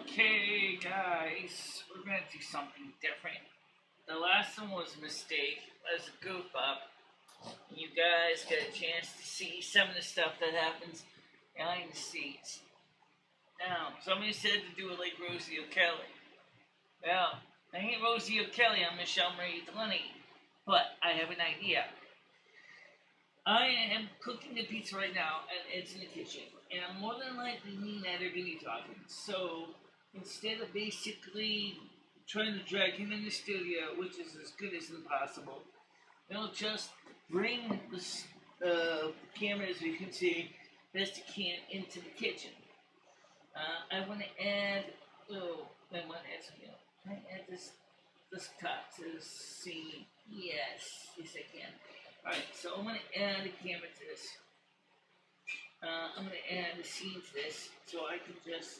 Okay, guys, we're gonna do something different. The last one was a mistake, as a goof up. You guys get a chance to see some of the stuff that happens behind the scenes. Now, somebody said to do it like Rosie O'Kelly. Well, I ain't Rosie O'Kelly, I'm MicheleMarieDalene. But I have an idea. I am cooking the pizza right now, and it's in the kitchen. And I'm more than likely me and Ed are going to be talking. So, instead of basically trying to drag him in the studio, which is as good as impossible, we'll just bring the camera, as you can see, best you can, into the kitchen. I want to add, I want to add something else. Can I add this top to the scene? Yes, I can. Alright, so I'm going to add a camera to this. I'm going to add a scene to this, so I can just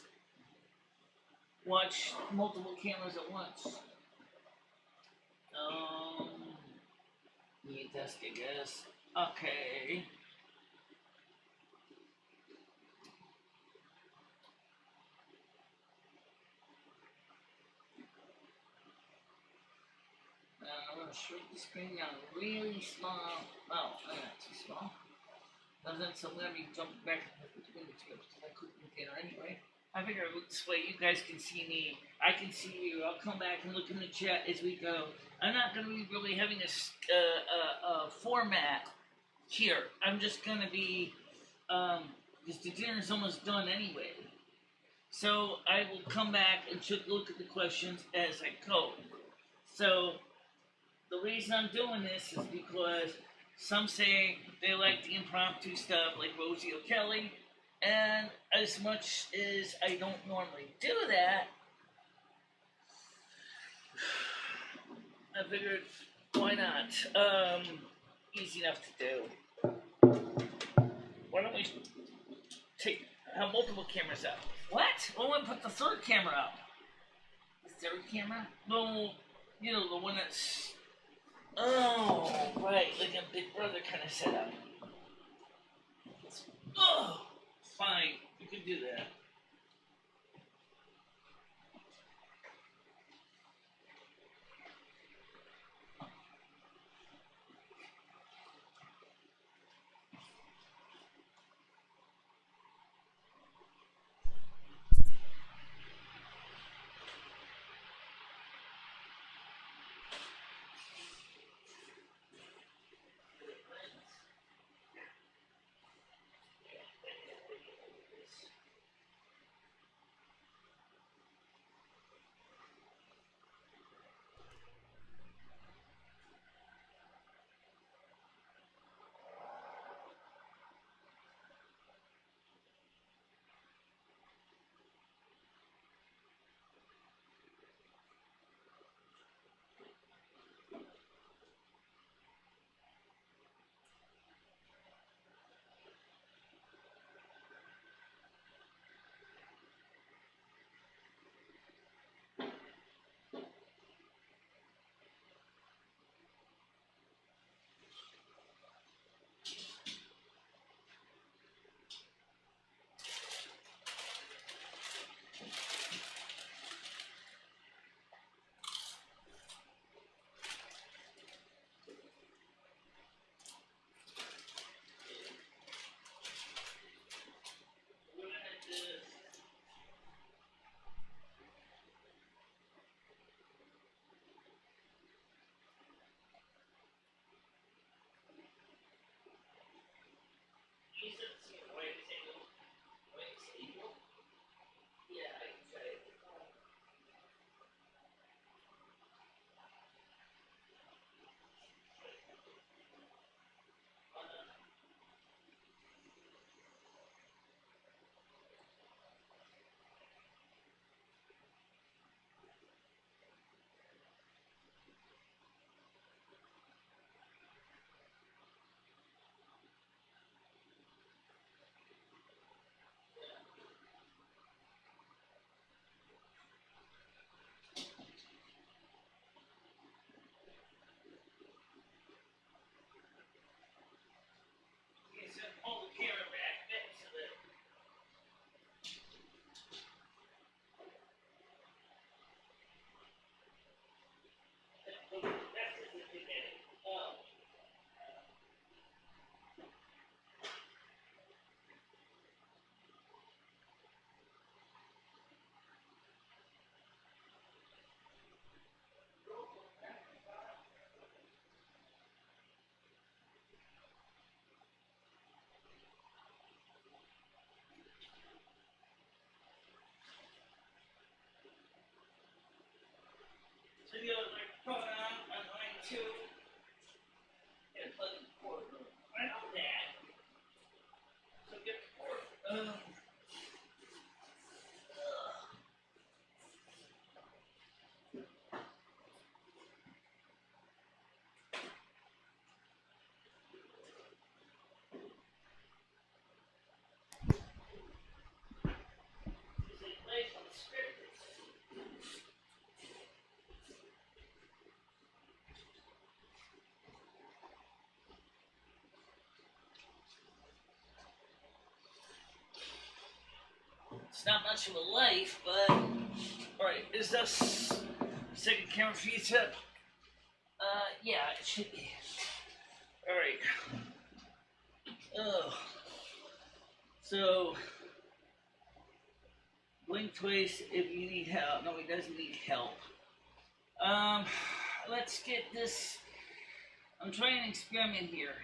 watch multiple cameras at once. Need test, I guess. Okay. I'm going to shrink the screen down really small. Oh, not too small. So I'm going to be jumping back between the two because I couldn't get her anyway. I figure this way you guys can see me. I can see you. I'll come back and look in the chat as we go. I'm not going to be really having a format here. I'm just going to be, because the dinner's almost done anyway. So I will come back and look at the questions as I go. So the reason I'm doing this is because some say they like the impromptu stuff like Rosie O'Kelly, and as much as I don't normally do that, I figured, why not? Easy enough to do. Why don't we have multiple cameras up? What? Why don't we put the third camera up? The third camera? No, you know, the one that's... Oh, right, like a Big Brother kind of setup. Oh, fine, you can do that. videos are coming out on line 2. Yeah, plug the cord. I know that. So get the cord. It's not much of a life, but alright, is this second camera feed set? Yeah, it should be. Alright. So blink twice if you need help. No, he doesn't need help. Let's get this. I'm trying an experiment here.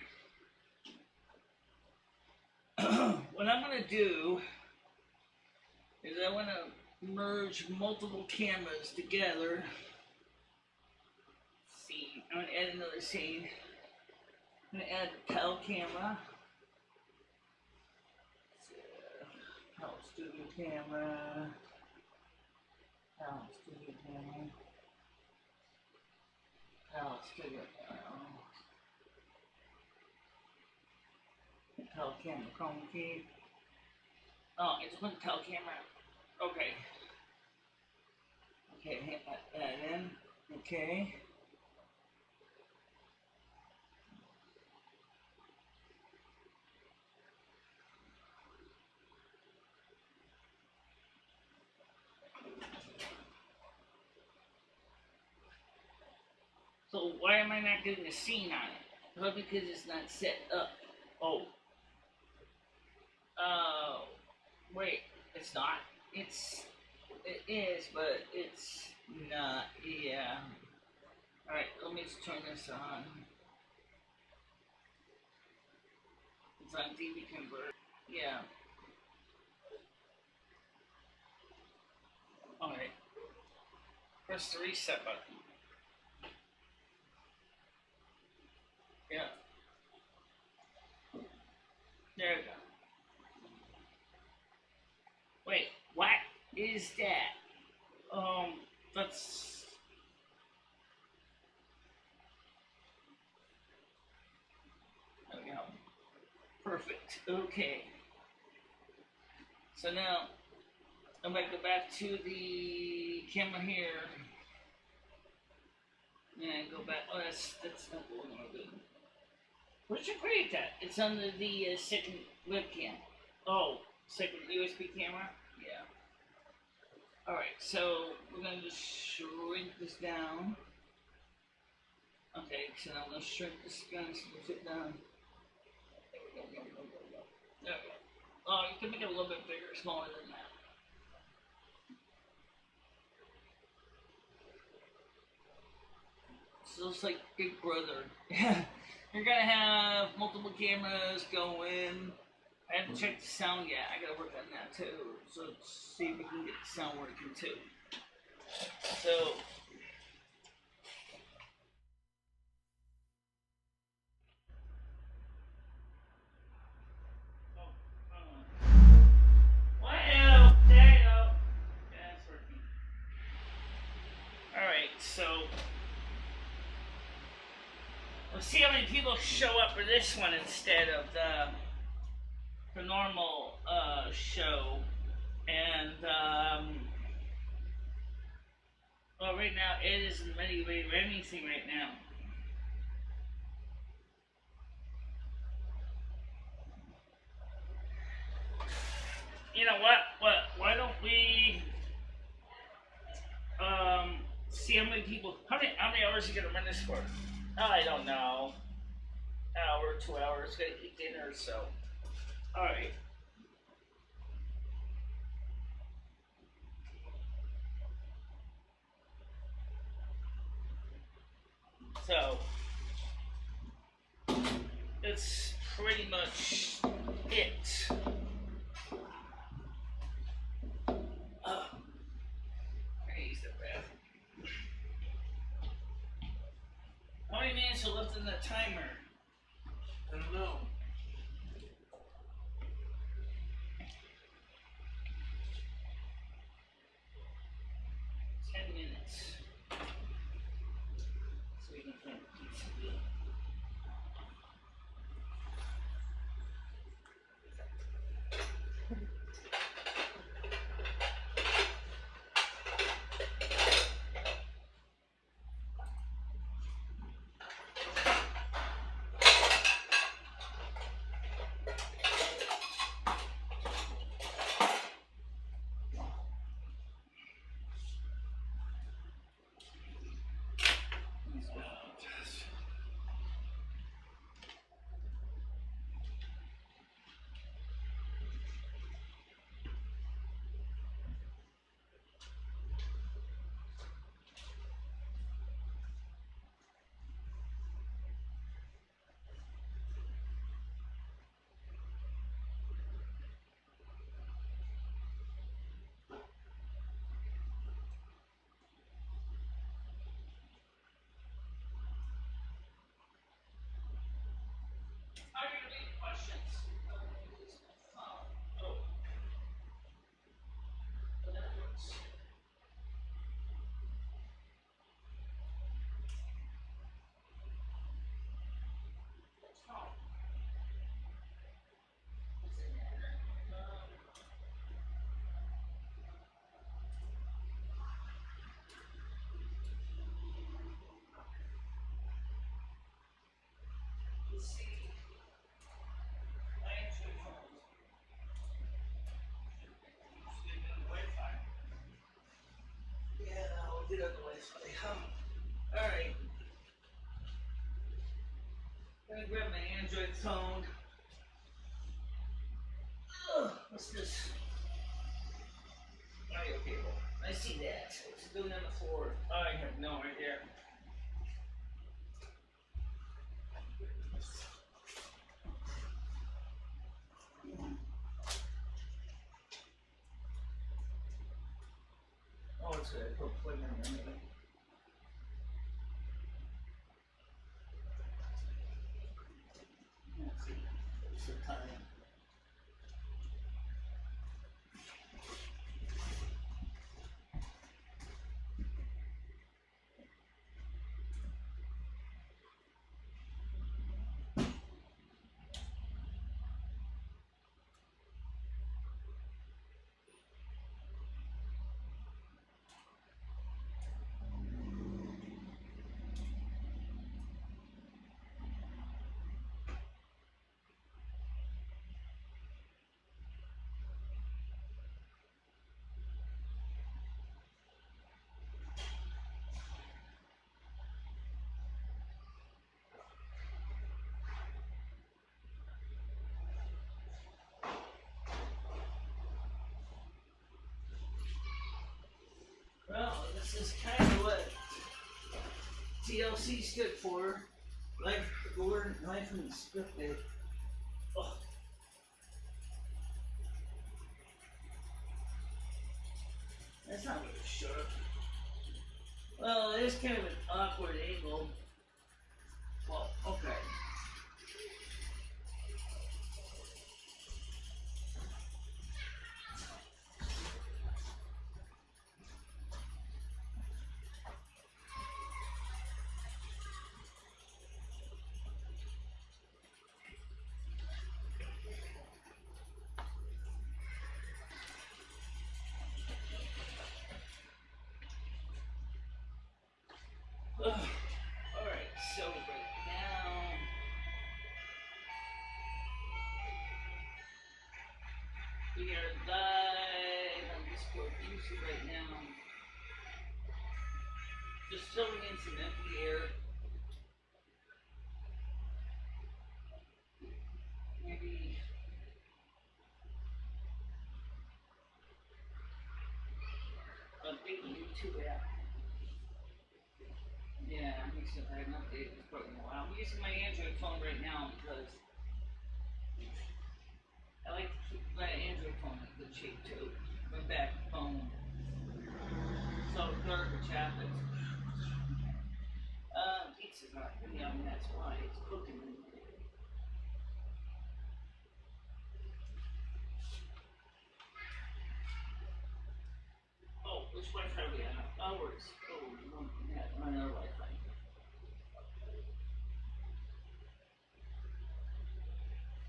What I'm gonna do is I want to merge multiple cameras together. Scene. I'm going to add another scene. I'm going to add the cow camera. Cow studio camera. Cow studio camera. Cow studio camera. Cow camera chrome key. Oh, it's one cow camera. Okay. Okay, hit that in. Okay. So why am I not getting a scene on it? Well, because it's not set up. Oh. Wait, it's not. It is, but it's not. Yeah. Alright, let me just turn this on. It's on DV convert. Yeah. Alright. Press the reset button. Yeah. There we go. Wait, what is that? That's... There we go. Perfect. Okay. So now, I'm going to go back to the camera here. And go back. Oh, that's not the one I want to do. Where'd you create that? It's under the second webcam. Oh, second USB camera? Yeah. Alright, so we're going to just shrink this down. Okay, so now I'm going to shrink this gun so we fit down. There we go. There we go. Oh, you can make it a little bit bigger, smaller than that. So it's like Big Brother. You're gonna have multiple cameras going. I haven't checked the sound yet. I gotta work on that too. So let's see if we can get the sound working too. So so let's see how many people show up for this one instead of the normal show. And well, right now it isn't anybody or anything right now. You know what? Why don't we see how many people? How many hours are you gonna run this for? I don't know. Hour, 2 hours. Gotta eat dinner. So, all right. So that's pretty much it. minutes are left in the timer? I don't know. 10 minutes. So we can play pizza. Are you ready? Questions? Oh. That works. Oh. Does it matter? Let's see. I actually phone. Wi-Fi. Yeah, I'll get on the Wi-Fi. Alright. I'm gonna grab my Android phone. What's this? Audio cable. I see that. It's going on the floor. I have no idea. Oh, it's good. I put plug in there. Let's see. What's the time? Well, this is kind of what TLC stood for. Live unscripted. Oh. That's not really sharp. Well, it is kind of an awkward angle. Well, okay. Alright, so right now we are live on Discord YouTube right now. Just filling in some empty air. Maybe update the YouTube app. Yeah, except I haven't updated this program in a while. I'm using my Android phone right now because I like to keep my Android phone in good shape too. My back phone. So garbage happens. ice is not, that's why it's cooking. Oh, which Wi-Fi are we on? Ours. Oh, yeah, on our Wi-Fi.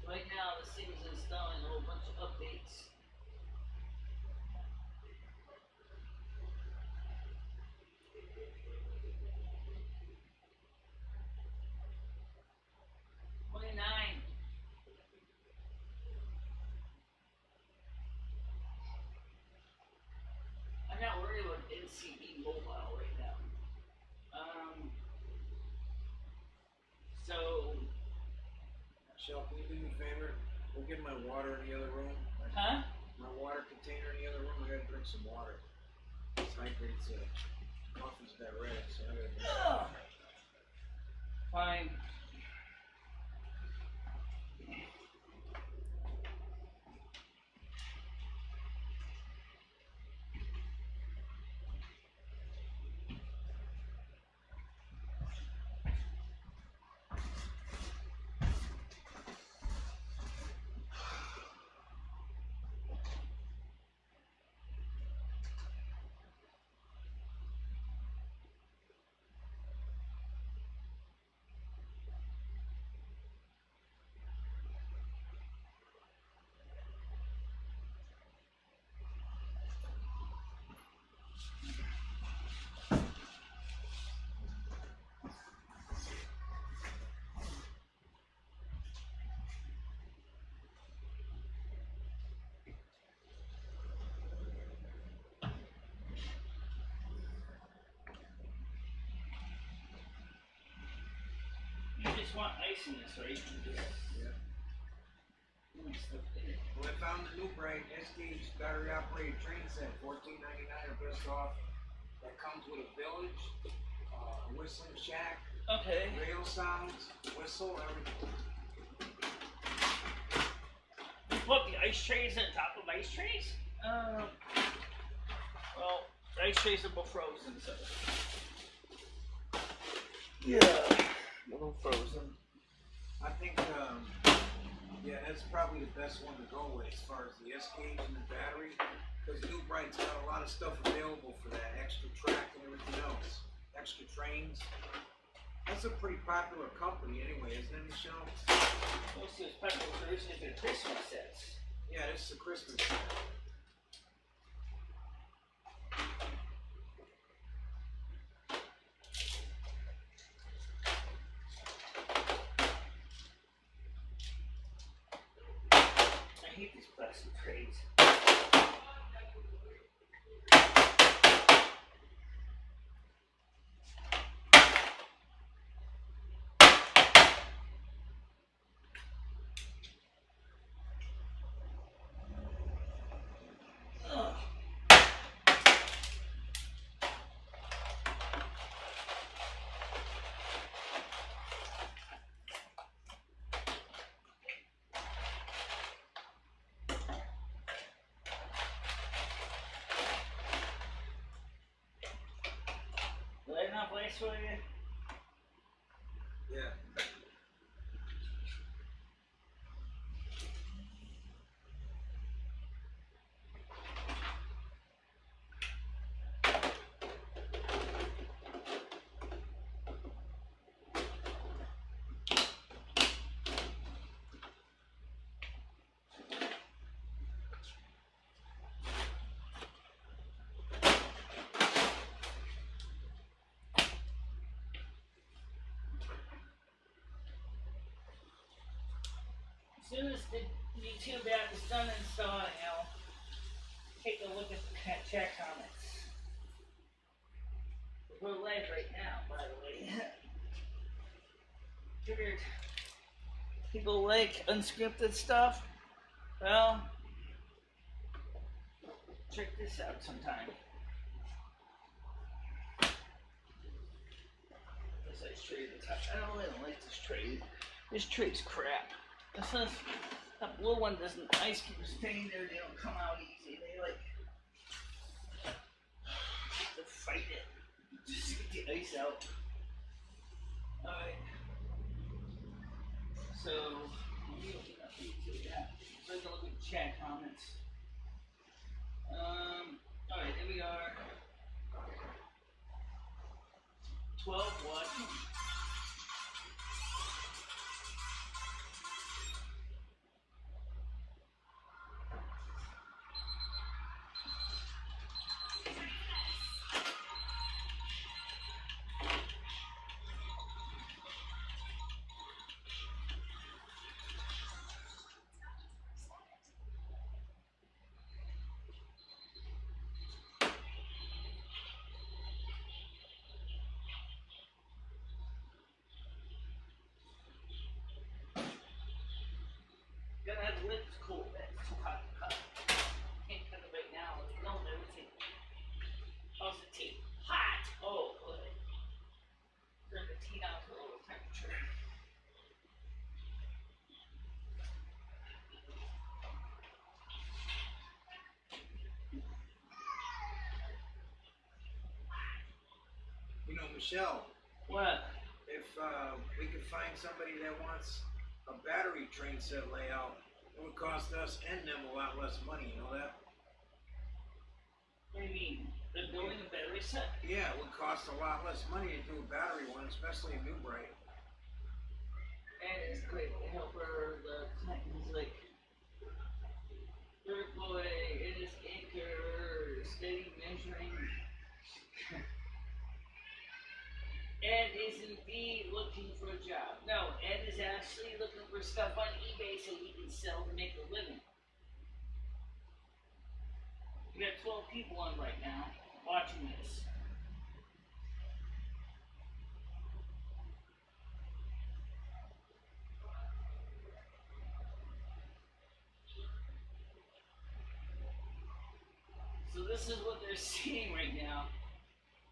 Right now, this thing's installing a whole bunch of updates. I'm not worried about NCB mobile right now. So. Michelle, can you do me a favor? Go get my water in the other room. Huh? My water container in the other room. I gotta drink some water. This hydrates coffee's diuretic, so I gotta drink some water. Fine. You just want ice in this, right? Yeah. Well, I found the new brand S-Gauge battery operated train set, $14.99 or best off. That comes with a village, a whistling shack, Okay. rail sounds, whistle, everything. What, the ice trays on top of ice trays? Well, ice trays are both frozen, so. Yeah, a little frozen. I think, yeah, that's probably the best one to go with as far as the S-Gauge and the battery. Because New Bright's got a lot of stuff available for that, extra track and everything else, extra trains. That's a pretty popular company anyway, isn't it, Michelle? Most of those popular originally for the Christmas sets. Yeah, this is the Christmas set. I hate these plastic trays. Enough ice for you? Yeah. As soon as the YouTube app is done installing, I'll take a look at the chat comments. We're live right now, by the way. Figured people like unscripted stuff. Well, check this out sometime. This ice tray at the top. I don't really like this tray. This tray's crap. This is, that blue one doesn't, ice cubes staying there, they don't come out easy. They like to fight it just to get the ice out. 12 watching. Gotta have the lids cool, man. It's too hot to cut. Can't cut it right now. No, everything. How's the tea? Hot! Oh, boy. Turn the tea down to a lower temperature. You know, Michelle, What? if we could find somebody that wants a battery train set layout, it would cost us and them a lot less money, you know that? What do you mean? They're building a battery set? Yeah, it would cost a lot less money to do a battery one, especially a New Bright. And it's great to help her. The Titans, like, third boy, it is anchor, steady measuring. Ed is indeed looking for a job. No, Ed is actually looking for stuff on eBay so he can sell to make a living. We got 12 people on right now watching this. So this is what they're seeing right now.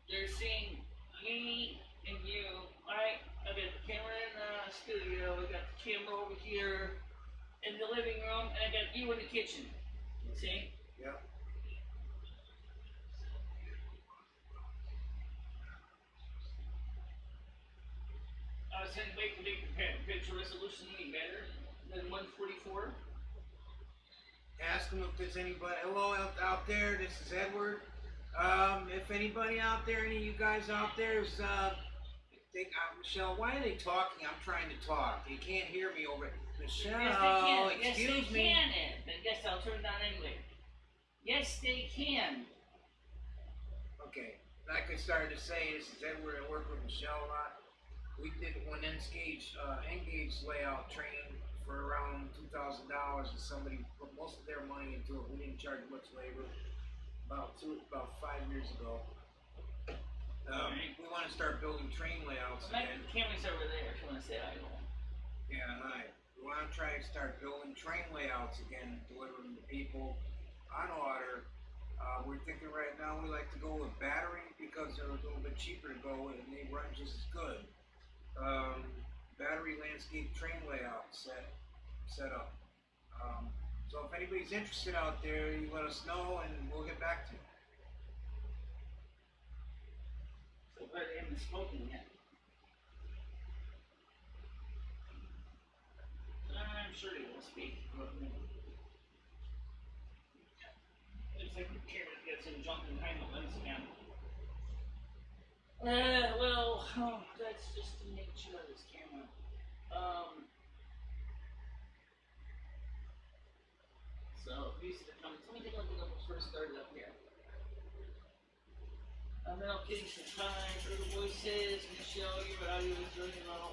They're seeing me and you. Alright, I got the camera in the studio, I got the camera over here in the living room, and I got you in the kitchen. See? Yeah. I was saying, wait to make the picture resolution any better than 144. Ask them if there's anybody. Hello out there, this is Edward. If anybody out there, any of you guys out there is, Michelle, why are they talking? I'm trying to talk. They can't hear me over it. Michelle, Yes, they can. excuse Yes, they me. can, Ed. But yes, I'll turn it down anyway. Yes, they can. Okay, like I started to say, this is Edward. I work with Michelle a lot. We did one engage layout training for around $2,000, and somebody put most of their money into it. We didn't charge much labor. About 5 years ago. We want to start building train layouts again. The camera's over there if you want to say hi to them. Yeah, hi. We want to try to start building train layouts again, delivering to people on order. We're thinking right now we like to go with battery because they're a little bit cheaper to go with and they run just as good. Battery landscape train layout set up. So if anybody's interested out there, you let us know and we'll get back to you. So far they haven't spoken yet. I'm sure they will speak. Looks like the camera gets some junk behind the lens again. Well, that's just the nature of this camera. So, these are the comments. Let me take a look at when we first started up here. I'm allocating some time for the voices. Michelle, your audio is really low.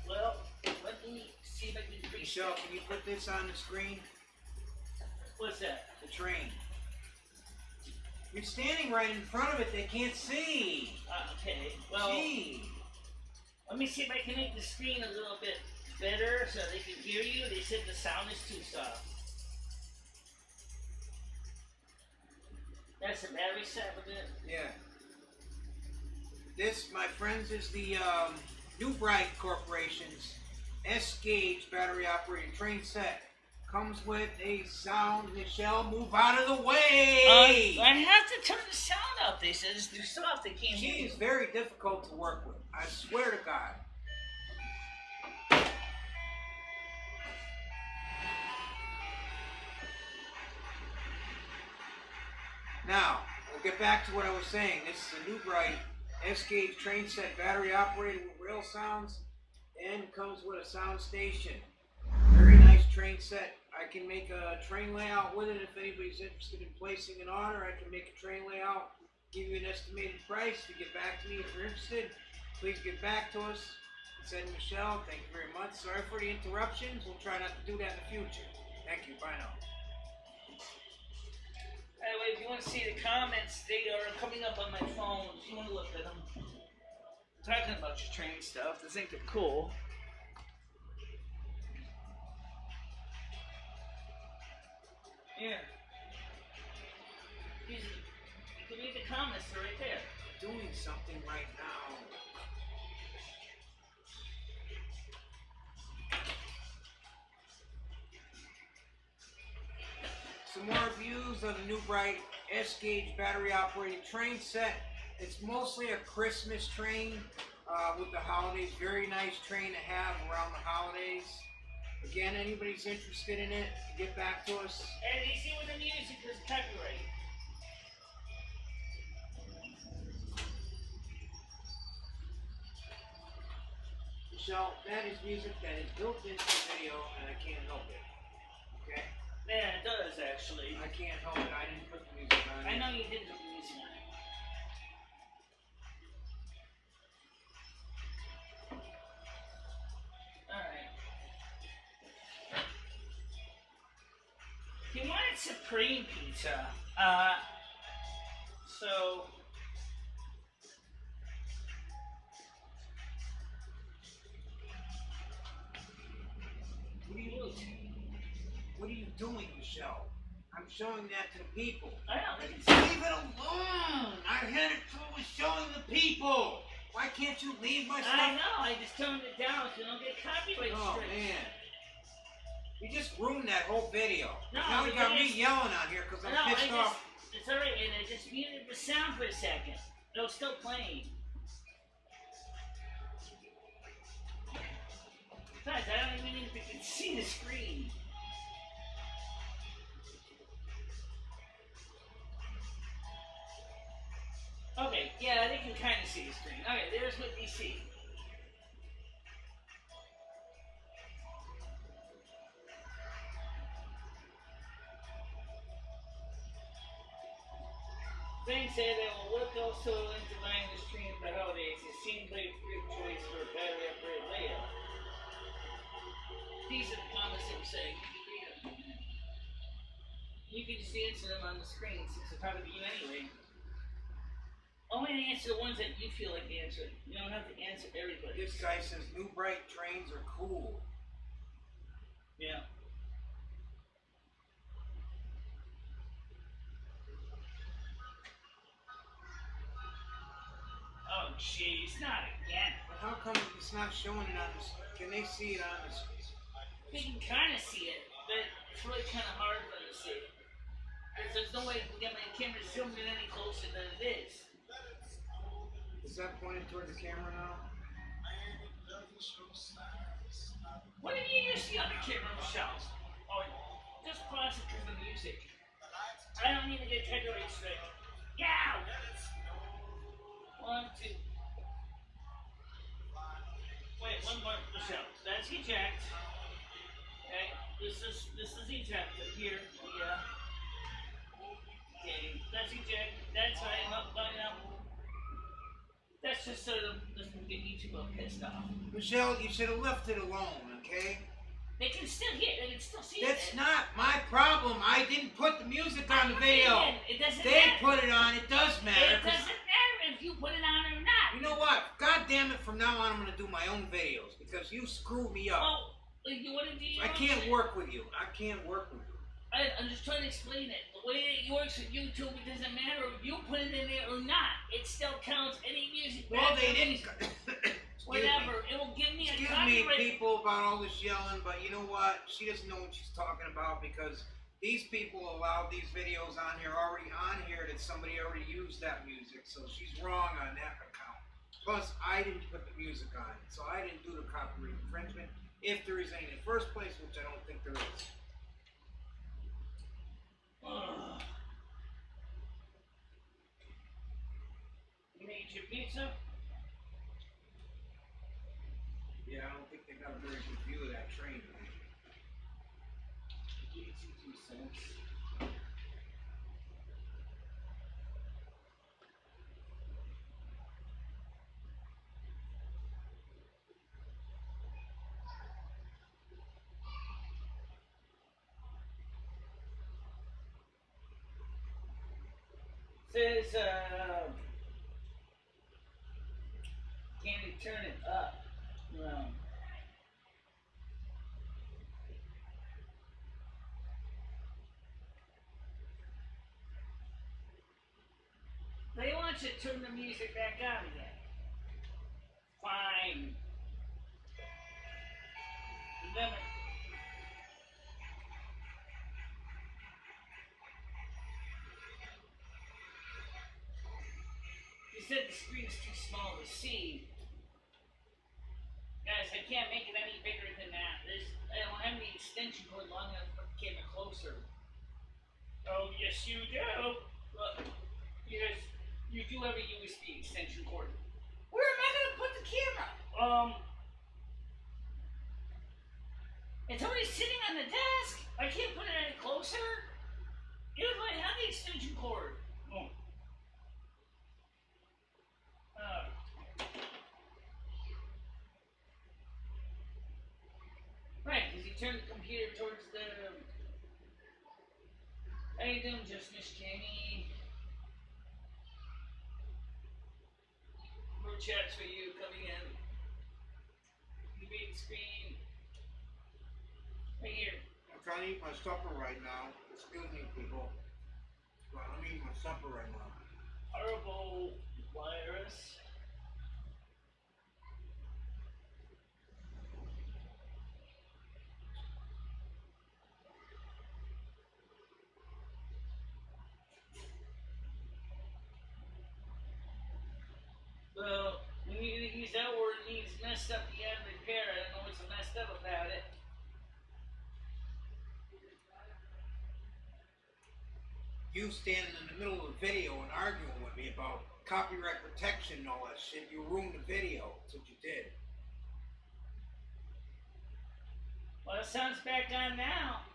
Well, let me see if I can increase Michelle, that. can you put this on the screen? What's that? The train. You're standing right in front of it, they can't see. Okay, well, Gee. let me see if I can make the screen a little bit better so they can hear you. They said the sound is too soft. That's the battery set with it? Yeah. This, my friends, is the New Bright Corporation's S-Gauge battery operated train set. Comes with a sound. Michelle, move out of the way! I have to turn the sound up. They said it's too soft. They can't She hear you. is very difficult to work with. I swear to God. Now, we'll get back to what I was saying. This is a New Bright S-gauge train set, battery operated with rail sounds, and comes with a sound station. Very nice train set. I can make a train layout with it if anybody's interested in placing an order. I can make a train layout, give you an estimated price. To get back to me if you're interested, please get back to us. Said Michelle, thank you very much. Sorry for the interruptions. We'll try not to do that in the future. Thank you. Bye now. Anyway, if you want to see the comments, they are coming up on my phone. If you want to look at them. I'm talking about your train stuff. I think they're cool. Yeah. You can read the comments, they're right there. Doing something right now. Some more views of the new bright S-gauge battery operated train set. It's mostly a Christmas train with the holidays. Very nice train to have around the holidays. Again, anybody's interested in it, get back to us. And you see with the music is copyright. Michelle, that is music that is built into the video and I can't help it. Okay? Yeah, it does actually. I can't help it. I didn't put the music on it. I know you didn't put the music on it. Alright. He wanted supreme pizza. So What are you doing, Michelle? I'm showing that to the people. I know. Leave it alone. I had it was showing the people. Why can't you leave my stuff? I know. I just toned it down so you don't get copyright strikes. Oh man. You just ruined that whole video. No, now you got me yelling out here because I'm pissed off. It's alright, and I just muted the sound for a second. It was still playing. Besides, I don't even think you can see the screen. Okay, yeah, they can kind of see the screen. Okay, there's what they see. Things say they will work also into buying the stream for holidays. It seems like a good choice for a battery operated layout. These are the comments they were saying. You can just answer them on the screen since they're talking to you anyway. Only answer the ones that you feel like answering. You don't have to answer everybody. This guy says new bright trains are cool. Yeah. Oh, jeez, not again. But how come it's not showing it on this? Can they see it on this? They can kind of see it, but it's really kind of hard for them to see. There's no way to get my camera zoomed in any closer than it is. Is that pointed toward the camera now? What did you use the other camera, Michelle? Oh, just pause it because of the music. I don't need to get copyright straight. Yeah! 1, 2. Wait, one more, Michelle. That's eject. Okay, this is eject here. Yeah. Okay, that's eject. That's volume up, volume up. That's just so it doesn't get YouTube all pissed off. Michelle, you should have left it alone, okay? They can still hear. They can still see it. That's not my problem. I didn't put the music on the video. It doesn't They matter. put it on. It does matter. It doesn't matter if you put it on or not. You know what? God damn it, from now on I'm going to do my own videos because you screwed me up. Oh, you want to do your I own can't thing? work with you. I can't work with you. I'm just trying to explain it. The way it works with YouTube, it doesn't matter if you put it in there or not. It still counts any music. Well, they didn't. Whatever. It will give me a Excuse copyright. me, people, about all this yelling, but you know what? She doesn't know what she's talking about because these people allowed these videos on here already on here that somebody already used that music, so she's wrong on that account. Plus, I didn't put the music on it, so I didn't do the copyright infringement, if there is any in the first place, which I don't think there is. I mean, get your pizza? Yeah, I don't think they got a very good view of that train. Easy 2 cents. Says, can you turn it up? Well, they want you to turn the music back on again. Fine. Limit. You said the screen's too small to see. Guys, I can't make it any bigger than that. I don't have the extension cord long enough to get it closer. Oh, yes, you do. Well, yes, you do have a USB extension cord. Where am I going to put the camera? It's already sitting on the desk. I can't put it any closer. Even if I have the extension cord. Oh. Right, because you turn the computer towards the... How you doing, just Miss Jamie? More chats for you coming in. The big screen. Right here. I'm trying to eat my supper right now. Excuse me, people. Well, I'm eating my supper right now. Horrible virus. Well, when you use that word, it means messed up beyond repair. I don't know what's messed up about it. You standing in the middle of the video and arguing with me about copyright protection and all that shit. You ruined the video. That's what you did. Well, it sounds back on now.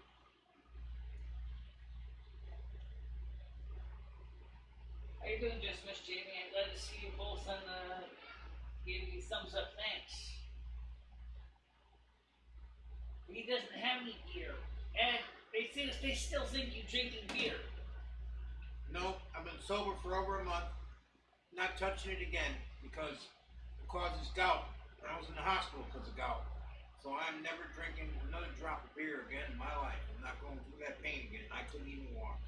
How you doing, just Miss Jamie? I'm glad to see you both on the giving you thumbs up. Thanks. He doesn't have any beer, and they still think you drinking beer. Nope, I've been sober for over a month. Not touching it again because it causes gout. I was in the hospital because of gout. So I'm never drinking another drop of beer again in my life. I'm not going through that pain again. I couldn't even walk.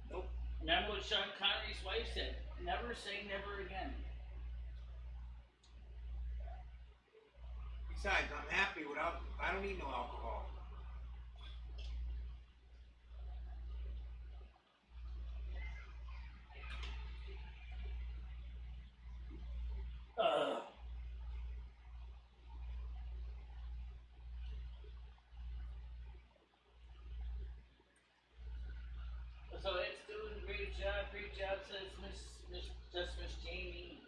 Nope. Remember what Sean Connery's wife said, never say never again. Besides, I'm happy without, I don't need no alcohol. So it's doing a great job, says Miss Jamie.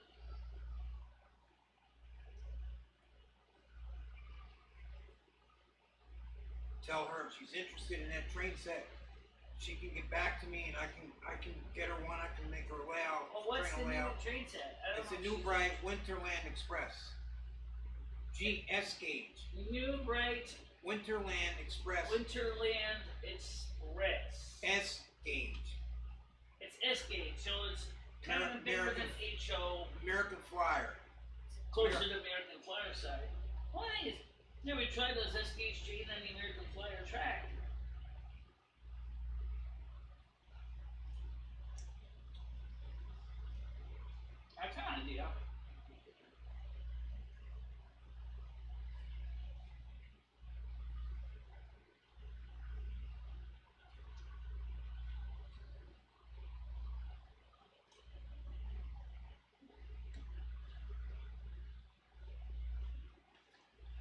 Tell her if she's interested in that train set, she can get back to me and I can get her one. I can make her layout. Well, what's the new train set? It's a New Bright Winterland Express. GS gauge. New Bright Winterland Express. Winterland Express. S gauge. It's S gauge, so it's kind of bigger than HO. American Flyer. Closer to American Flyer side. Well, I think it's, we tried those S gauge trains on the American Flyer track. I kind of do.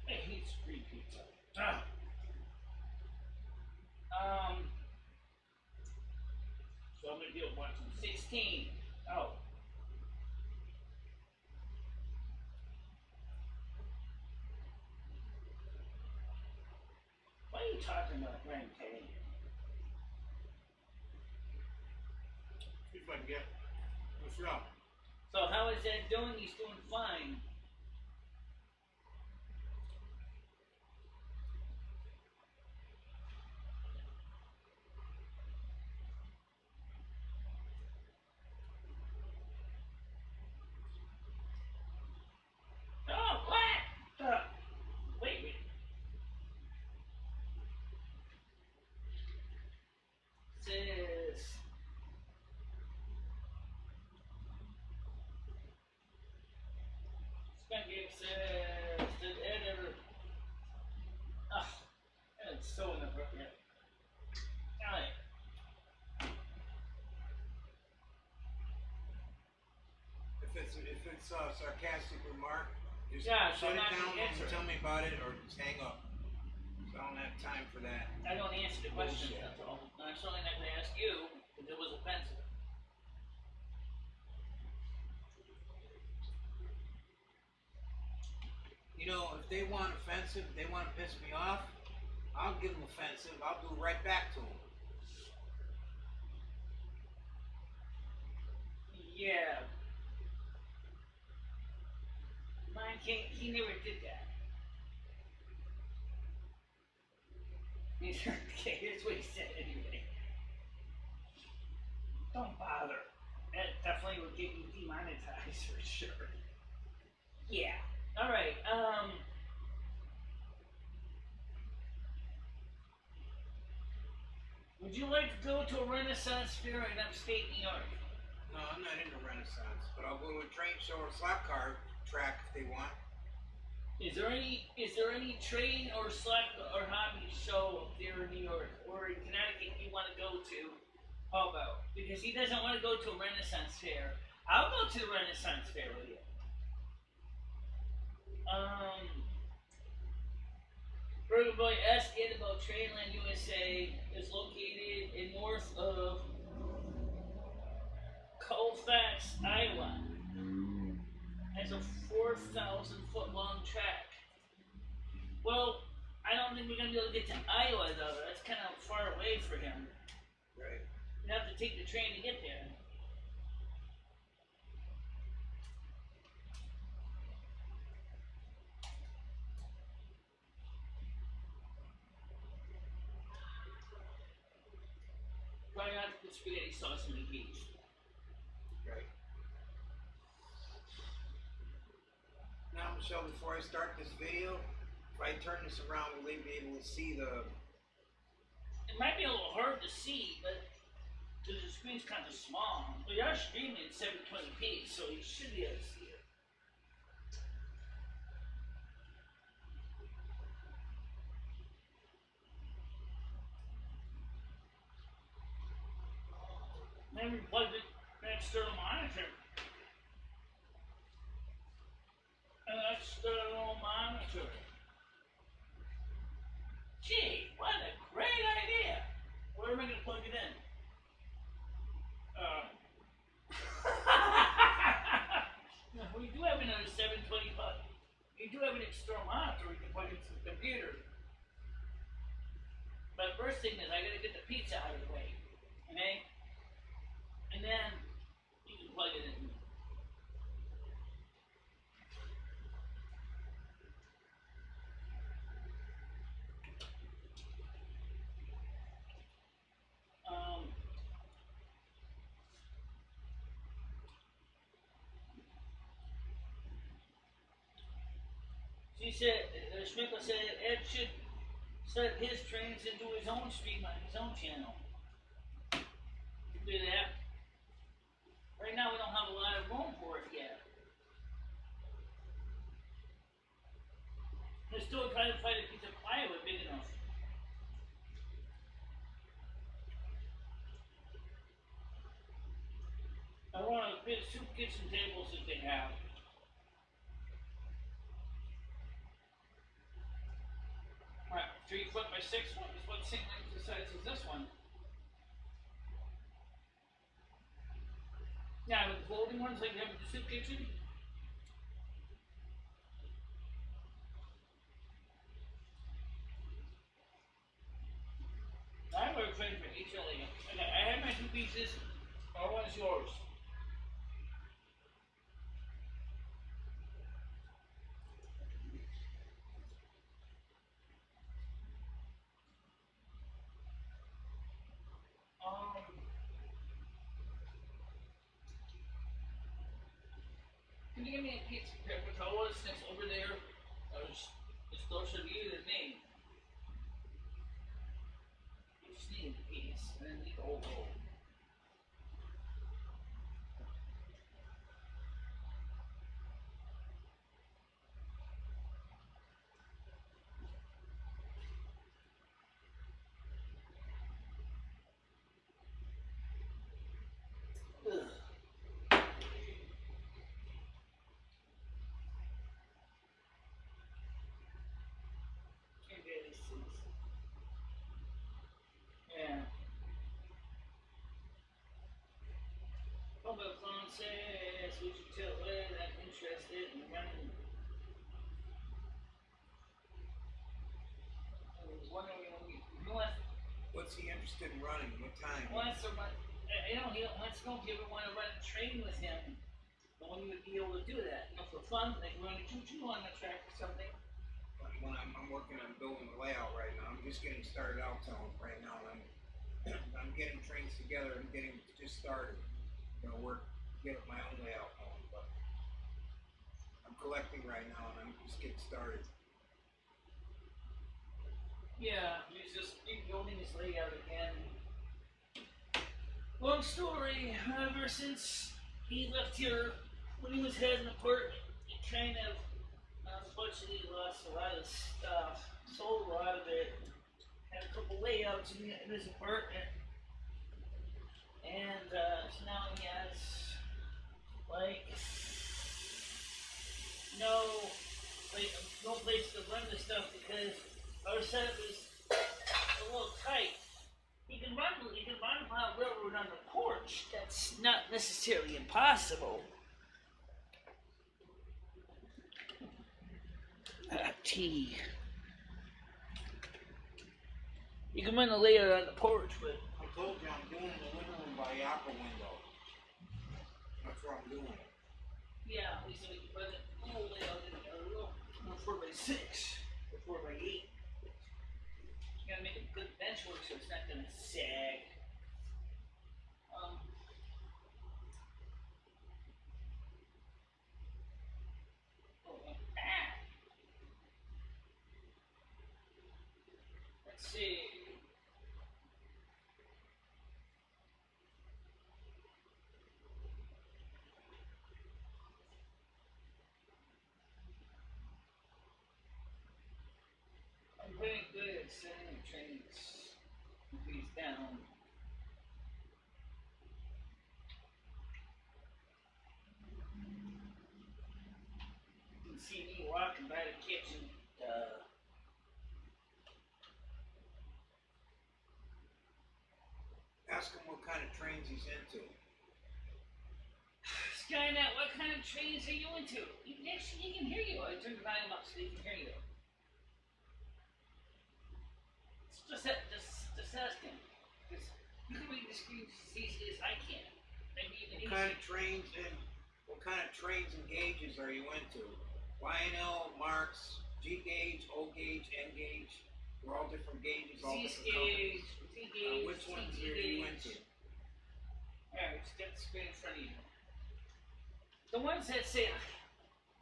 I hate free pizza. Ah. So I'm gonna deal with 1 through 16. Oh. talking about, Frank K? See if I can get. What's up? So how is that doing? He's doing fine. Oh, what? Wait a minute. Says. Spengate says the editor. Oh, that's so inappropriate. Alright. If it's a sarcastic remark, just Yeah, so shut it I'm not down gonna and answer it. tell me about it, or just hang up. So I don't have time for that. I don't answer the questions, Bullshit. that's all. I'm certainly not going to ask you if it was offensive. You know, if they want offensive, if they want to piss me off, I'll give them offensive. I'll do right back to them. Yeah. Mine can't, he never did that. Okay, here's what he said anyway. Don't bother. That definitely would get you demonetized for sure. Yeah. Alright, would you like to go to a Renaissance fair in upstate New York? No, I'm not into Renaissance, but I'll go to a train show or slot car track if they want. Is there any train or slot or hobby show up there in New York or in Connecticut you want to go to? How about? Because he doesn't want to go to a Renaissance fair. I'll go to the Renaissance fair with you. Burger Boy asked about Trainland USA is located in north of Colfax, Iowa. It's a 4,000-foot long track. Well, I don't think we're going to be able to get to Iowa, though. That's kind of far away for him. Right. You have to take the train to get there. Probably not to put spaghetti sauce in the beef. Right. Now, Michelle, before I start this video, if I turn this around, will they be able to see the... It might be a little hard to see, but because the screen's kind of small. We are streaming at 720p, so you should be able to see it. Then we plugged it next to the monitor. An external monitor. Gee, what a great idea! Where am I going to plug it in? No, we do have another 720 button. We do have an external monitor we can plug into the computer. But first thing is I got to get the pizza out of the way. Okay? And then you can plug it in. She said, Schmickle said Ed should set his trains into his own stream on his own channel. You can do that. Right now we don't have a lot of room for it yet. We're still trying to find a piece of plywood big enough. I want a big soup kitchen tables that they have. Alright, 3 foot by 6 foot is what the same length of size as this one. Yeah, with the folding ones like you have in the soup kitchen. pieces, or one's yours. Can you give me a piece of paper towels since over there it's closer to you than me? You just need a piece and then the whole roll. Yeah. Mobile phone says, would you tell her I'm interested in running? I was wondering, What's he interested in running? What time? He wants to run. He wants to know if you ever want to run a train with him. And when you would be able to do that, for fun, like run a choo-choo on the track or something. When I'm working on building the layout right now, I'm just getting started out right now. I'm getting trains together. I'm getting just started. I'm gonna get my own layout going, but I'm collecting right now and I'm just getting started. Yeah, he's just rebuilding his layout again. Long story, ever since he left here, when he was heading apart, he kind of, unfortunately, lost a lot of stuff, sold a lot of it, had a couple layouts in his apartment, and so now he has, like, no place to run the stuff because our setup is a little tight. You can run a railroad on the porch. That's not necessarily impossible. Tea. You can run a layout on the porch, but I told you I'm doing the living room by the opera window. That's what I'm doing. Yeah, at least we can put it a little layout in there, a little 4x6 or 4x8. You gotta make a good bench work so it's not gonna sag. Let's see. I'm pretty good at setting trains these down. You can see me walking by the kitchen. Ask him what kind of trains he's into. Skynet, what kind of trains are you into? He can hear you. I turned the volume up so he can hear you. Just ask him. Because you can read the screen as easy as I can. Maybe even What kind of trains and gauges are you into? Lionel, Marx, G gauge, O gauge, N gauge. They're all different gauges, all different companies. Which ones are you into? Alright, just get the screen in front of you. The ones that say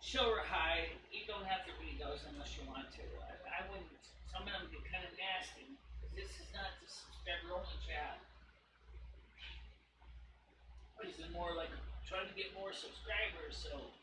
show or hide, you don't have to read those unless you want to. I wouldn't. Some of them get kind of nasty. This is not the subscriber only chat. This is more like trying to get more subscribers, so.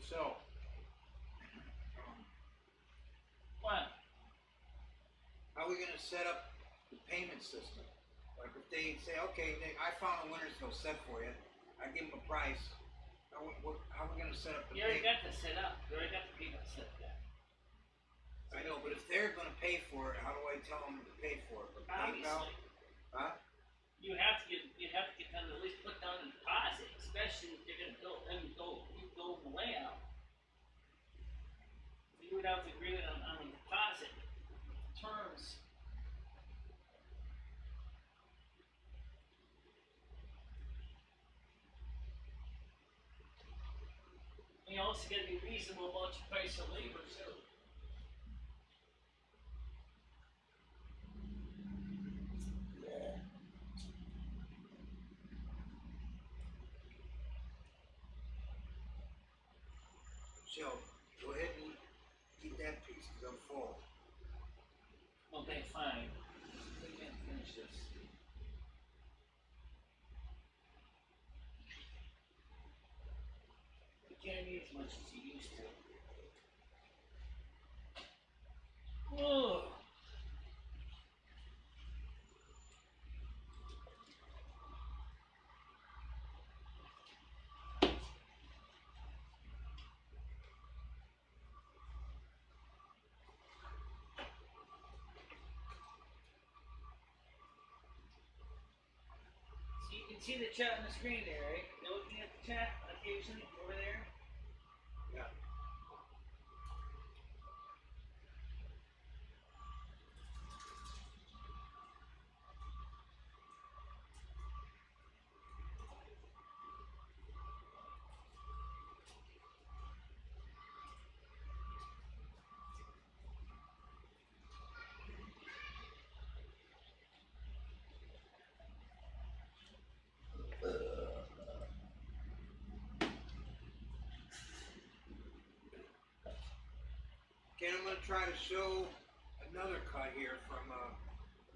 So, What? how are we going to set up the payment system? Like if they say, okay, I found a Wintersville set for you, I give them a price, how are we going to set up the You already payment? got the set up. You already got the payment set up. I know, but if they're going to pay for it, how do I tell them to pay for it? With PayPal? Obviously. Huh? You have to get them to at least put down a deposit, especially if they're gonna go the layout. You would have to agree on the deposit terms. And you also got to be reasonable about your price of labor too. Michelle, go ahead and eat that piece because I'm full. Okay, fine. We can finish this. You can't eat as much as you used to. Oh. So you can see the chat on the screen there, right? You're looking at the chat occasionally over there. Yeah. Okay, I'm going to try to show another cut here from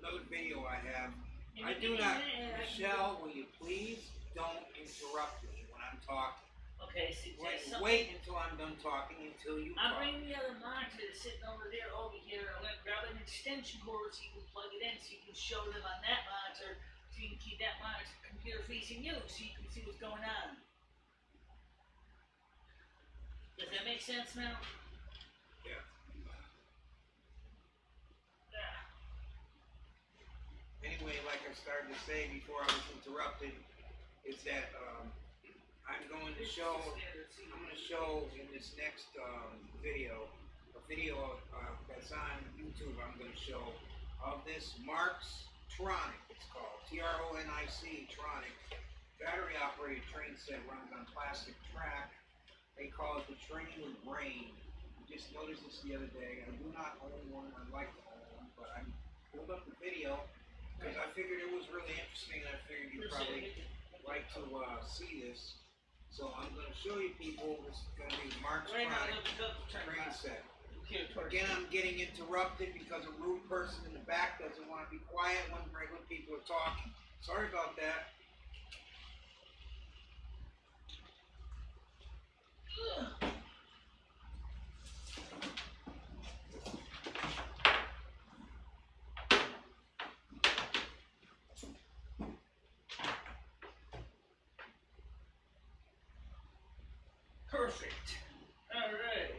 another video I have. I do not, Michelle, will you please don't interrupt me when I'm talking. Okay, suggest something. Wait until I'm done talking until you I'm talk. bringing the other monitor that's sitting over there over here. I'm going to grab an extension cord so you can plug it in so you can show them on that monitor so you can keep that monitor computer facing you so you can see what's going on. Does that make sense now? Yeah. Anyway, like I started to say before I was interrupted, is that I'm going to show in this next video, a video that's on YouTube. I'm going to show of this Mark's Tronic. It's called Tronic Tronic. Battery operated train set runs on plastic track. They call it the train with brain. I just noticed this the other day. I do not own one. I'd like to own one, but I pulled up the video because I figured it was really interesting, and I figured you'd probably like to see this. So I'm going to show you people. This is going to be Mark's Tronic train set. Again, I'm getting interrupted because a rude person in the back doesn't want to be quiet when regular people are talking. Sorry about that. Perfect. All right.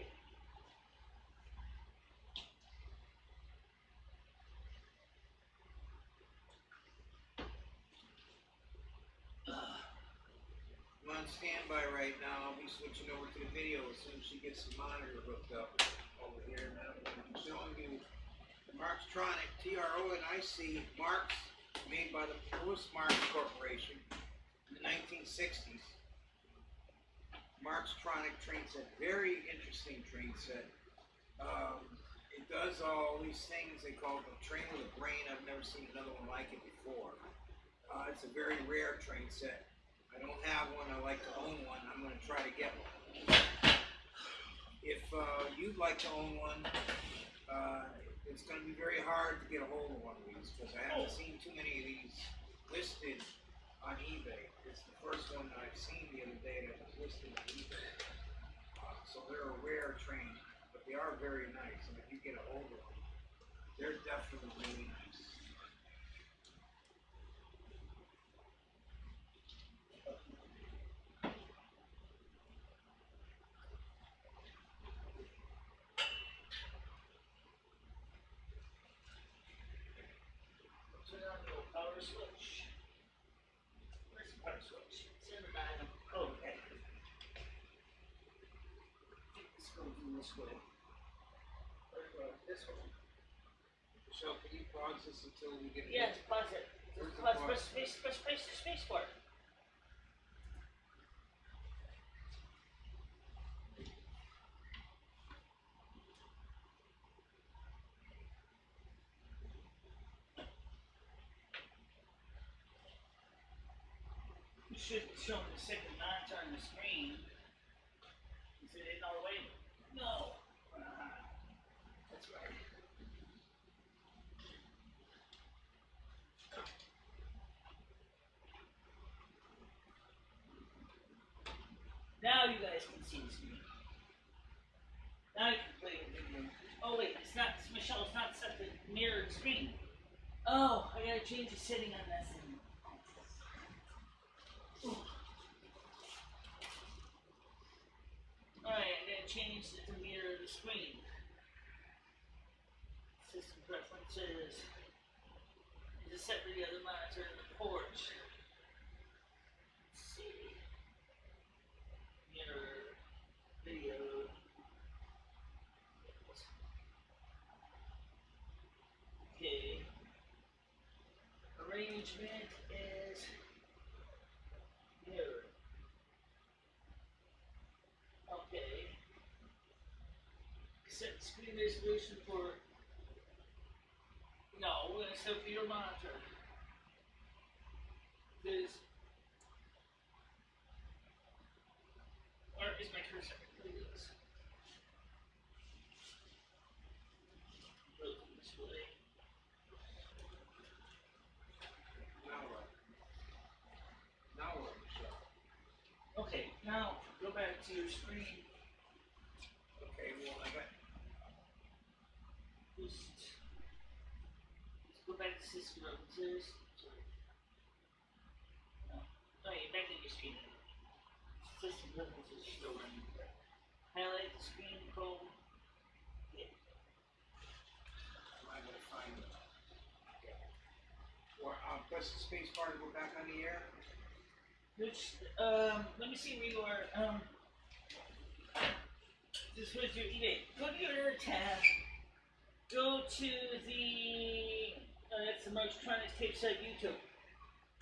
I'm on standby right now. I'll be switching over to the video as soon as she gets the monitor hooked up over here. And I'm going to be showing you Mark's Tronic, Tronic, Mark's, made by the Lewis Marks Corporation in the 1960s. Mark's Tronic train set, very interesting train set. It does all these things. They call it a train with a brain. I've never seen another one like it before. It's a very rare train set. I don't have one. I like to own one. I'm going to try to get one. If you'd like to own one, it's going to be very hard to get a hold of one of these because I haven't seen too many of these listed on eBay. It's the first one that I've seen the other day that was listed on eBay. So they're a rare train, but they are very nice. And if you get a hold of them, they're definitely really nice. Turn on the power switch. this way. Or this way. Michelle, can you pause this until we get it? Yeah, pause it. Press space bar. You should show me the second monitor on the screen. Is it in our way? No. That's right. Now you guys can see the screen. Now you can play the video. Oh wait, it's not, Michelle, it's not set the mirrored screen. Oh, I gotta change the setting on that thing. Alright, I'm gonna change it to mirror the screen. System preferences. Just set the other monitor in the porch. Let's see. Mirror video. Okay. Arrangement is mirror. Okay. Set screen resolution for. No, we're gonna set for your monitor. This. Where is my cursor? Please. Go this way. Now what? Now what, Michelle? Okay, now go back to your screen. Okay, well, I got. Just go back to system preferences. No, you're back to your screen. System preferences is still running. Highlight the screen, Chrome. Yeah. I gotta find it. Or press the space bar to go back on the air. Which, let me see where you are. This was your eBay. Go to your tab. Go to the, that's the Marchtronics tape set YouTube.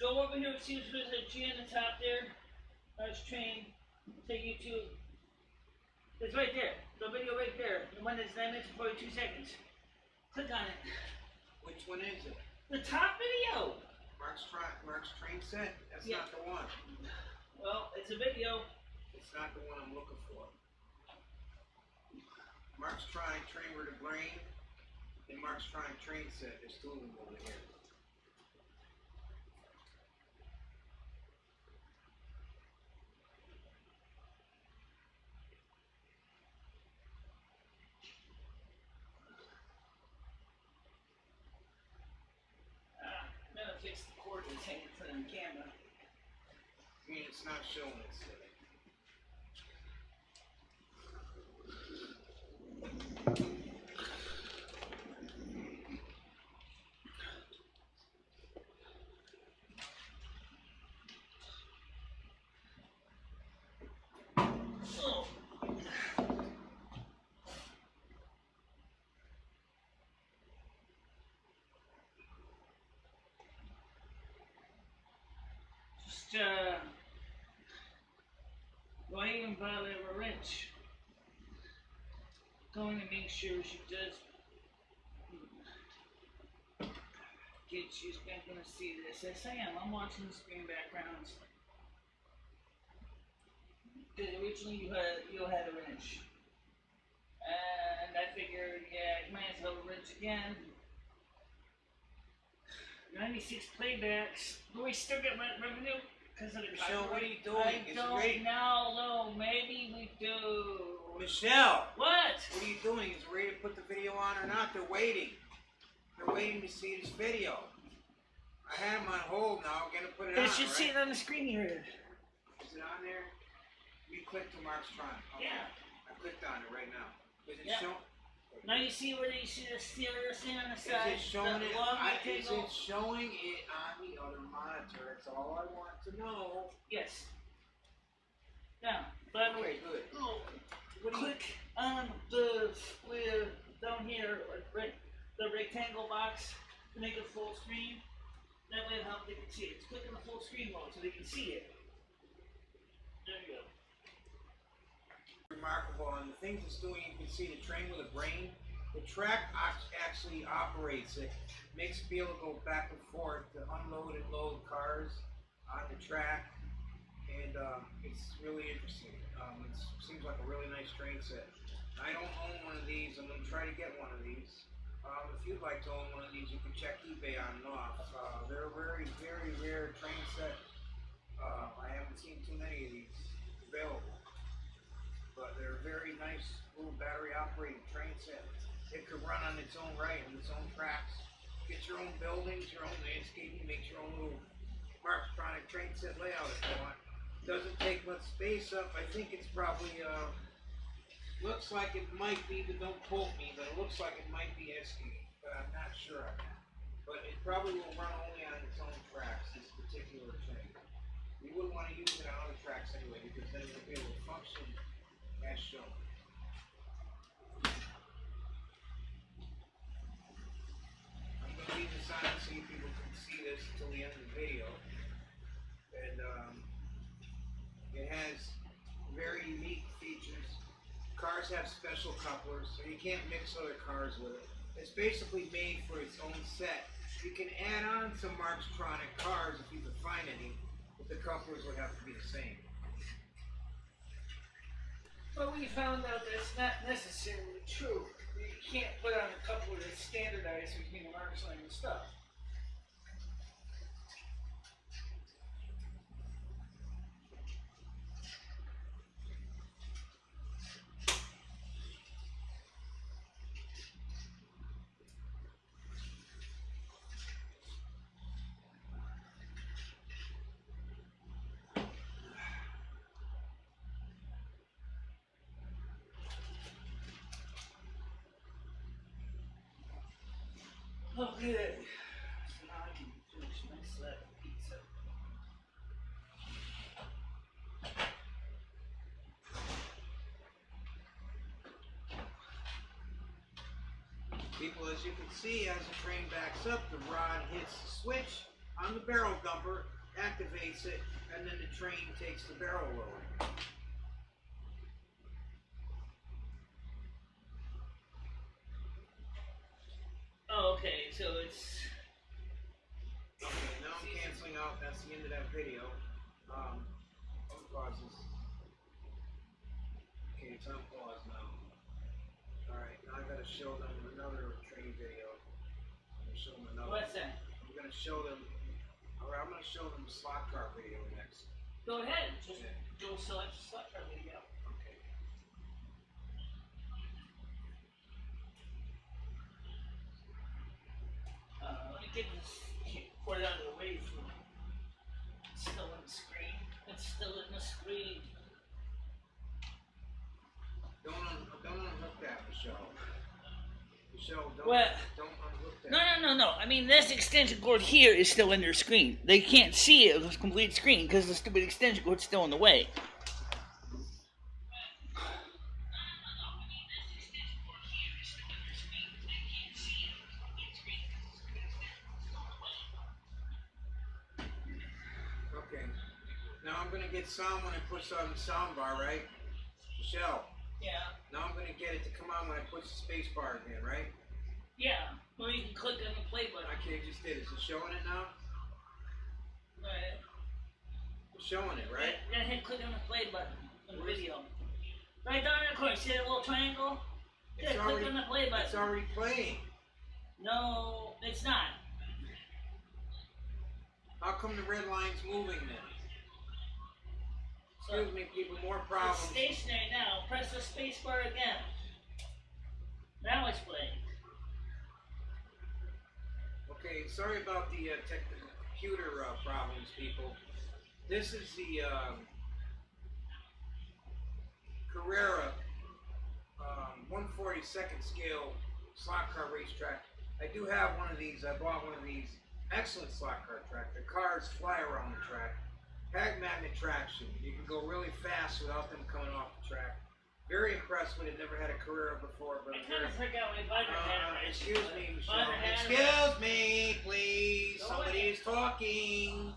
Go over here, see if there's a G on the top there. March Train, say YouTube. It's right there. The video right there. The one that's 9 minutes and 42 seconds. Click on it. Which one is it? The top video. Mark's train set? That's Yeah. not the one. Well, it's a video. It's not the one I'm looking for. Mark's train with a brain, and Mark's train set. There's two of them over here. I'm gonna fix the cord that's hanging in front of the camera. I mean, it's not showing it, so. Oh. Just, why even bother a wrench? Going to make sure she does. She's not going to see this. Yes, I am. I'm watching the screen backgrounds. Because originally you had a wrench. And I figured, yeah, you might as well wrench again. 96 playbacks. Do we still get revenue? Because of the Michelle, what are you doing? I Is it don't ready? know, no, maybe we do. Michelle! What? What are you doing? Is it ready to put the video on or not? They're waiting. They're waiting to see this video. I had them on hold now. I'm gonna put it on. It should right? see it on the screen here. Is it on there? You click to Mark's Tron. Okay. Yeah. I clicked on it right now. Is it Yeah. showing? Now you see where you see the stereo thing on the Is side? it showing it? Is rectangle? it showing it on the other monitor? That's all I want to know. Yes. Now, by the way, Good. oh, click on the square down here, right, the rectangle box to make it full screen. That way how they can see it. Just click on the full screen mode so they can see it. There you go. Remarkable, and the things it's doing, you can see the train with a brain. The track actually operates it, makes it be able to go back and forth to unload and load cars on the track, and it's really interesting. It seems like a really nice train set. I don't own one of these. I'm going to try to get one of these. If you'd like to own one of these, you can check eBay on and off. They're a very, very rare train set. I haven't seen too many of these available, but they're a very nice little battery operated train set. It could run on its own right, on its own tracks. Get your own buildings, your own landscaping, make your own little Markstronic train set layout if you want. Doesn't take much space up. I think it's probably, looks like it might be, but don't quote me, but it looks like it might be SK, but I'm not sure on that. But it probably will run only on its own tracks, this particular train. You wouldn't want to use it on other tracks anyway, because then it would be able to function as shown. Leave this on so you people can see this until the end of the video. And it has very unique features. Cars have special couplers, so you can't mix other cars with it. It's basically made for its own set. You can add on some Markstronic cars if you can find any, but the couplers would have to be the same. Well, we found out that's not necessarily true. You can't put on a coupler that's standardized between the Markstronic and stuff. Oh, good. So now I can finish my slab of pizza. People, as you can see, as the train backs up, the rod hits the switch on the barrel dumper, activates it, and then the train takes the barrel load. Oh, okay, so it's... Okay, now I'm canceling out. That's the end of that video. Unpause this. Okay, it's on pause now. Alright, now I gotta show them another train video. I'm gonna show them another. What's that? I'm gonna show them. Alright, I'm gonna show them the slot car video next. Go ahead, just go select the slot car video. Okay. Let me get this port out of the way from still in the screen. It's still in the screen. Don't unhook that, Michelle. Michelle, don't unhook that. No. I mean, this extension cord here is still in their screen. They can't see it with a complete screen because the stupid extension cord's still in the way. Okay. Now I'm gonna get sound when I push on the sound bar, right? Michelle. Yeah. Now I'm gonna get it to come on when I push the space bar again, right? Yeah. Well, you can click on the play button. Okay, just did. Is it showing it now? Right. It's showing it, right? Go ahead, click on the play button on the video. Right down in the corner, see that little triangle? Yeah, click on the play button. It's already playing. No, it's not. How come the red line's moving then? So, excuse me, people, more problems. It's stationary now. Press the space bar again. Now it's playing. Okay, sorry about the computer problems, people. This is the Carrera 1/42nd scale slot car racetrack. I do have one of these. I bought one of these. Excellent slot car track. The cars fly around the track. Mag magnet traction. You can go really fast without them coming off the track. Very impressed with it. Never had a Carrera before, but I kind of forgot my butter hat. excuse me, Michelle. Excuse me, please. Somebody is talking.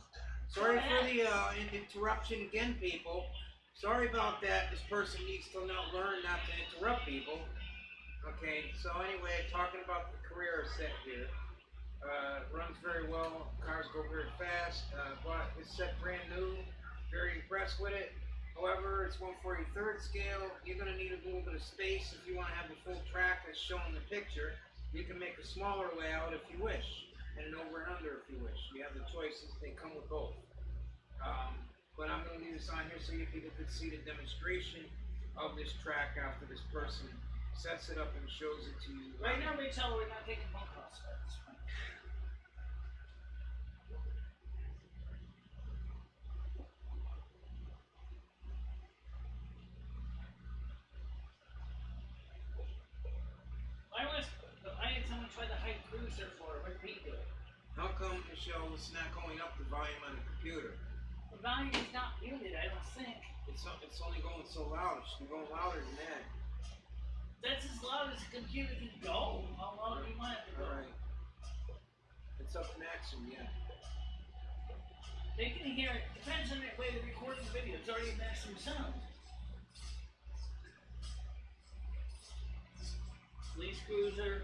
Sorry for the interruption again, people. Sorry about that. This person needs to learn not to interrupt people. Okay, so anyway, talking about the Carrera set here. Runs very well. Cars go very fast. But it's set brand new. Very impressed with it. However, it's 1/43rd scale. You're going to need a little bit of space if you want to have the full track as shown in the picture. You can make a smaller layout if you wish, and an over and under if you wish. You have the choices. They come with both. But I'm going to leave this on here so you people could see the demonstration of this track after this person sets it up and shows it to you. Right now, Michelle, we're not taking phone calls. I had someone try the high cruiser for it. What did he do? How come, Michelle, it's not going up the volume on the computer? The volume is not muted, I don't think. It's only going so loud. It should be going louder than that. That's as loud as the computer can go. How loud do you want it to go? Alright. It's up to maximum, yeah. They can hear it. Depends on the way they're recording the video. It's already at maximum sound. Police cruiser.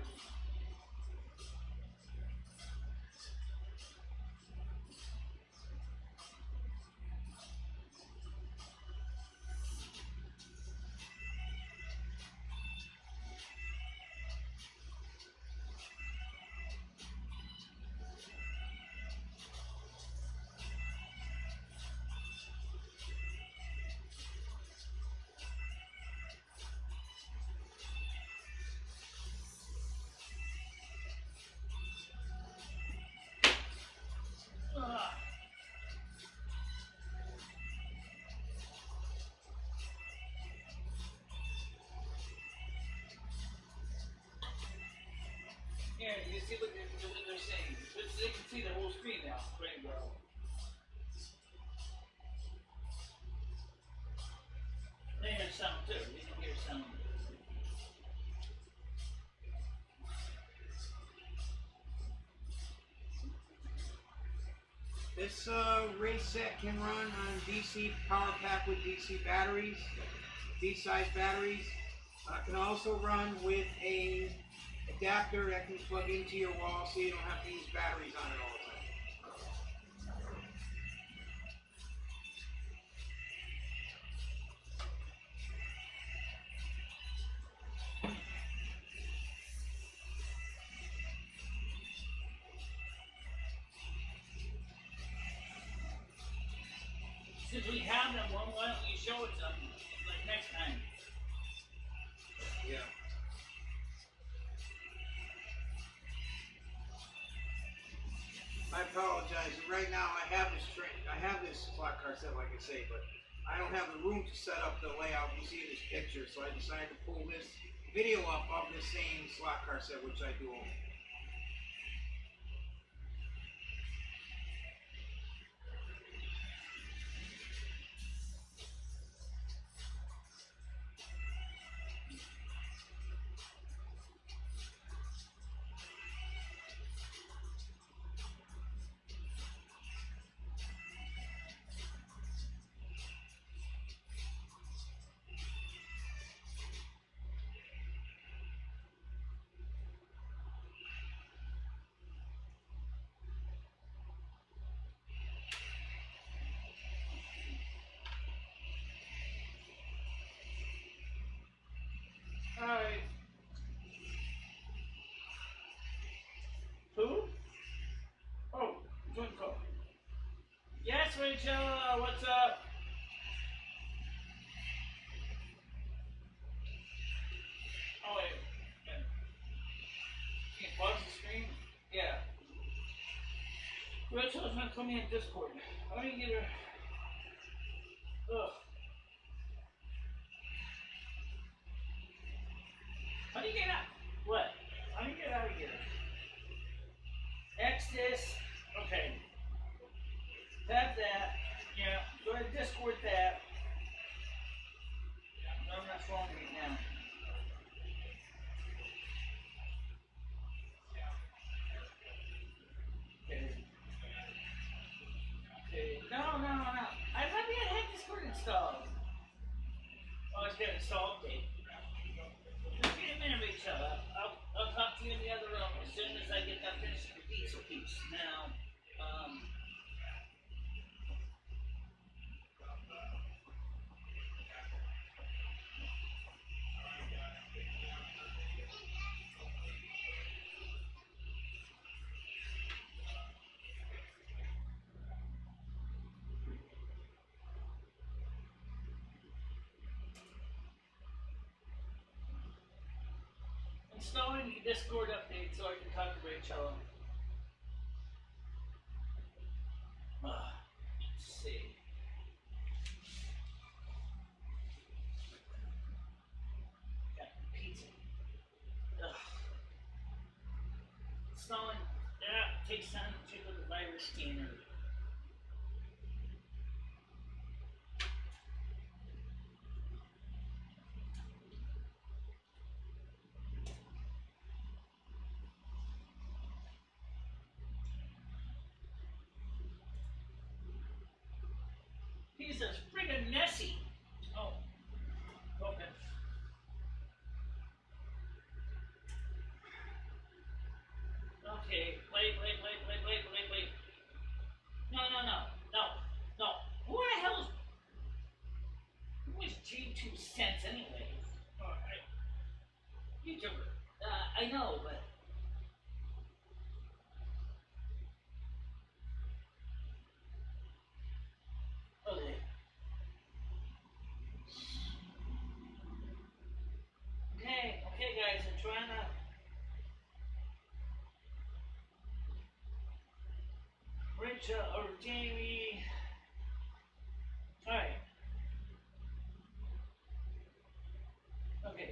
Yeah, you see what they're saying. They can see the whole screen now. Pretty well. They hear sound too. They can hear sound. This race set can run on DC power pack with DC batteries, D-size batteries. Can also run with a adapter that can plug into your wall so you don't have to use batteries on it all the time. Since we have them, well, why don't you show it to them like next time? Yeah. I apologize. Right now, I have this slot car set, like I say, but I don't have the room to set up the layout you see in this picture, so I decided to pull this video up of the same slot car set, which I do own. Alright. Who? Oh, joint call. Yes, Rachel, what's up? Oh, wait. Yeah. Can you pause the screen? Yeah. Rachel's not coming in Discord. How do you get her? Ugh. How do you get out? What? How do you get out of here? X this. Okay. Tap that. Yeah. Go to Discord that. No, I'm not showing you. get it solved. Just give me a minute, Rachel. I'll talk to you in the other room as soon as I get that finished with the pizza piece. Now, installing the Discord update so I can talk to Rachel. Let's see. Got pizza. Ugh. Installing. Yeah, takes time to check with the virus scanner. He's a friggin' Nessie. Oh, okay. Okay, wait. No. Who the hell is... Who is G2 Cents anyway? Alright. YouTuber. I know, but... Okay. Okay guys, I'm trying to... Rich, or Jamie... Alright. Okay.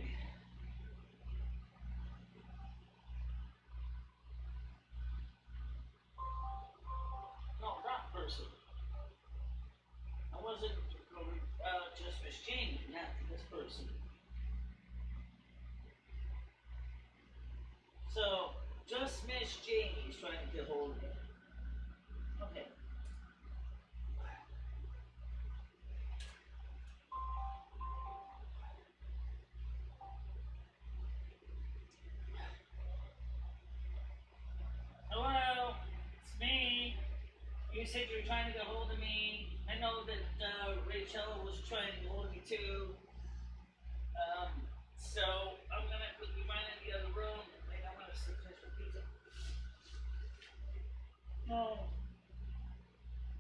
No, that person. I wasn't just Miss Jamie, not this person. So, just Miss Jamie is trying to get hold of it. Okay. Hello, it's me. You said you were trying to get hold of me. I know that Rachel was trying to get hold of me too. So I'm gonna quickly run in the other room. Wait, I'm gonna finish the pizza. No.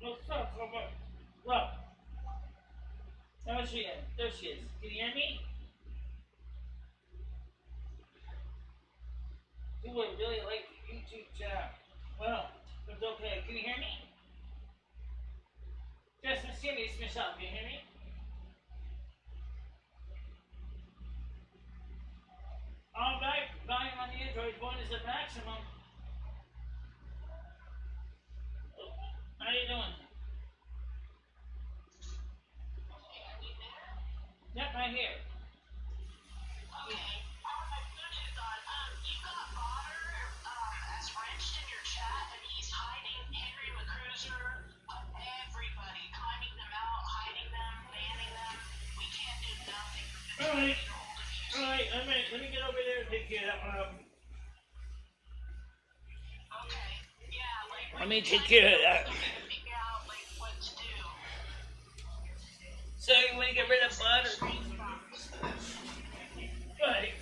No, stop. Look. There she is. There she is. Can you hear me? You would really like the YouTube chat. Well, it's okay. Can you hear me? Just Miss Jimmy, it's Michelle. Can you hear me? All right. Volume on the Android phone is at maximum. Oh, how you doing? Yep, right here. Okay. My good news on you got Potter as wrenched in your chat, and he's hiding Henry McCruiser, everybody, timing them out, hiding them, banning them. We can't do nothing. Alright, let me get over there and take care of that one. Okay. Yeah, like Let me take care of that. figure out like what to do. So you want to get rid of butter? Right.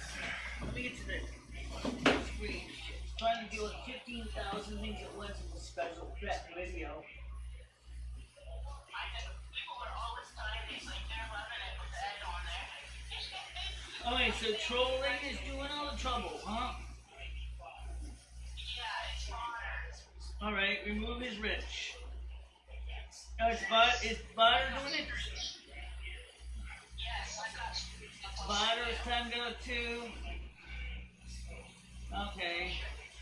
Let me get to the screen. Trying to deal with 15,000 things at once in this special video. I know people are always timing, like they're loving it with the egg on there. Alright, so trolling is doing all the trouble, huh? Yeah, it's Potter. Alright, remove his rich. Oh, is Butter doing it? Yes, I got Butter is time to go too. Okay.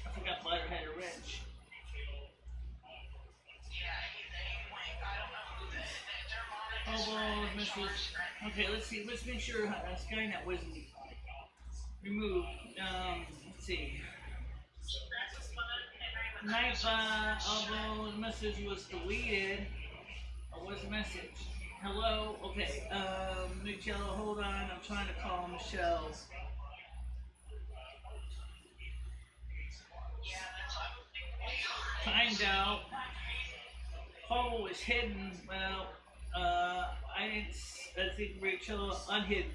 I forgot Butter had a wrench. I don't know who they're Mrs. Okay, let's see. Let's make sure Skynet wasn't removed. Let's see. Knife, although the message was deleted. What was the message? Hello? Okay, Michelle, hold on. I'm trying to call Michelle. Timed out. Paul was hidden. Well, I think Rachel unhidden.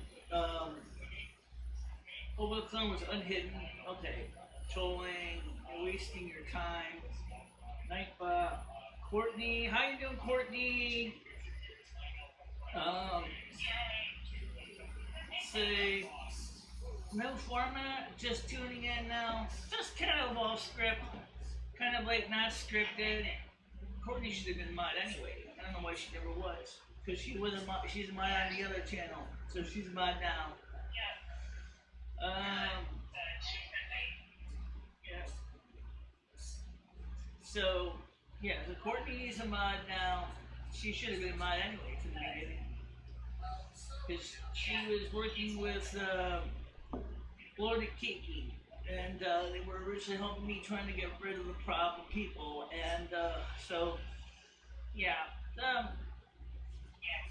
Overcome was unhidden. Okay. Trolling, wasting your time. Nightbot. Courtney, how you doing, Courtney? Say, no format, just tuning in now. Just kind of off script, kind of like not scripted. Courtney should have been mod anyway. I don't know why she never was, because she was a mod. She's a mod on the other channel, so she's a mod now. Yeah. So yeah, so Courtney is a mod now. She should have been a mod anyway from the beginning, because she was working with Lord Kiki, and they were originally helping me trying to get rid of the problem people, and so yeah.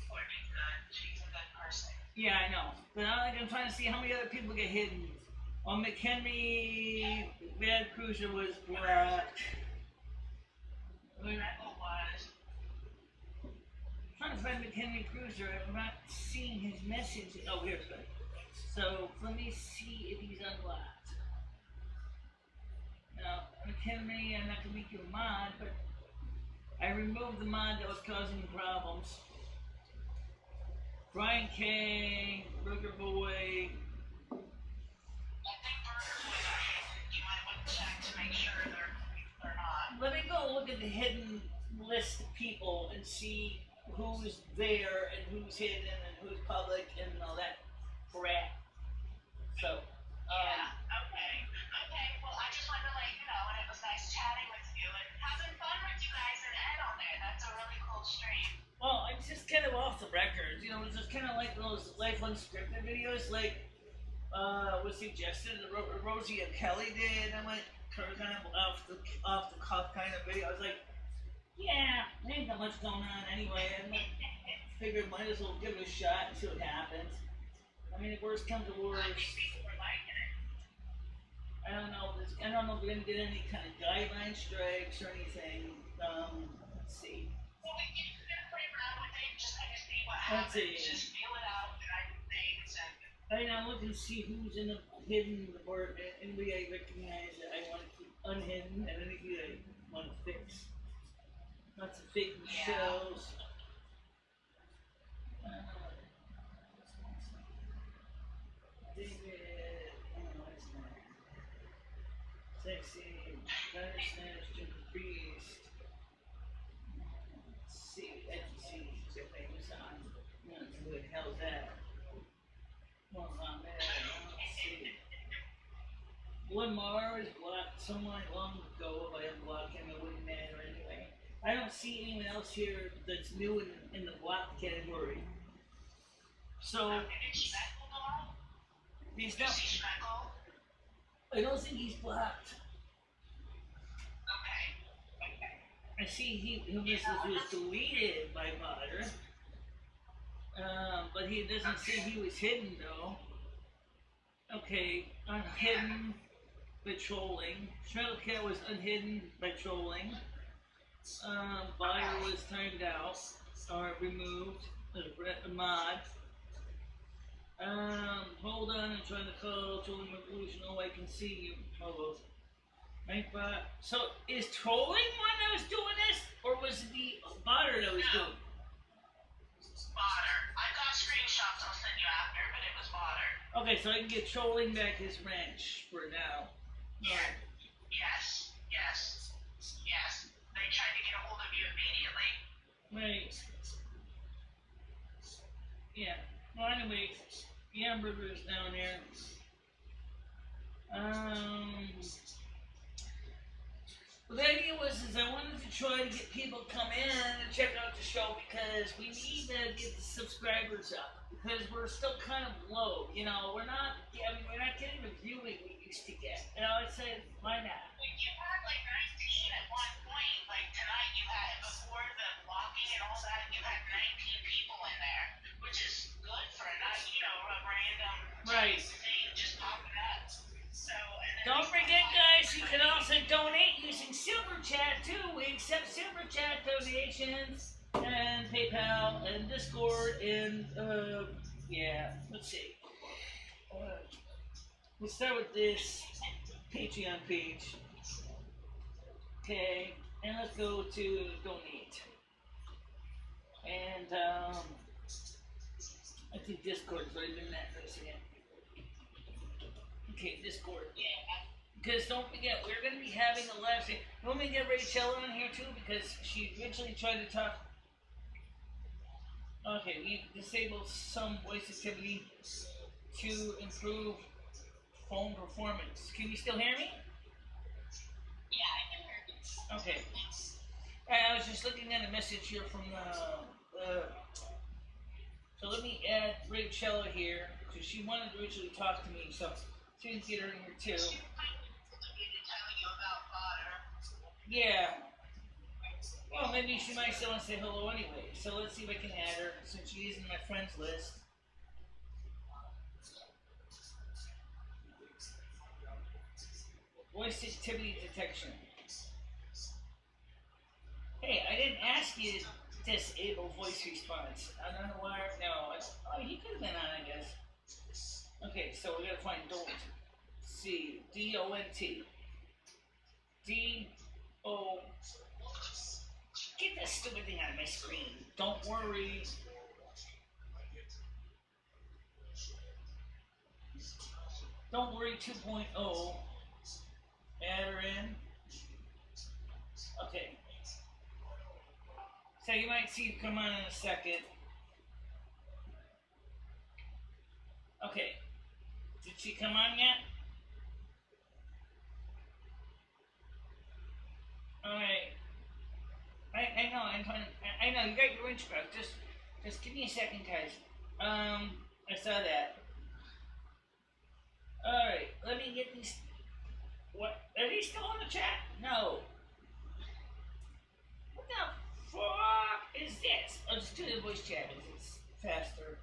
Courtney's good. She's a good person. Yeah, I know. But I'm trying to see how many other people get hidden. Well, McHenry Bad Cruiser was blocked. I'm trying to find McHenry Cruiser. I'm not seeing his message. Oh, here's good. So let me see if he's unlocked. Now, McHenry, I'm not going to make you a mod, but I removed the mod that was causing problems. Brian King, Burger Boy. I think Burger Boy got hidden. You might want to check to make sure they're not. Let me go look at the hidden list of people and see who's there and who's hidden and who's public and all that crap. So, Yeah, okay. Well, I just wanted to let you know, and it was nice chatting with you and having fun with you guys and Ed on there. That's a really cool stream. well, I'm just kind of off the record. You know, it's just kind of like those live unscripted videos, like was suggested. Rosie and Kelly did. I went kind of off the cuff kind of video. I was like, yeah, there ain't that much going on anyway. And I figured might as well give it a shot and see what happens. I mean, if worst comes to worst, People were liking it. I don't know. I don't know if we're gonna get any kind of guideline strikes or anything. Let's see. Well, we can play around with it, just kind of see what Let's happens. see. Just feel it out, try things, and I mean, I'm looking to see who's in the hidden or anybody I recognize that I want to keep unhidden, and anybody I want to fix. Lots of fake Michelles. David, what's that? Sexy, Gutter Snatch, Ginger Priest. Let's see, Edgy is a famous on. Who the hell's that? Well, on there, let's see. Lamar is blocked someone long ago. If I unblock him, it wouldn't matter anyway. I don't see anyone else here that's new in the block category. So, he's not. I don't think he's blocked. I see he was deleted by Potter. But he doesn't say he was hidden though. Okay, unhidden by trolling. Shrill was unhidden by trolling. Buyer was timed out or removed as a mod. Hold on, I'm trying to call trolling revolution. Oh, I can see you. Hello. Nightbot. So is trolling one that was doing this, or was it the botter that was doing? Botter. I got screenshots I'll send you after, but it was Botter. Okay, so I can get trolling back his wrench for now. Yeah. Yes. They tried to get a hold of you immediately. Right. Yeah. Well, anyway, the hamburger's down there. Well, the idea was I wanted to try to get people to come in and check out the show because we need to get the subscribers up. because we're still kind of low. You know, we're not. I mean, we're not getting the viewing we used to get. You know, I said, why not? You had like 19 at one point. Like tonight, you had before the blocking and all that, you had 19 people in there, which is good for a night. You know, a random Right. thing just popping up. So, and then Don't forget, guys, you can also donate using Silver Chat too. We accept Silver Chat donations and PayPal and Discord and yeah. Let's see. We'll start with this Patreon page. Okay, and let's go to donate. And I think Discord is what I've been at for a second. Okay, Discord. Because don't forget, we're going to be having a live stream. You want me to get Rachel on here too? Because she originally tried to talk. Okay, we disabled some voice activity to improve phone performance. Can you still hear me? yeah, I can hear you. Okay. I was just looking at a message here from so let me add Rachel here, because she wanted to originally talk to me, so she can get her in here too. She wanted to tell you about fodder. Yeah. Well, maybe she might still want to say hello anyway. So let's see if I can add her, since she is in my friends list. Voice activity detection. Hey, I didn't ask you to disable voice response. I don't know why. No. Oh, he could have been on, I guess. Okay, so we gotta find Don't. C D-O-N-T. D-O. Get that stupid thing out of my screen. Don't worry. Don't worry 2.0. Add her in. Okay. So you might see her come on in a second. Okay. Did she come on yet? Alright. I know, I know, you got your inch back. Just give me a second, guys. I saw that. Alright, let me get these. What? Are they still on the chat? No. What the fuck is this? I'll just do the voice chat because it's faster.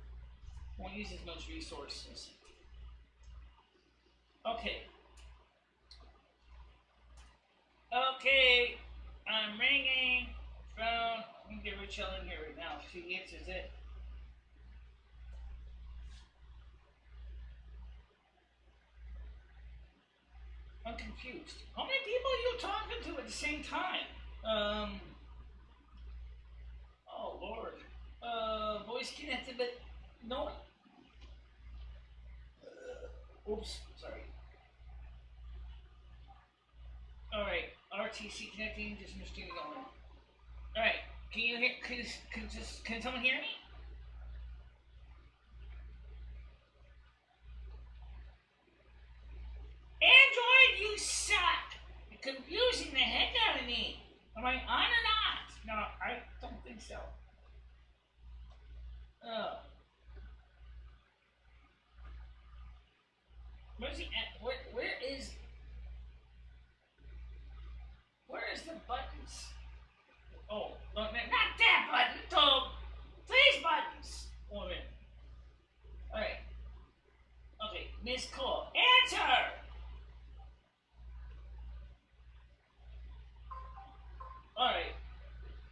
Won't use as much resources. Okay. Okay. I'm ringing. Phone. Let me get Rachel in here right now. If she answers it. I'm confused. How many people are you talking to at the same time? Oh Lord. Voice connected, but no one. Oops, sorry. Alright, RTC connecting, just understand going. Alright, can you hear, can someone hear me? Android, you suck! You're confusing the heck out of me. Am I on or not? No, I don't think so. Oh. Where's he at? Where is the buttons? Oh, not that button. Oh, these buttons. Oh, man. Alright. Okay, missed call. Answer! Alright.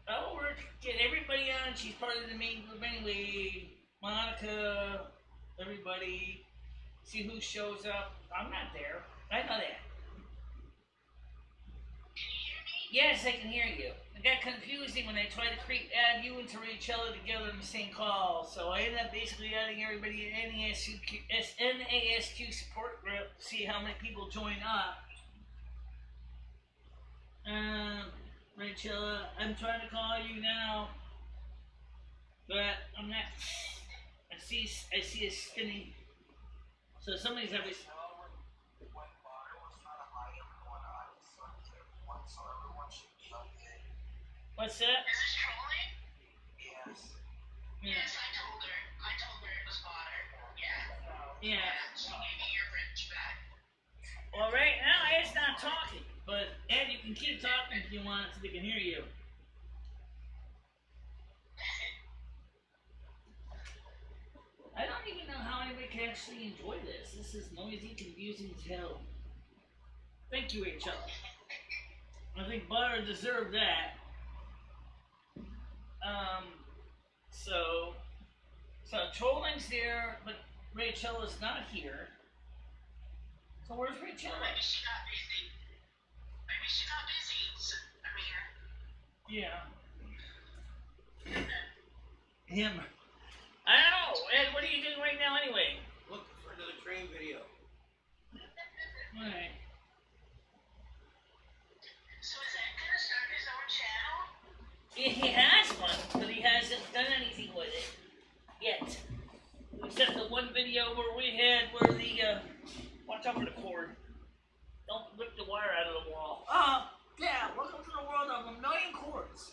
I'll work, get everybody on. She's part of the main group anyway. Monica, everybody. See who shows up. I'm not there. I know that. Yes, I can hear you. It got confusing when I tried to add you and Rachel together in the same call. So I ended up basically adding everybody in NASQ support group to see how many people join up. Rachel, I'm trying to call you now, but I'm not. I see it spinning. So somebody's every. What's that? Is this trolling? Yes. Yeah. Yes, I told her. Yeah. So maybe your French back. Well, right now Ed's not talking, but Ed, you can keep talking if you want, so they can hear you. I don't even know how anybody can actually enjoy this. This is noisy, confusing as hell. Thank you, Rachel. I think Butter deserved that. So Trolling's there, but Rachel is not here. So where's Rachel? Maybe she got busy. Maybe she got busy. So, Yeah. Him. I don't know. Ed, what are you doing right now anyway? Looking for another train video. Alright. So is Ed gonna start his own channel? He has one, but he hasn't done anything with it yet. Except the one video where we had where the watch out for the cord. Don't rip the wire out of the wall. Yeah, welcome to the world of a million cords.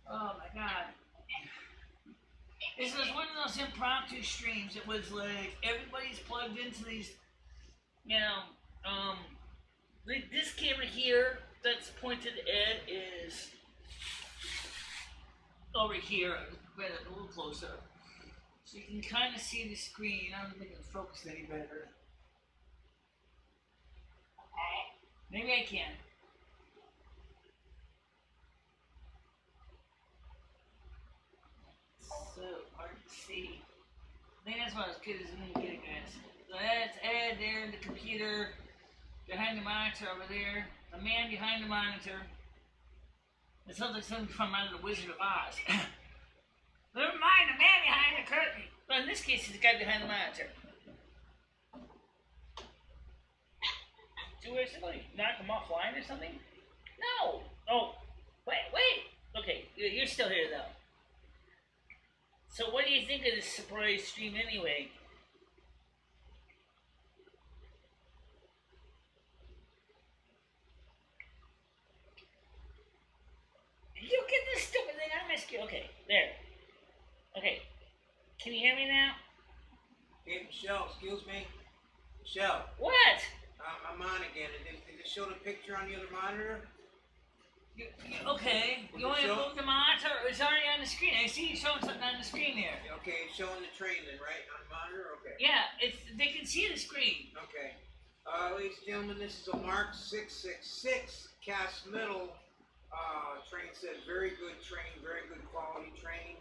Oh my god. This was one of those impromptu streams. It was like everybody's plugged into these, you know, like this camera here that's pointed at Ed is over here. Bring it a little closer. So you can kind of see the screen. I don't think it's focused any better. Maybe I can. So hard to see. I think that's what I was good as I'm gonna get it, guys. So that's Ed there in the computer, behind the monitor over there. The man behind the monitor. It sounds like something from out of the Wizard of Oz. Never mind, the man behind the curtain. Well, in this case, he's the guy behind the monitor. Do somebody knock him offline or something? No. Oh, wait. Okay, you're still here though. So what do you think of this surprise stream anyway? You get this stupid thing, I missed you. Okay, there. Okay. Can you hear me now? Hey, Michelle, excuse me. Michelle, What? I'm on again. Did it show the picture on the other monitor? Okay. You want to move the monitor? It's already on the screen. I see you showing something on the screen there. Okay, it's showing the train then, right? On the monitor? Okay. Yeah, they can see the screen. Okay. Ladies and gentlemen, this is a Mark 666 cast metal train set. Very good train, very good quality train.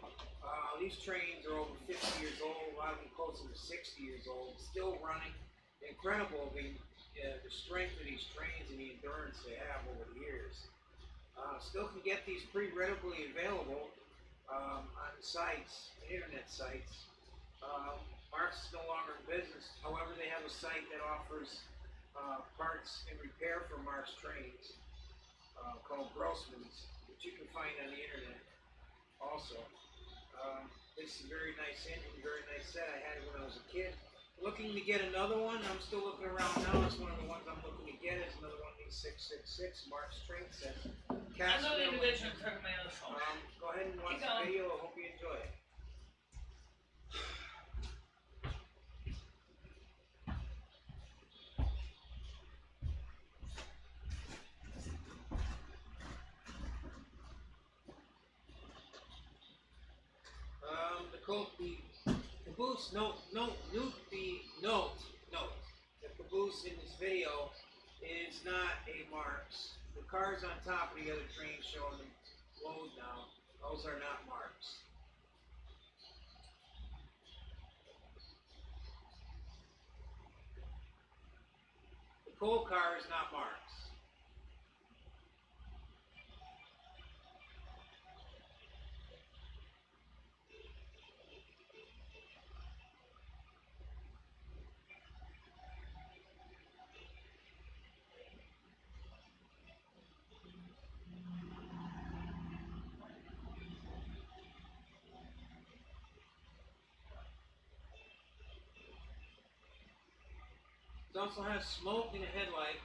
These trains are over 50 years old, a lot of them closer to 60 years old, still running. Incredible the strength of these trains and the endurance they have over the years. Still can get these pretty readily available on sites, internet sites. Mark's is no longer in business. However, they have a site that offers parts and repair for Mark's trains called Grossman's, which you can find on the internet also. This is a very nice engine, very nice set. I had it when I was a kid. Looking to get another one. I'm still looking around now. It's one of the ones I'm looking to get. Is another one of these 666 Mark's train sets. I'm going to individually turn my other phone. Go ahead and watch the video. I hope you enjoy it. The caboose note. The caboose in this video is not a Mark's. The cars on top of the other train showing them load now, those are not Mark's. The coal car is not Mark's. It also has smoke in the headlight.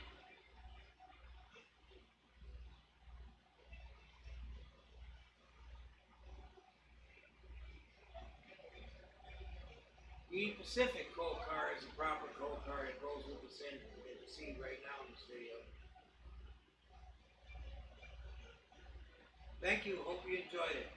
The Pacific coal car is a proper coal car that goes with the scene that you see right now in this video. Thank you. Hope you enjoyed it.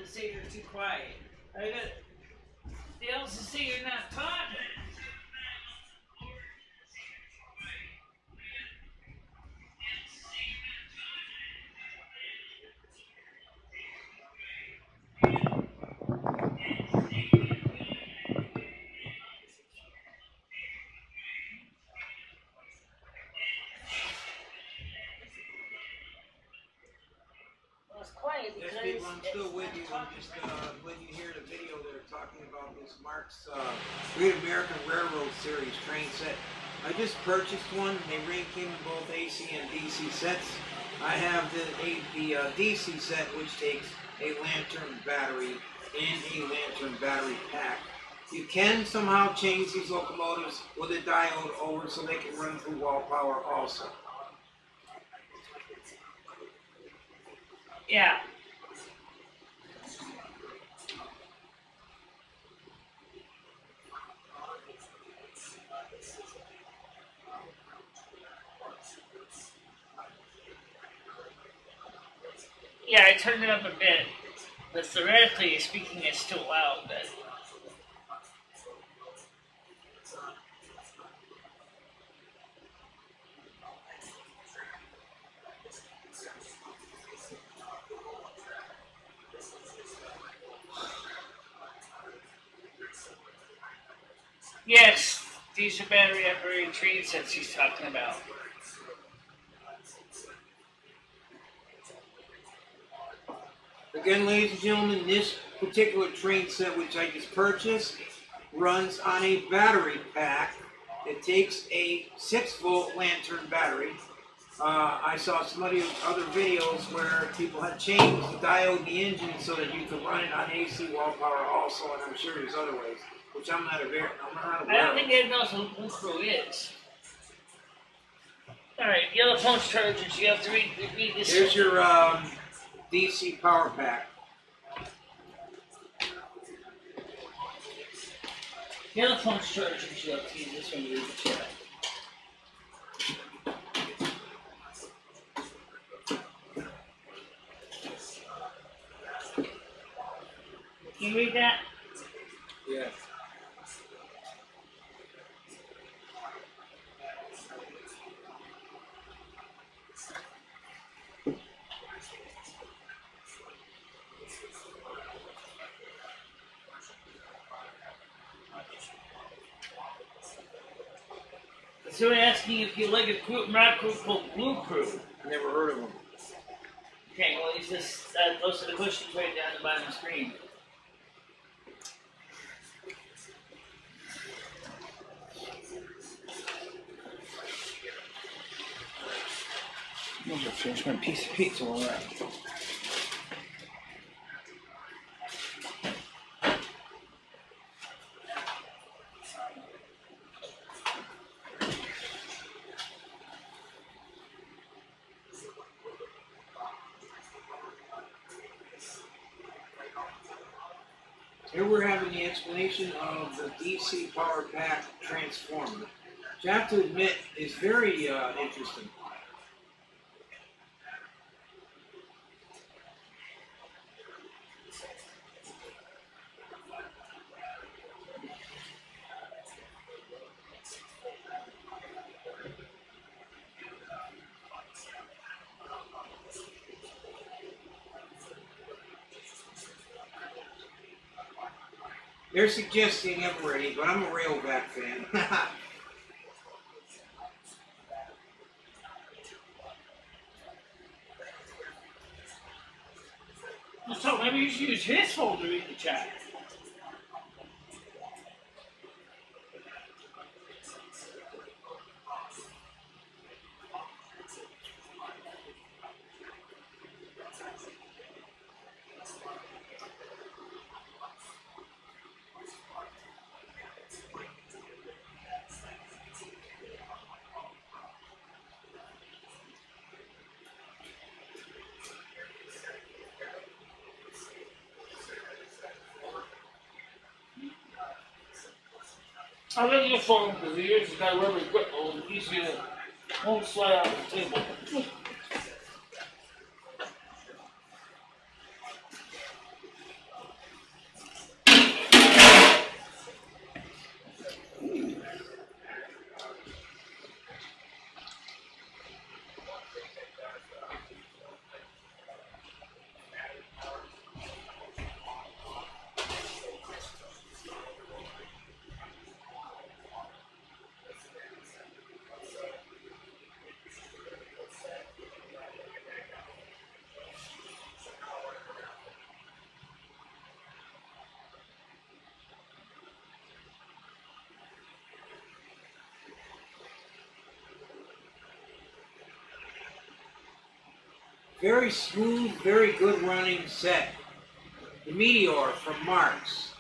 that say you're too quiet. They also say you're not talking. Yes, people, I'm still with you. I'm just when you hear the video, they're talking about this Mark's Great American Railroad Series train set. I just purchased one. They came in both AC and DC sets. I have the DC set, which takes a lantern battery and a lantern battery pack. You can somehow change these locomotives with a diode over so they can run through wall power also. Yeah. Yeah, I turned it up a bit, but theoretically speaking, it's still loud. But yes, these are battery-operated train sets he's talking about. Again, ladies and gentlemen, this particular train set, which I just purchased, runs on a battery pack. It takes a 6-volt lantern battery. I saw some other videos where people had changed the diode in the engine so that you could run it on AC wall power also, and I'm sure there's other ways, which I'm not aware of. I don't think anyone knows what Lucro is. Alright, yellow punch chargers, you have to read this. Here's your DC power pack. Yellow punch chargers, you have to use this one to read the chat. Can you read that? Yeah. So I'm asking if you like a rap group called Blue Crew. Never heard of them. Okay, well, he's just, those are the questions right down the bottom of the screen. I'm gonna finish my piece of pizza while we're at it. Here we're having the explanation of the DC power pack transformer, which I have to admit is very interesting. They're suggesting Eveready, but I'm a Railback fan. So maybe you should use his phone to read the chat. I think your phone because he usually got a rubber grip on it. Easy to won't slide out the table. Very smooth, very good running set. The Meteor from Marx.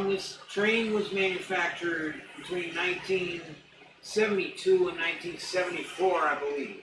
This train was manufactured between 1972 and 1974, I believe.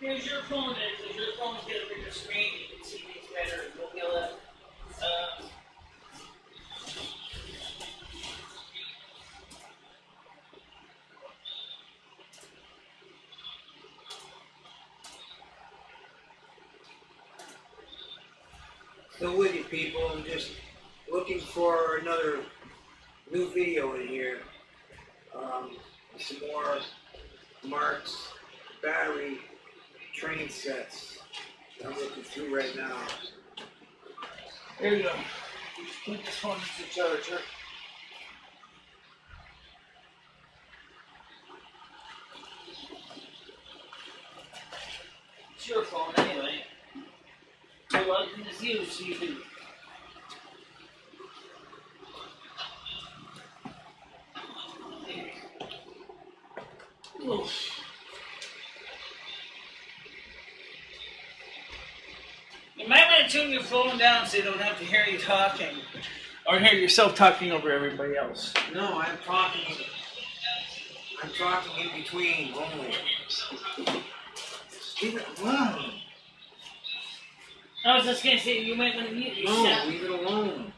Here's your phone, because your phone's got a bigger screen, you can see things better. We'll be able to, Still with you, people. I'm just looking for another new video in here. Some more Marx battery train sets I'm looking through right now. there you go. Put this one into the charger. It's your phone anyway. So welcome to you, so you can. Oof. You might want to tune your phone down so you don't have to hear you talking, or hear yourself talking over everybody else. No, I'm talking in between only. Leave it alone. I was just gonna say you might want to mute yourself. No, leave it alone.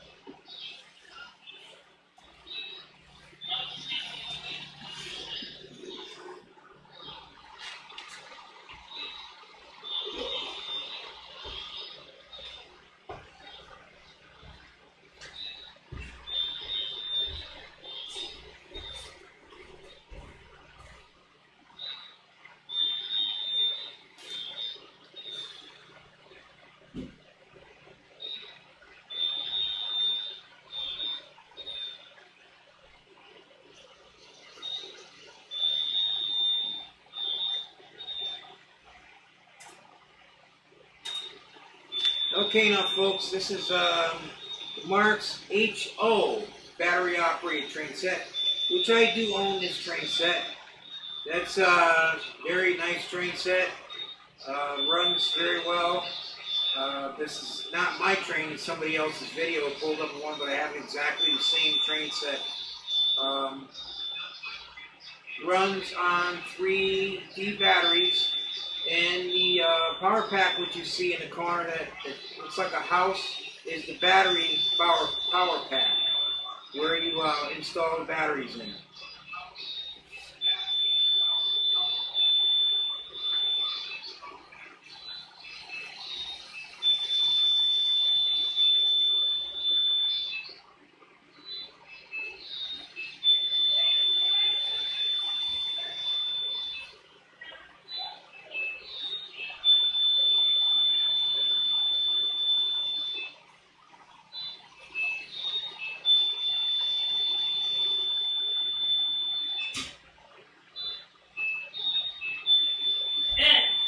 Okay, now folks, this is Marx HO battery operated train set, which I do own this train set. That's a very nice train set, runs very well. This is not my train, it's somebody else's video. I pulled up one, but I have exactly the same train set. Runs on 3D batteries, And the power pack, which you see in the corner that looks like a house, is the battery power pack, where you install the batteries in.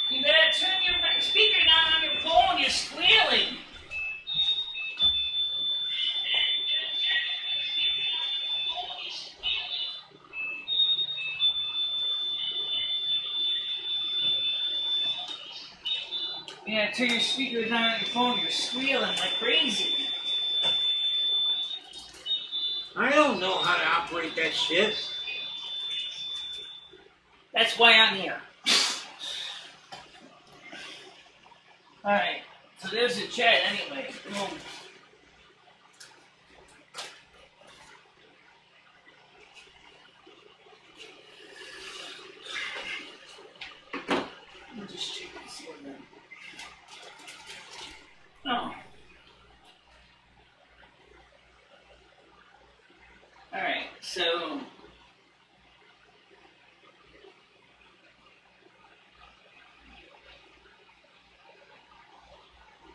You better turn your speaker down on your phone, you're squealing. Yeah, turn your speakers on your phone, you're squealing like crazy. I don't know how to operate that shit. That's why I'm here. Alright, so there's the chat anyway. Boom. I'll just check and see what that. Oh. Alright, so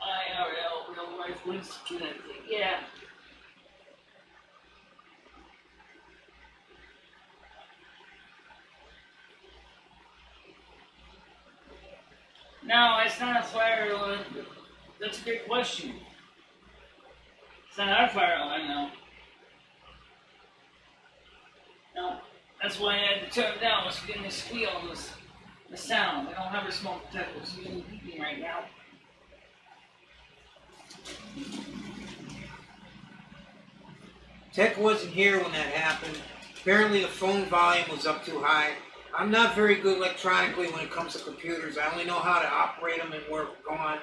IRL, real life links connected. Yeah. No, it's not a fire alarm. That's a great question. It's not our fire alarm, no. No, that's why I had to turn it down. Was getting the squeal and the sound. I don't have a smoke detector, so it's beeping right now. Tech wasn't here when that happened. Apparently the phone volume was up too high. I'm not very good electronically when it comes to computers. I only know how to operate them and go on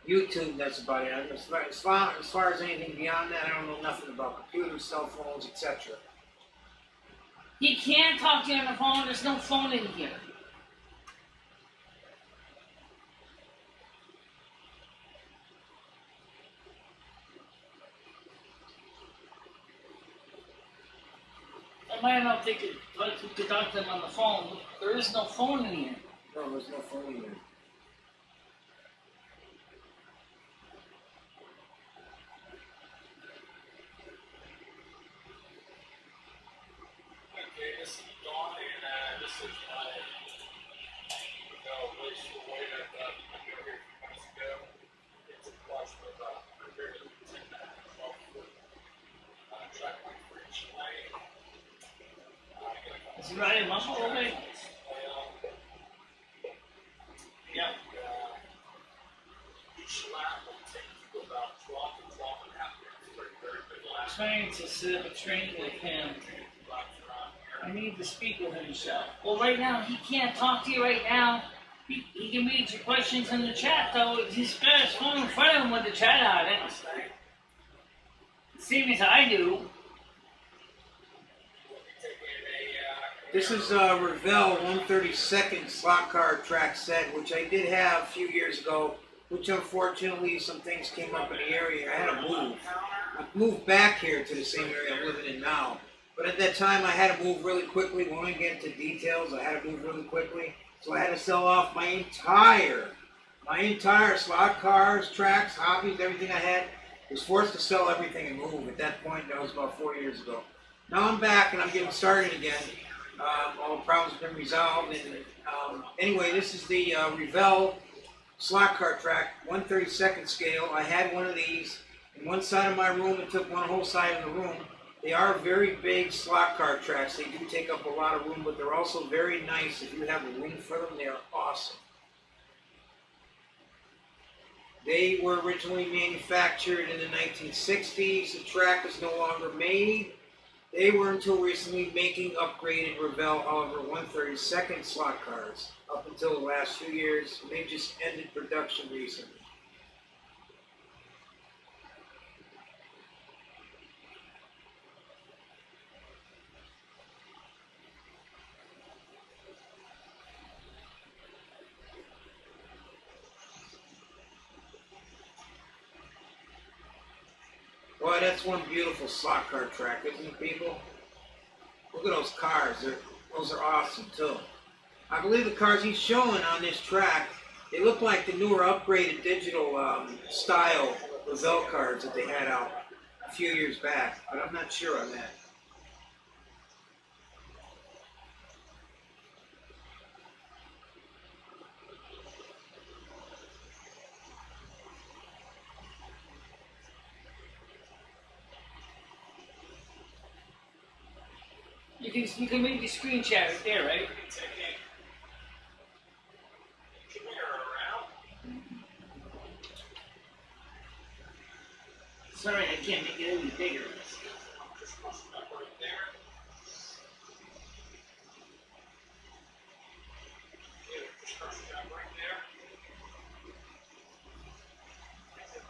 YouTube. That's about it. As far as anything beyond that, I don't know nothing about computers, cell phones, etc. He can't talk to you on the phone. There's no phone in here. I might not think it, but we could talk to them on the phone. There is no phone in here. No, there's no phone in here. Okay, this is Dawn, and this is my wasteful way that I got here a few months ago. It's a plus of prepared to 10 minutes off the track line for each lane. Is he riding muscle all day? Yeah. Each lap will take you about 12 to 12 and a half minutes for a very good lap. Trying to set up a training with him. I need to speak with himself. Well, right now, he can't talk to you right now. He can read your questions in the chat, though. He's got his phone in front of him with the chat on it. Same as I do. This is a Revell 132nd slot car track set, which I did have a few years ago, which unfortunately some things came up in the area. I had to move. I moved back here to the same area I'm living in now. But at that time I had to move really quickly. We won't get into details. I had to move really quickly. So I had to sell off my entire slot cars, tracks, hobbies, everything I had. I was forced to sell everything and move. At that point, that was about 4 years ago. Now I'm back and I'm getting started again. All the problems have been resolved. And anyway, this is the Revell slot car track, 1/32nd scale. I had one of these in one side of my room. It took one whole side of the room. They are very big slot car tracks. They do take up a lot of room, but they're also very nice. If you have a room for them, they are awesome. They were originally manufactured in the 1960s. The track is no longer made. They were until recently making upgraded Revell, however, 132nd slot cards up until the last few years, and they just ended production recently. Boy, that's one beautiful slot card track, isn't it, people? Look at those cards. Those are awesome, too. I believe the cards he's showing on this track, they look like the newer upgraded digital style Revell cards that they had out a few years back, but I'm not sure on that. You can make your screen chat right there, right? Sorry, I can't make it any bigger.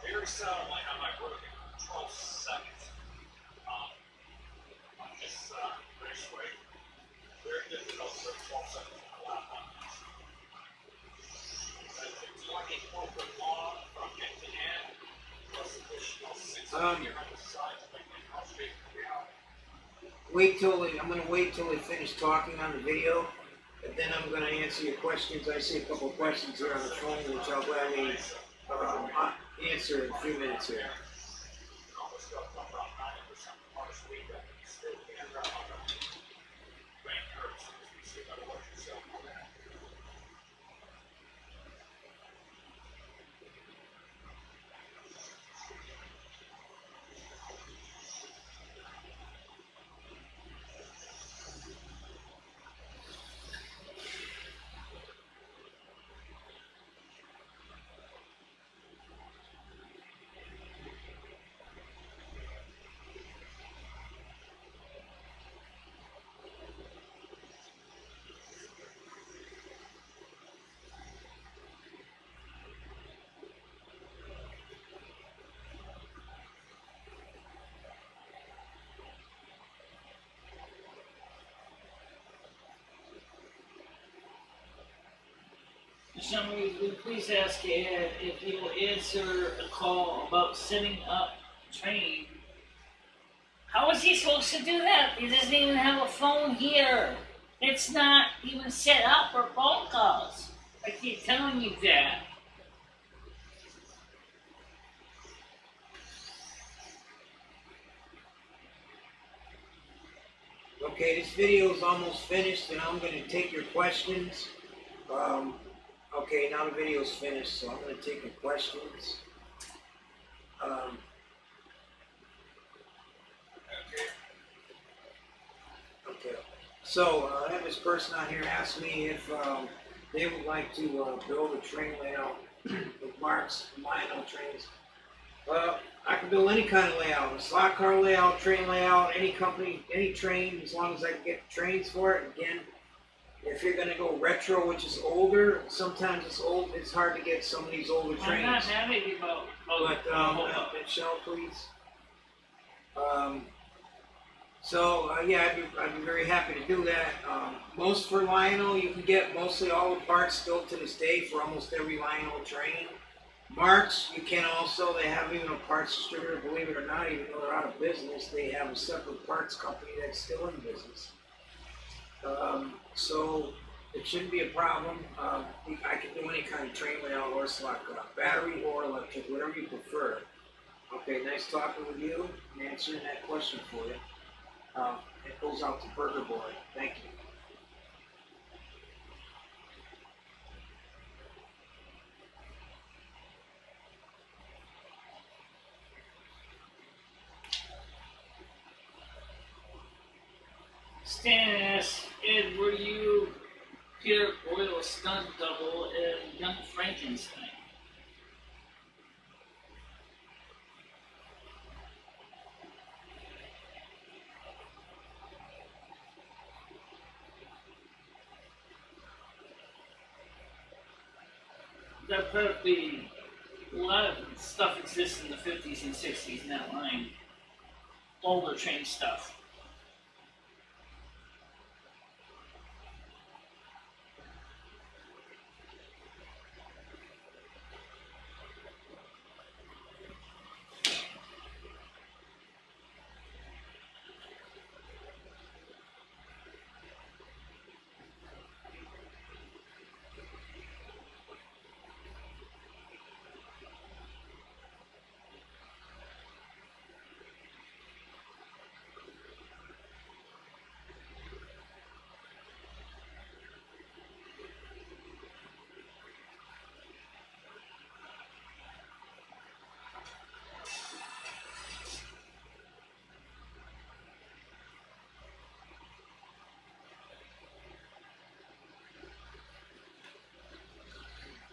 Very seldom I have my work in 12 seconds. On this raceway, very difficult for 12 seconds on a lap on this. It's 24-foot long from end to end, plus additional 6 here on the side to make it cross face reality. I'm going to wait till they finish talking on the video, and then I'm going to answer your questions. I see a couple of questions here on the phone, which I'll gladly answer in a few minutes here. Somebody would please ask Ed if he will answer a call about setting up train. How is he supposed to do that? He doesn't even have a phone here. It's not even set up for phone calls. I keep telling you that. Okay, this video is almost finished, and I'm going to take your questions. Okay, now the video is finished, so I'm going to take your questions. Okay, so I have this person out here ask me if they would like to build a train layout with marks, Lionel trains. I can build any kind of layout, a slot car layout, train layout, any company, any train, as long as I can get the trains for it. Again, if you're going to go retro, which is older, sometimes it's hard to get some of these older trains. I'm not happy about. Michelle, please. Yeah, I'd be very happy to do that. Most for Lionel, you can get mostly all the parts still to this day for almost every Lionel train. Marks, you can also, they have even a parts distributor, believe it or not, even though they're out of business, they have a separate parts company that's still in business. So it shouldn't be a problem. I can do any kind of train layout or slot car, battery or electric, whatever you prefer. Okay, nice talking with you and answering that question for you. It goes out to Burger Boy. Thank you. Stan asks, Ed, were you Peter Boyle stunt double in Young Frankenstein? that probably a lot of stuff exists in the 50s and 60s in that line. Older train stuff.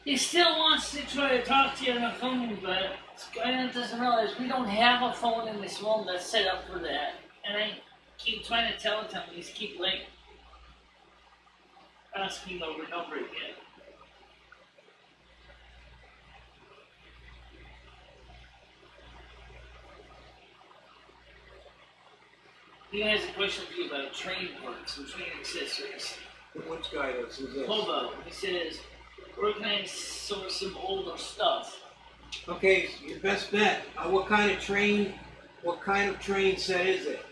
He still wants to try to talk to you on the phone, but Skynet doesn't realize we don't have a phone in this room that's set up for that. And I keep trying to tell him, he's keep like asking over and over again. He has a question for you about train parts and train accessories. Which guy does? Who's this? Hobo. He says, where can I source some older stuff? Okay, your best bet. What kind of train set is it?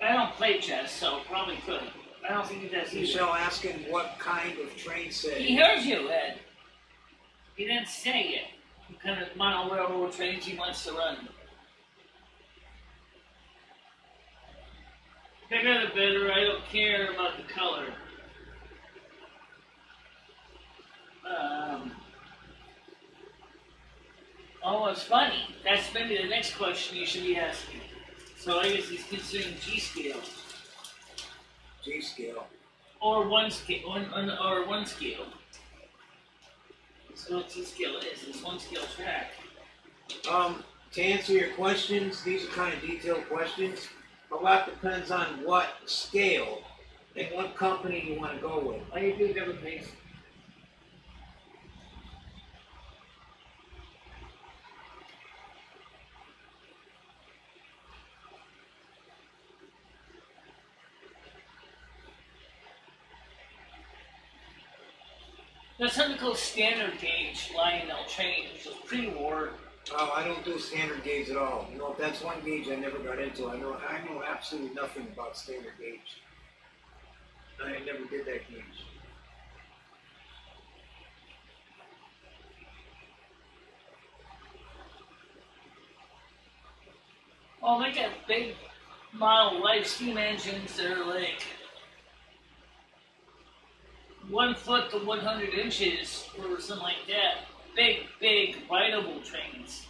I don't play chess, so probably could. I don't think he does either. Michelle, ask him what kind of train set. He heard you, Ed. He didn't say it. What kind of model railroad trains he wants to run. Bigger the better. I don't care about the color. Oh, it's funny. That's maybe the next question you should be asking. So I guess he's considering G-scale. G-scale. Or one scale. Or one scale. So what G-scale is. It's one scale track. To answer your questions, these are kind of detailed questions. A lot depends on what scale and what company you want to go with. How do you do different things? There's something called standard gauge Lionel train, which was pre-war. Oh, I don't do standard gauge at all. You know, that's one gauge I never got into. I know absolutely nothing about standard gauge. I never did that gauge. Oh, they got big model light steam engines that are like 1 foot to 100 inches or something like that. Big, rideable trains.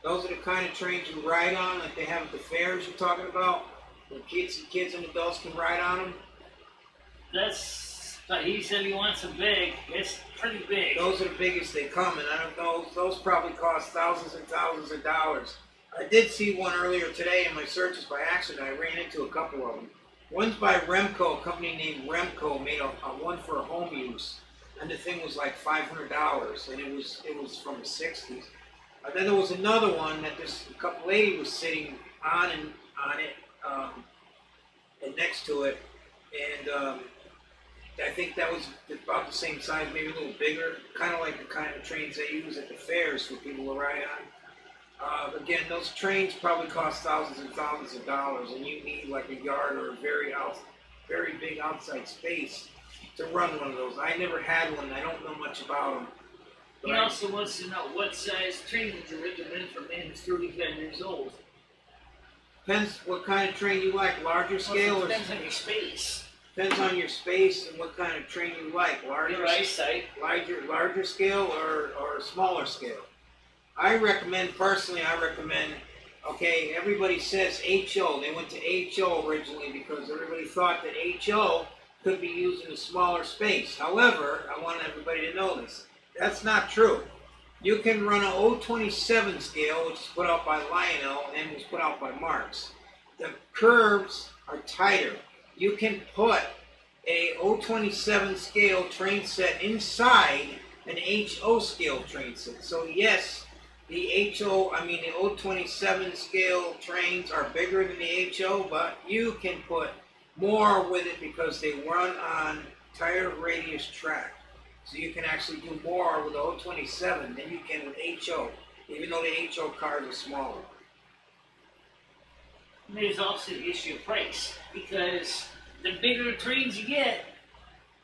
Those are the kind of trains you ride on, like they have at the fairs you're talking about? Where kids and adults can ride on them? He said he wants them big. It's pretty big. Those are the biggest they come, and I don't know, those probably cost thousands and thousands of dollars. I did see one earlier today in my searches by accident. I ran into a couple of them. One's by Remco, a company named Remco made a one for home use, and the thing was like $500, and it was from the 60s. Then there was another one that this couple lady was sitting on it, and next to it, and I think that was about the same size, maybe a little bigger, kind of like the kind of trains they use at the fairs for people to ride on. Again, those trains probably cost thousands and thousands of dollars, and you need like a yard or a very big outside space to run one of those. I never had one. I don't know much about them. He also wants to know what size train would you recommend for a man who's 35 years old? Depends what kind of train you like. Larger scale or depends on your space. Depends on your space and what kind of train you like. Your eyesight. Larger scale or smaller scale. I recommend, okay, everybody says HO. They went to HO originally because everybody thought that HO could be used in a smaller space. However, I want everybody to know this. That's not true. You can run an 027 scale, which is put out by Lionel and was put out by Marks. The curves are tighter. You can put a 027 scale train set inside an HO scale train set. So yes, the 027 scale trains are bigger than the HO, but you can put more with it because they run on tighter radius track. So you can actually do more with the 027 than you can with HO, even though the HO cars are smaller. And there's also the issue of price, because the bigger trains you get,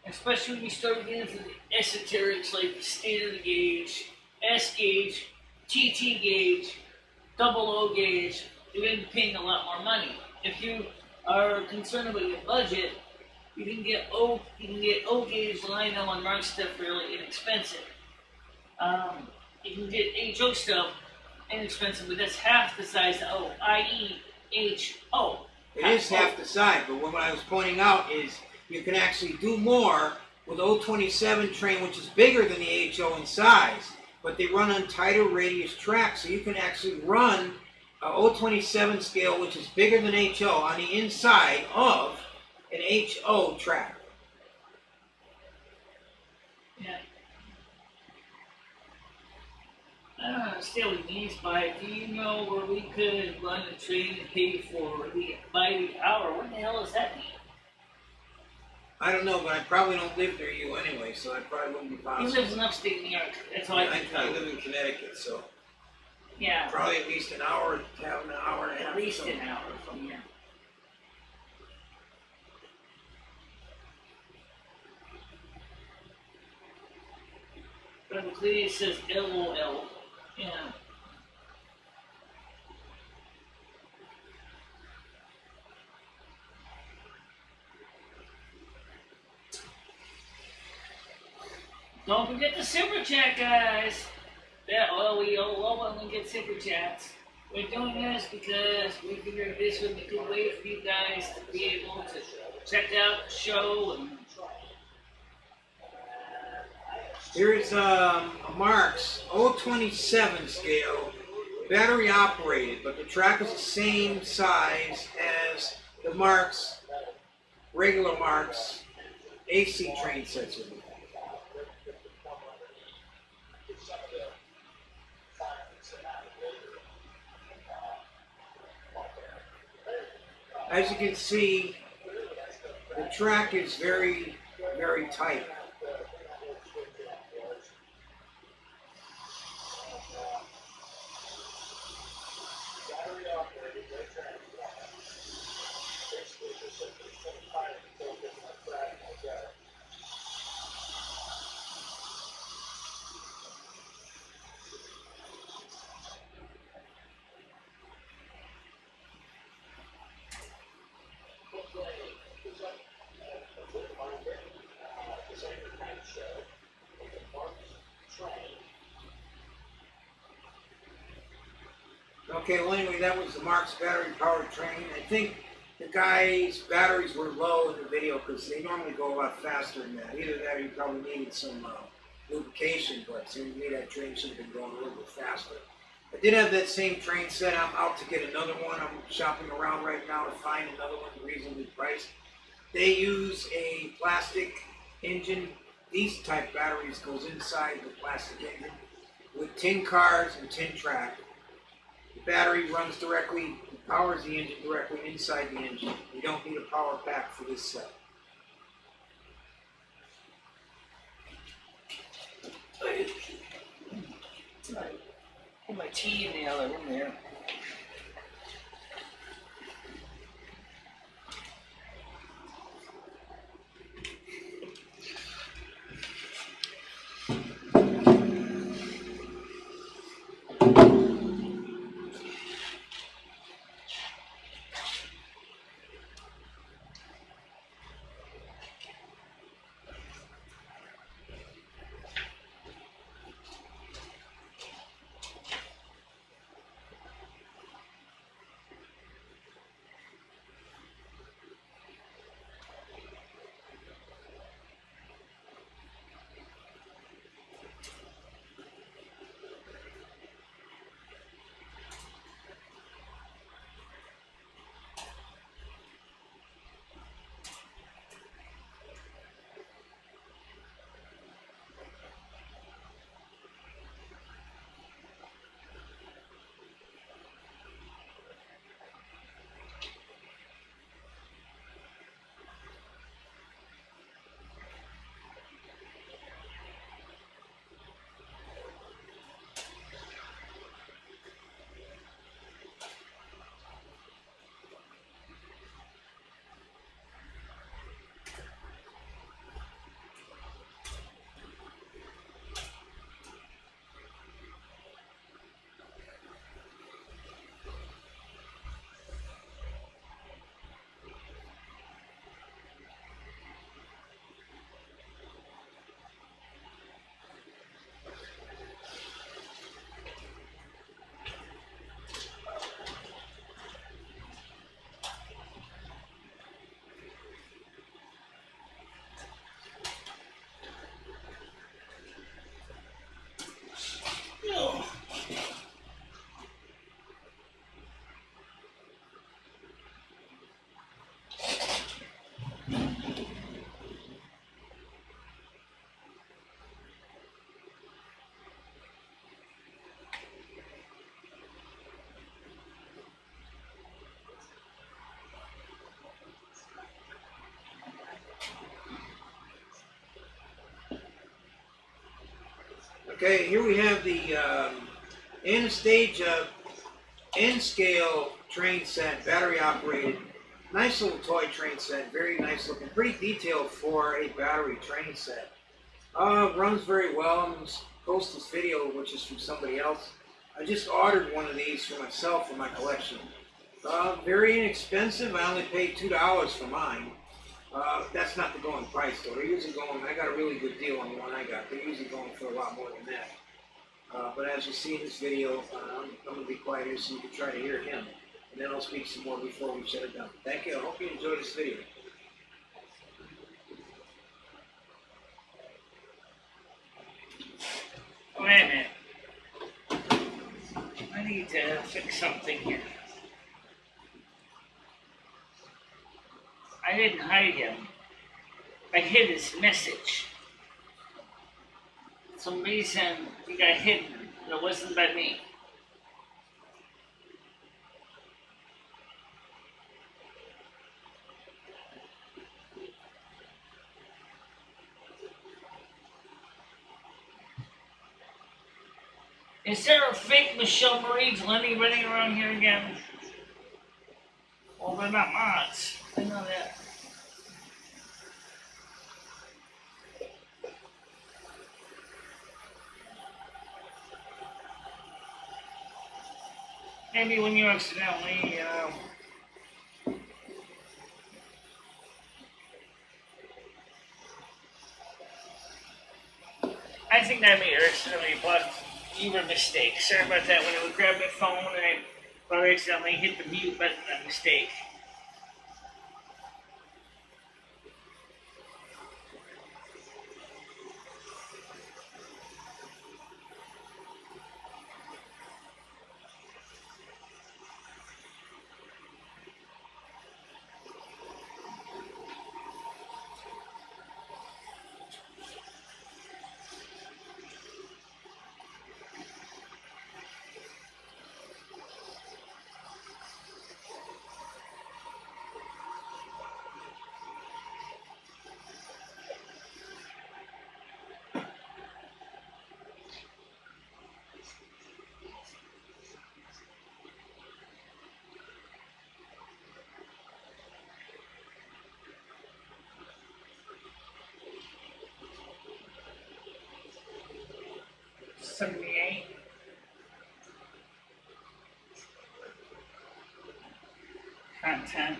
especially when you start getting into the esoterics like the standard gauge, S gauge, TT gauge, double O gauge, you're going to be paying a lot more money. If you are concerned about your budget, you can get O gauge Lionel and Mark stuff really inexpensive. You can get HO stuff inexpensive, but that's half the size of O, i.e. HO. It is half the size, but what I was pointing out is you can actually do more with 027 train, which is bigger than the HO in size, but they run on tighter radius tracks, so you can actually run a 027 scale, which is bigger than HO, on the inside of an HO track. Yeah. I don't understand what he means by it. Do you know where we could run a train and pay by the hour? What the hell does that mean? I don't know, but I probably don't live near you anyway, so that probably wouldn't be He possible. lives in upstate New York. That's all I can tell I you. live in Connecticut, so Yeah. probably at least an hour, have an hour and a half. At least or so. an hour from here. But clearly it says LOL. Yeah. Don't forget the super chat, guys. We all love when we get super chats. We're doing this because we figured this would be a good way for you guys to be able to check out the show. And Here's a Marks 027 scale, battery operated, but the track is the same size as the Marks, regular Marks AC train sets with it. As you can see, the track is very, very tight. Okay, well anyway, that was the Marks battery powered train. I think the guy's batteries were low in the video because they normally go a lot faster than that. Either that or he probably needed some lubrication, but it seemed to me that train should have been going a little bit faster. I did have that same train set. I'm out to get another one. I'm shopping around right now to find another one reasonably priced. They use a plastic engine. These type batteries goes inside the plastic engine with tin cars and tin track. The battery runs directly, powers the engine directly inside the engine. You don't need a power pack for this set. put my tea in the other room there. Okay, here we have the Anastasia N-scale train set, battery operated. Nice little toy train set, very nice looking, pretty detailed for a battery train set. Runs very well. I'm going to post this video, which is from somebody else. I just ordered one of these for myself for my collection. Very inexpensive. I only paid $2 for mine. That's not the going price though. They're usually going, I got a really good deal on the one I got. They're usually going for a lot more than that. But as you see in this video, I'm going to be quiet here so you can try to hear him. And then I'll speak some more before we shut it down. Thank you. I hope you enjoyed this video. Wait a minute. I need to fix something here. I didn't hide him. I hid his message. For some reason, he got hidden, and it wasn't by me. Is there a fake MicheleMarieDalene running around here again? Well, they're not mods. I know that. Maybe when you accidentally, I think I made accidentally, but you were a mistake. Sorry about that. When I would grab my phone and I probably accidentally hit the mute button, a mistake. $78. Content.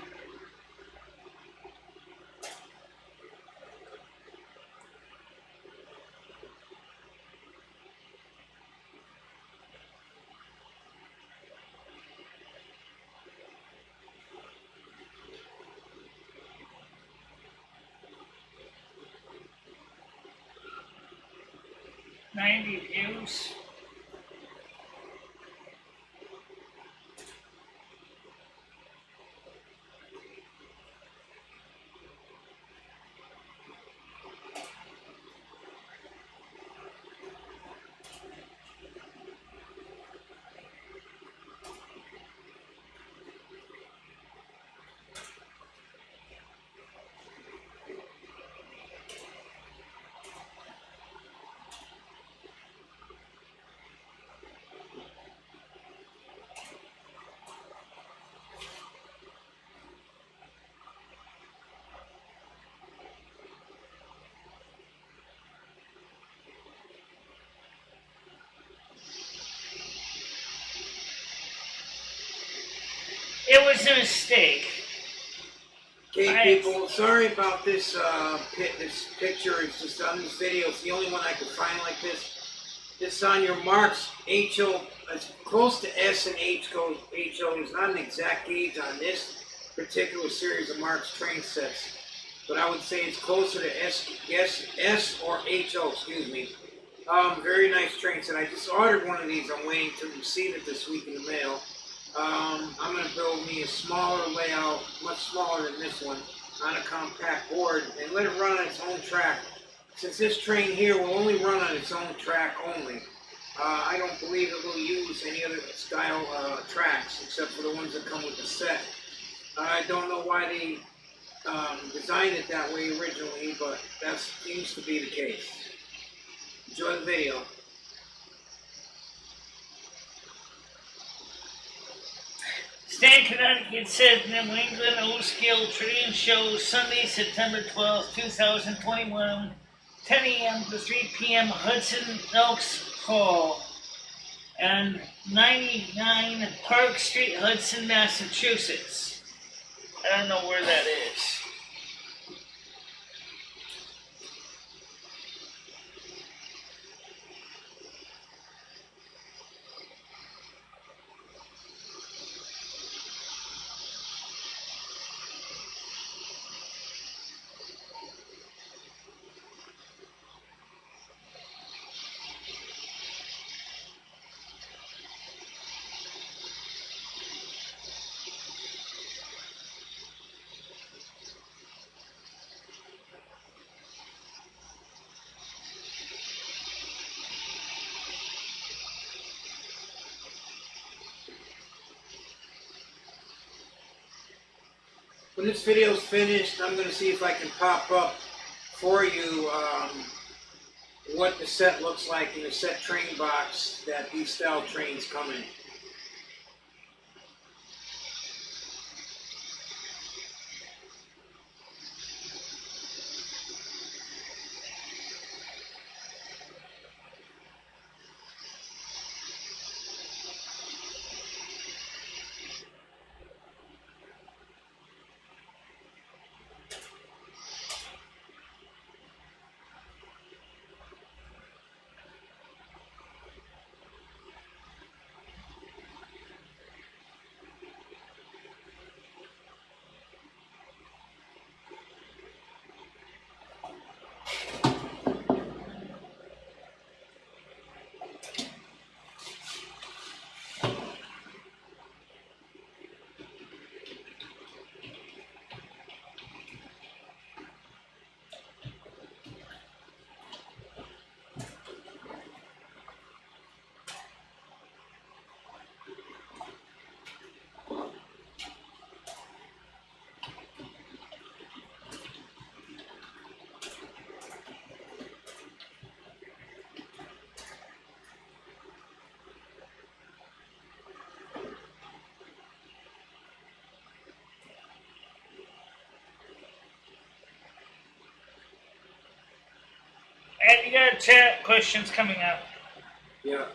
$90 views. It was a mistake. Okay, people, sorry about this this picture. It's just on this video. It's the only one I could find like this. It's on your marks, HO, as close to S and H goes HO. There's not an exact gauge on this particular series of marks train sets, but I would say it's closer to S or HO, excuse me. Very nice train set. I just ordered one of these. I'm waiting to receive it this week in the mail. I'm going to build me a smaller layout, much smaller than this one, on a compact board and let it run on its own track. Since this train here will only run on its own track only, I don't believe it will use any other style tracks except for the ones that come with the set. I don't know why they designed it that way originally, but that seems to be the case. Enjoy the video. Stan, Connecticut said New England O-Scale Train Show Sunday, September 12th, 2021, 10 a.m. to 3 p.m. Hudson Elks Hall and 99 Park Street, Hudson, Massachusetts. I don't know where that is. When this video's finished, I'm going to see if I can pop up for you what the set looks like in the set train box that these style trains come in. And you got chat questions coming up. Yeah.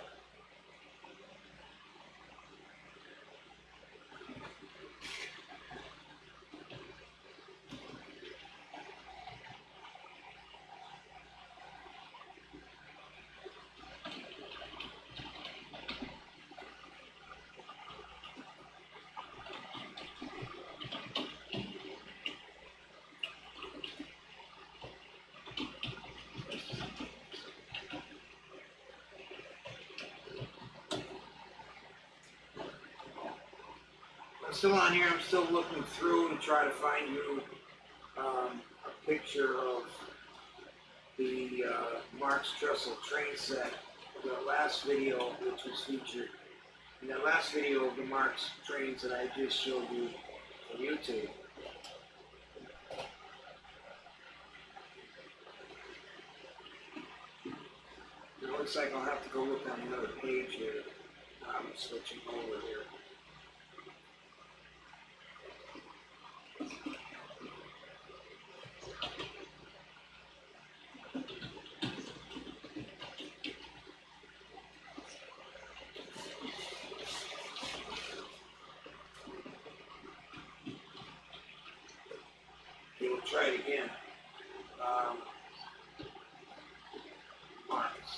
I'm still on here. I'm still looking through to try to find you a picture of the Marks Trestle train set. The last video, which was featured in that last video of the Marks trains that I just showed you on YouTube. It looks like I'll have to go look on another page here. I'm switching over here. Okay, we'll try it again. Marks.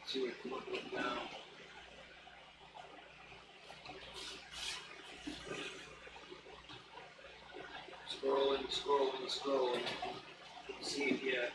See what we come up with now. Scrolling. Can't see it yet.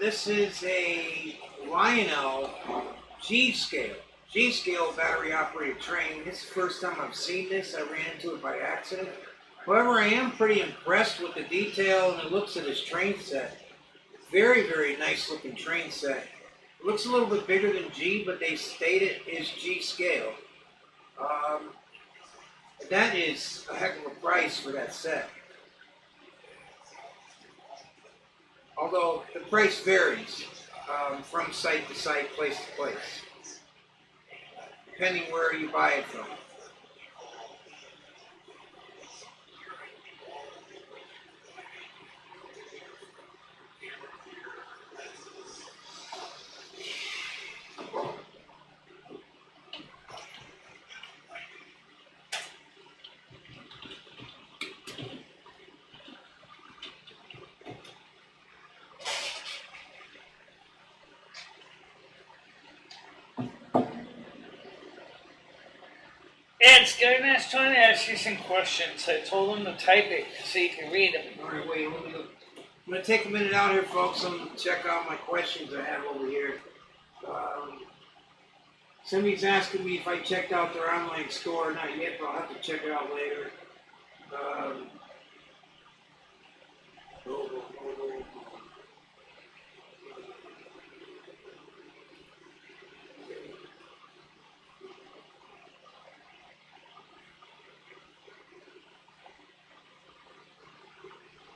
this is a Lionel G-scale. G-scale battery operated train. This is the first time I've seen this. I ran into it by accident. However, I am pretty impressed with the detail and the looks of this train set. Very, very nice looking train set. It looks a little bit bigger than G, but they state it is G-scale. That is a heck of a price for that set. Although the price varies from site to site, place to place, depending where you buy it from. Ed, Skymass trying to ask you some questions. I told him to type it so you can read them. All right, wait, let me look. I'm going to take a minute out here, folks. I'm going to check out my questions I have over here. Somebody's asking me if I checked out their online store. Not yet, but I'll have to check it out later.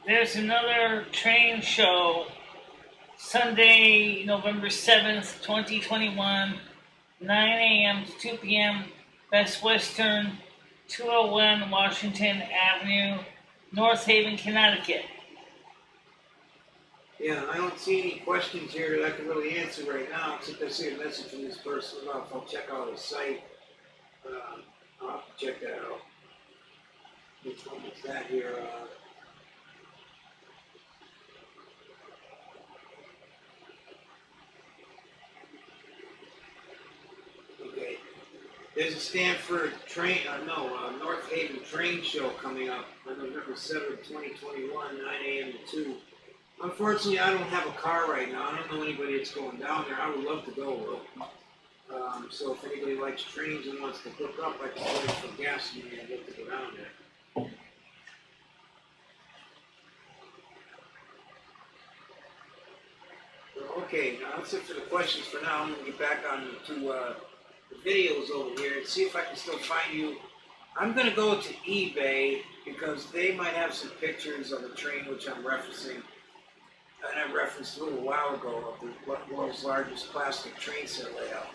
There's another train show Sunday, November 7th, 2021, 9 a.m. to 2 p.m. Best Western, 201 Washington Avenue, North Haven, Connecticut. Yeah, I don't see any questions here that I can really answer right now, except I see a message from this person. I'll check out his site. I'll have to check that out. Which one is that here? Okay. There's a Stanford train, North Haven train show coming up on November 7th, 2021, 9 a.m. to 2. Unfortunately, I don't have a car right now. I don't know anybody that's going down there. I would love to go, though. So if anybody likes trains and wants to hook up, I can put in some gas money and get to go down there. Okay, now that's it for the questions for now. I'm going to get back on to the videos over here and see if I can still find you. I'm going to go to eBay because they might have some pictures of the train which I'm referencing. And I referenced a little while ago of the world's largest plastic train set layout.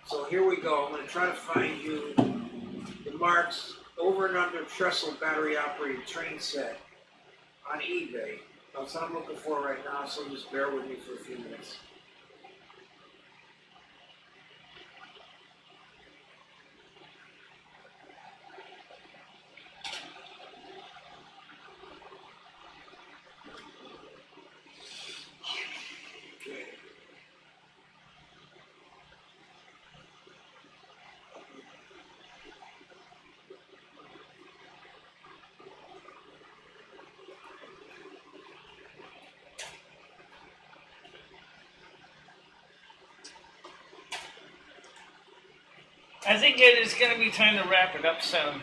So here we go. I'm going to try to find you the marks over and under trestle battery operated train set on eBay. That's what I'm looking for right now, so just bear with me for a few minutes. I think it is going to be time to wrap it up soon.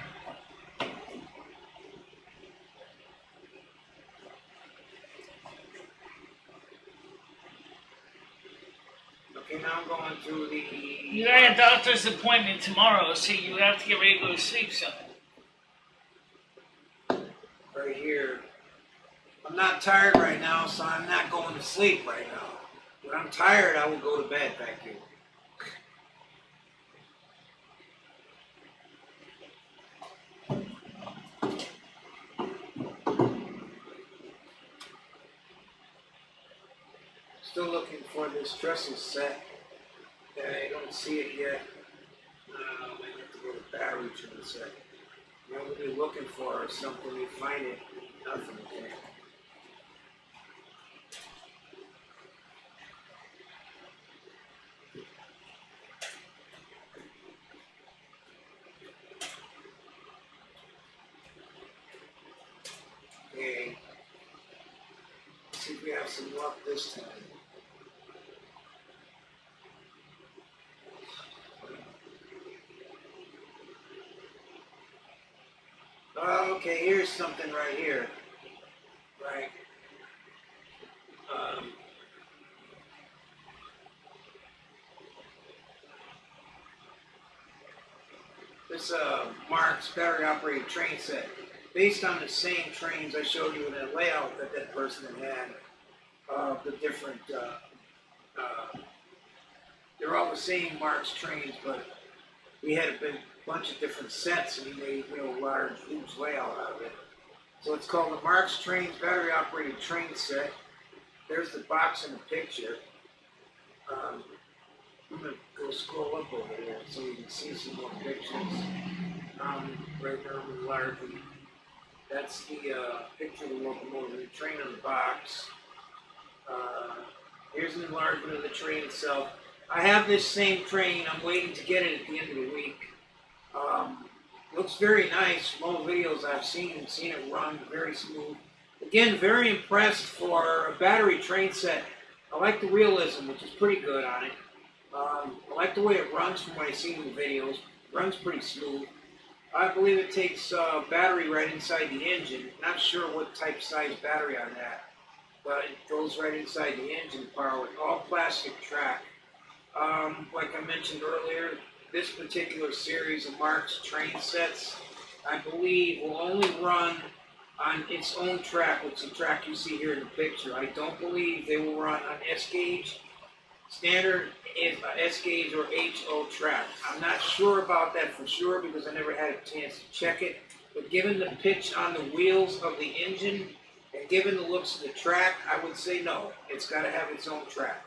Okay, now I'm going through the... You got a doctor's appointment tomorrow, so you have to get ready to go to sleep soon. Right here. I'm not tired right now, so I'm not going to sleep right now. When I'm tired, I will go to bed, thank you. Still looking for this trestle set. I don't see it yet. I might have to go to battery trim set. What we're looking for is something, we find it, nothing there. Okay. Let's see if we have some luck this time. Okay, here's something right here. Right. This Mark's battery-operated train set, based on the same trains I showed you in that layout that that person had. The different, they're all the same Mark's trains, but we had a big bunch of different sets, and he made a large, huge layout out of it. So it's called the Mark's Trains Battery-Operated Train Set. There's the box in the picture. I'm going to go scroll up over there so you can see some more pictures. Right now I'm enlarging. That's the picture of the locomotive, the train on the box. Here's an enlargement of the train itself. I have this same train. I'm waiting to get it at the end of the week. Looks very nice. From all the videos I've seen it run very smooth. Again, very impressed for a battery train set. I like the realism, which is pretty good on it. I like the way it runs from what I've seen in the videos. It runs pretty smooth. I believe it takes battery right inside the engine. Not sure what type size battery on that, but it goes right inside the engine power with all plastic track. Like I mentioned earlier, this particular series of Mark's train sets, I believe, will only run on its own track, which is the track you see here in the picture. I don't believe they will run on S-gauge, standard S-gauge or HO track. I'm not sure about that for sure because I never had a chance to check it. But given the pitch on the wheels of the engine and given the looks of the track, I would say no. It's got to have its own track.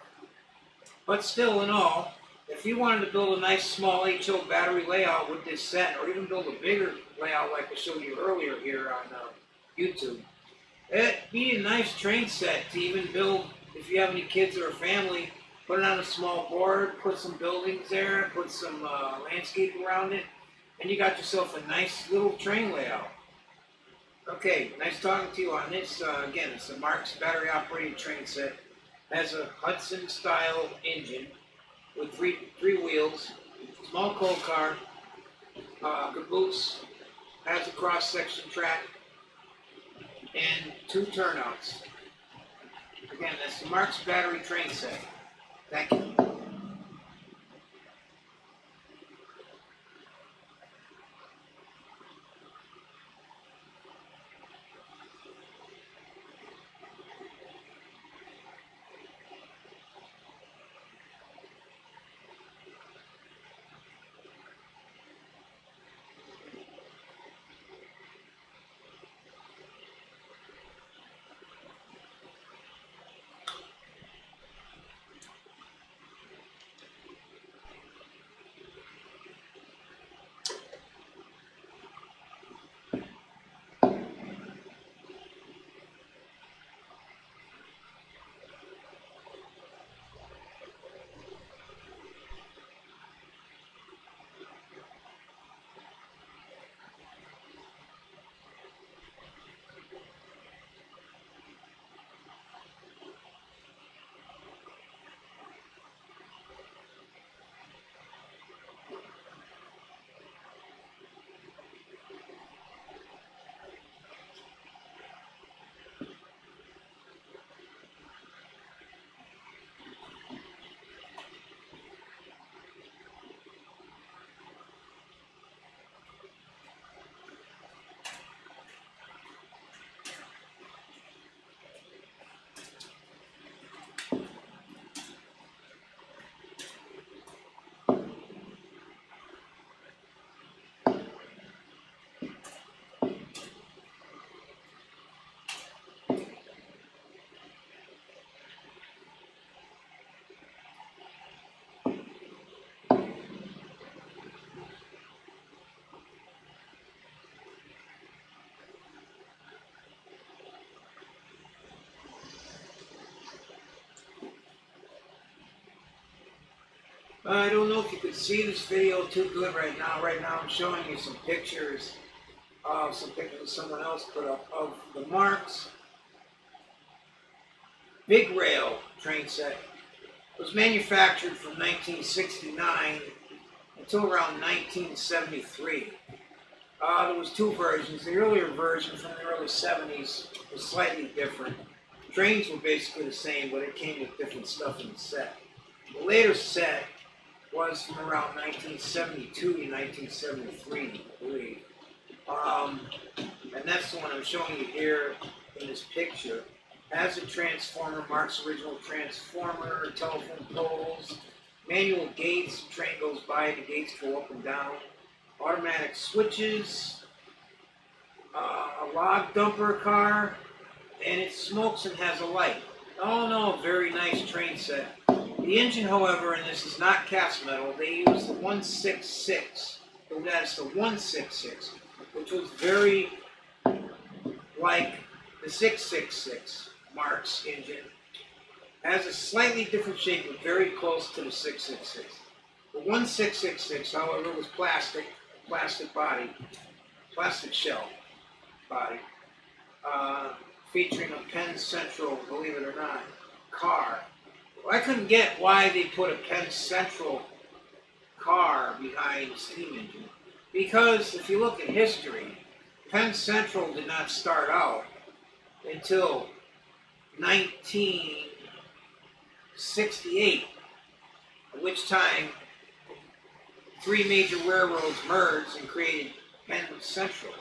But still, in all, if you wanted to build a nice small HO battery layout with this set, or even build a bigger layout like I showed you earlier here on YouTube, it'd be a nice train set to even build if you have any kids or a family. Put it on a small board, put some buildings there, put some landscape around it, and you got yourself a nice little train layout. Okay, nice talking to you on this. Again, it's a Mark's battery-operated train set. Has a Hudson-style engine with three wheels, small coal car, caboose, has a cross-section track, and 2 turnouts. Again, that's the Mark's battery train set. Thank you. I don't know if you could see this video too good right now. Right now I'm showing you some pictures someone else put up of the Mark's Big Rail train set. It was manufactured from 1969 until around 1973. There was two versions. The earlier version from the early 70s was slightly different. Trains were basically the same, but it came with different stuff in the set. The later set was from around 1972 to 1973, I believe. And that's the one I'm showing you here in this picture. Has a transformer, Mark's original transformer, telephone poles, manual gates, the train goes by, the gates go up and down, automatic switches, a log dumper car, and it smokes and has a light. Oh no, very nice train set. The engine, however, and this is not cast metal, they use the 166. That's the 166, which was very like the 666 Mark's engine. Has a slightly different shape, but very close to the 666. The 1666, however, was plastic body, plastic shell body, featuring a Penn Central, believe it or not, car. Well, I couldn't get why they put a Penn Central car behind the steam engine. Because if you look at history, Penn Central did not start out until 1968, at which time three major railroads merged and created Penn Central,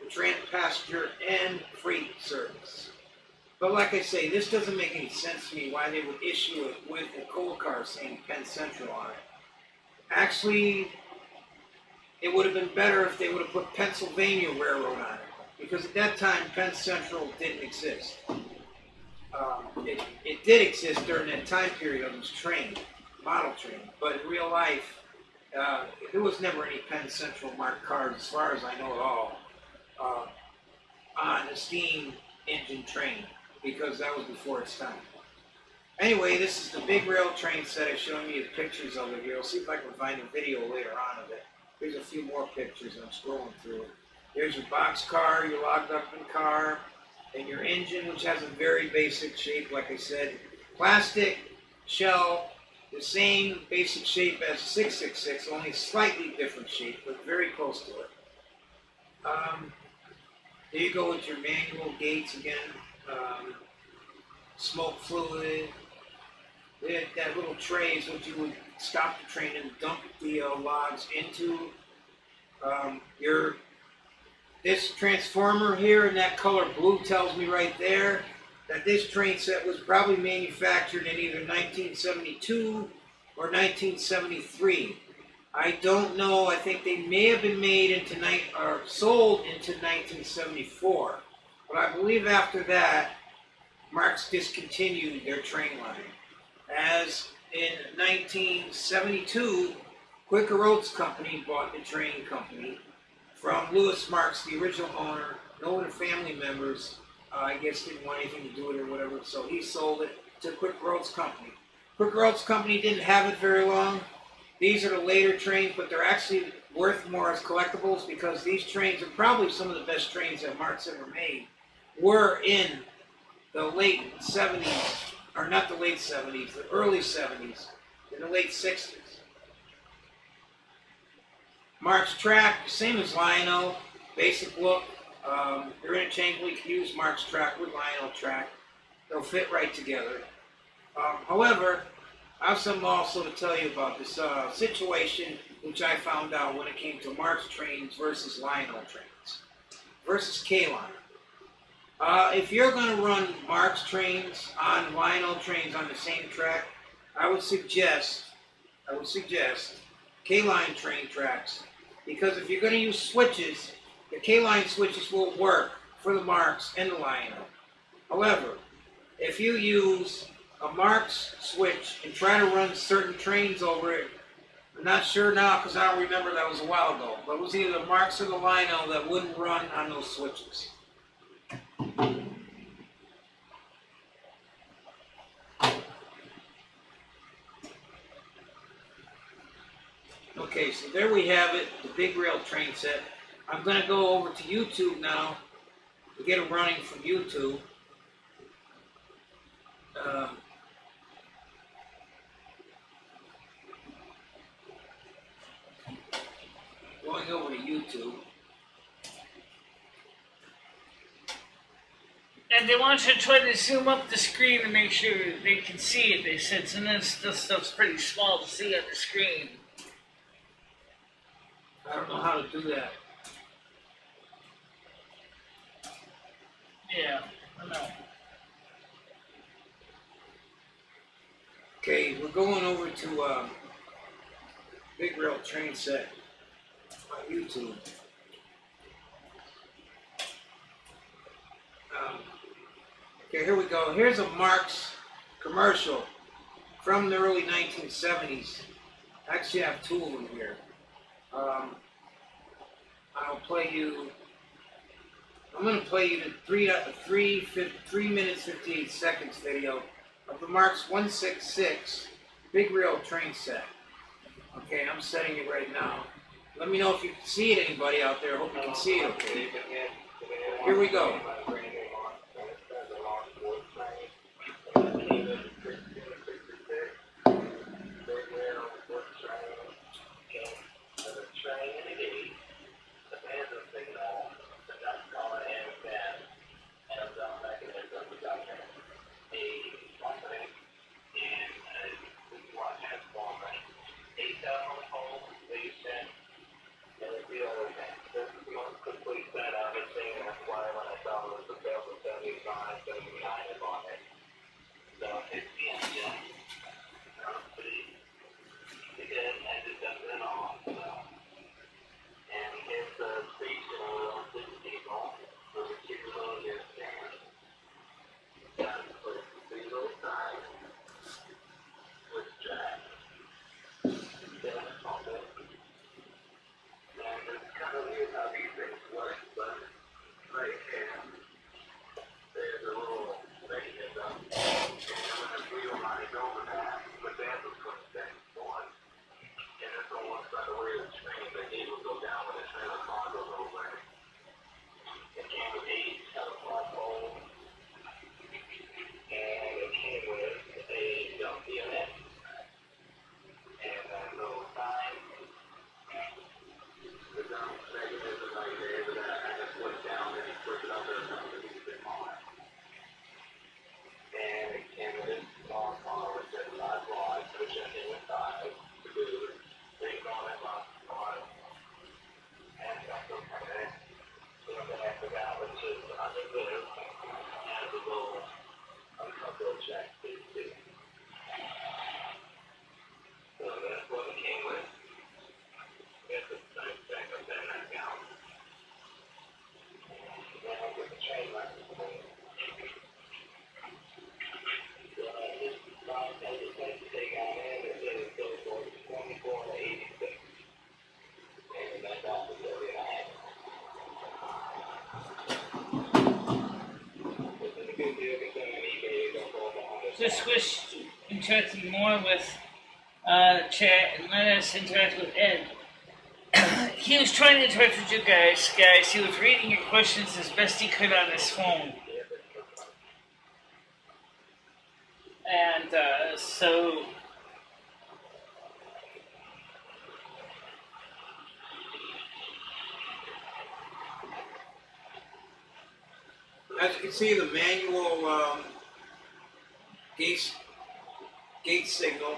which ran passenger and freight service. But like I say, this doesn't make any sense to me why they would issue it with a coal car saying Penn Central on it. Actually, it would have been better if they would have put Pennsylvania Railroad on it, because at that time Penn Central didn't exist. It did exist during that time period of this train, model train, but in real life, there was never any Penn Central marked cars, as far as I know at all, on a steam engine train, because that was before its time. Anyway, this is the big rail train set. I'm showing you the pictures of it here. I'll see if I can find a video later on of it. Here's a few more pictures. I'm scrolling through it. Here's your box car, your locked up in car, and your engine, which has a very basic shape, like I said. Plastic shell, the same basic shape as 666, only slightly different shape, but very close to it. There you go with your manual gates again. Smoke fluid. That little tray is what you would stop the train and dump the logs into. This transformer here in that color blue tells me right there that this train set was probably manufactured in either 1972 or 1973. I don't know. I think they may have been made or sold into 1974. But I believe after that, Marx discontinued their train line. As in 1972, Quaker Oats Company bought the train company from Lewis Marx, the original owner. No other family members, I guess, didn't want anything to do with it or whatever, so he sold it to Quaker Oats Company. Quaker Oats Company didn't have it very long. These are the later trains, but they're actually worth more as collectibles because these trains are probably some of the best trains that Marx ever made. Were in the late 70s, or not the late 70s, the early 70s, in the late 60s. Marx track, same as Lionel, basic look. They're interchangeable. You can use Marx track with Lionel track. They'll fit right together. However, I have something also to tell you about this situation which I found out when it came to Marx trains versus Lionel trains, versus K-Line. If you're going to run Marx trains on Lionel trains on the same track, I would suggest K-Line train tracks, because if you're going to use switches, the K-Line switches will work for the Marx and the Lionel. However, if you use a Marx switch and try to run certain trains over it, I'm not sure now because I don't remember, that was a while ago, but it was either the Marx or the Lionel that wouldn't run on those switches. Okay, so there we have it, the big rail train set. I'm going to go over to YouTube now to get it running from YouTube. Going over to YouTube. And they want you to try to zoom up the screen to make sure they can see it. They said sometimes this stuff's pretty small to see on the screen. I don't know how to do that. Yeah, I know. Okay, we're going over to Big Rail Train Set on YouTube. Okay, here we go. Here's a Marx commercial from the early 1970s. Actually, I have two of them here. I'll play you. I'm going to play you the 3 minutes 58 seconds video of the Marx 166 Big Rail Train Set. Okay, I'm setting it right now. Let me know if you can see it, anybody out there. I hope you can see it, okay? Here we go. Just wish interacting more with chat and let us interact with Ed. He was trying to interact with you guys. He was reading your questions as best he could on his phone. And so... As you can see, the manual gate signal.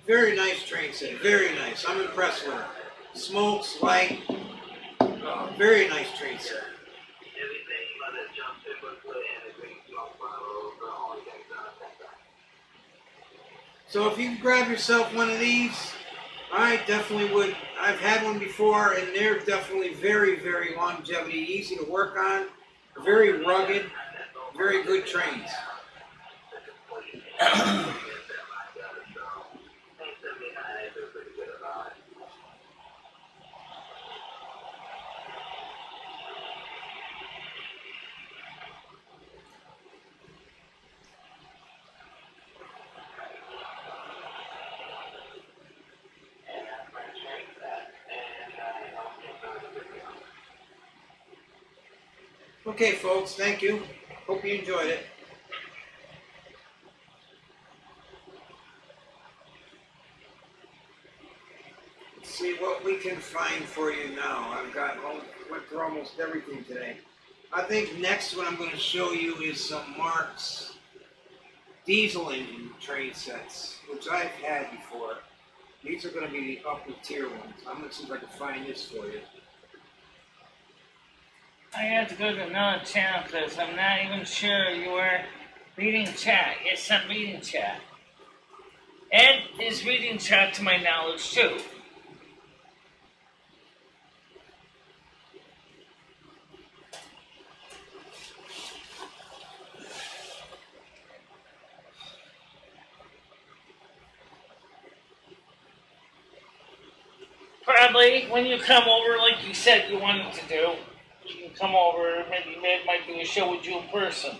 Very nice train set, very nice. I'm impressed with it. Smokes, light, very nice train set. So if you can grab yourself one of these, I definitely would. I've had one before, and they're definitely very, very longevity, easy to work on, very rugged, very good trains. Okay, folks, thank you. Hope you enjoyed it. see what we can find for you now. Went through almost everything today. I think next what I'm going to show you is some Marks diesel engine train sets, which I've had before. These are going to be the upper tier ones. I'm going to see if I can find this for you. I have to go to another channel because I'm not even sure you are reading chat. Yes, I'm reading chat. Ed is reading chat to my knowledge too. Probably when you come over, like you said you wanted to do, you can come over. Maybe Ed might do a show with you in person.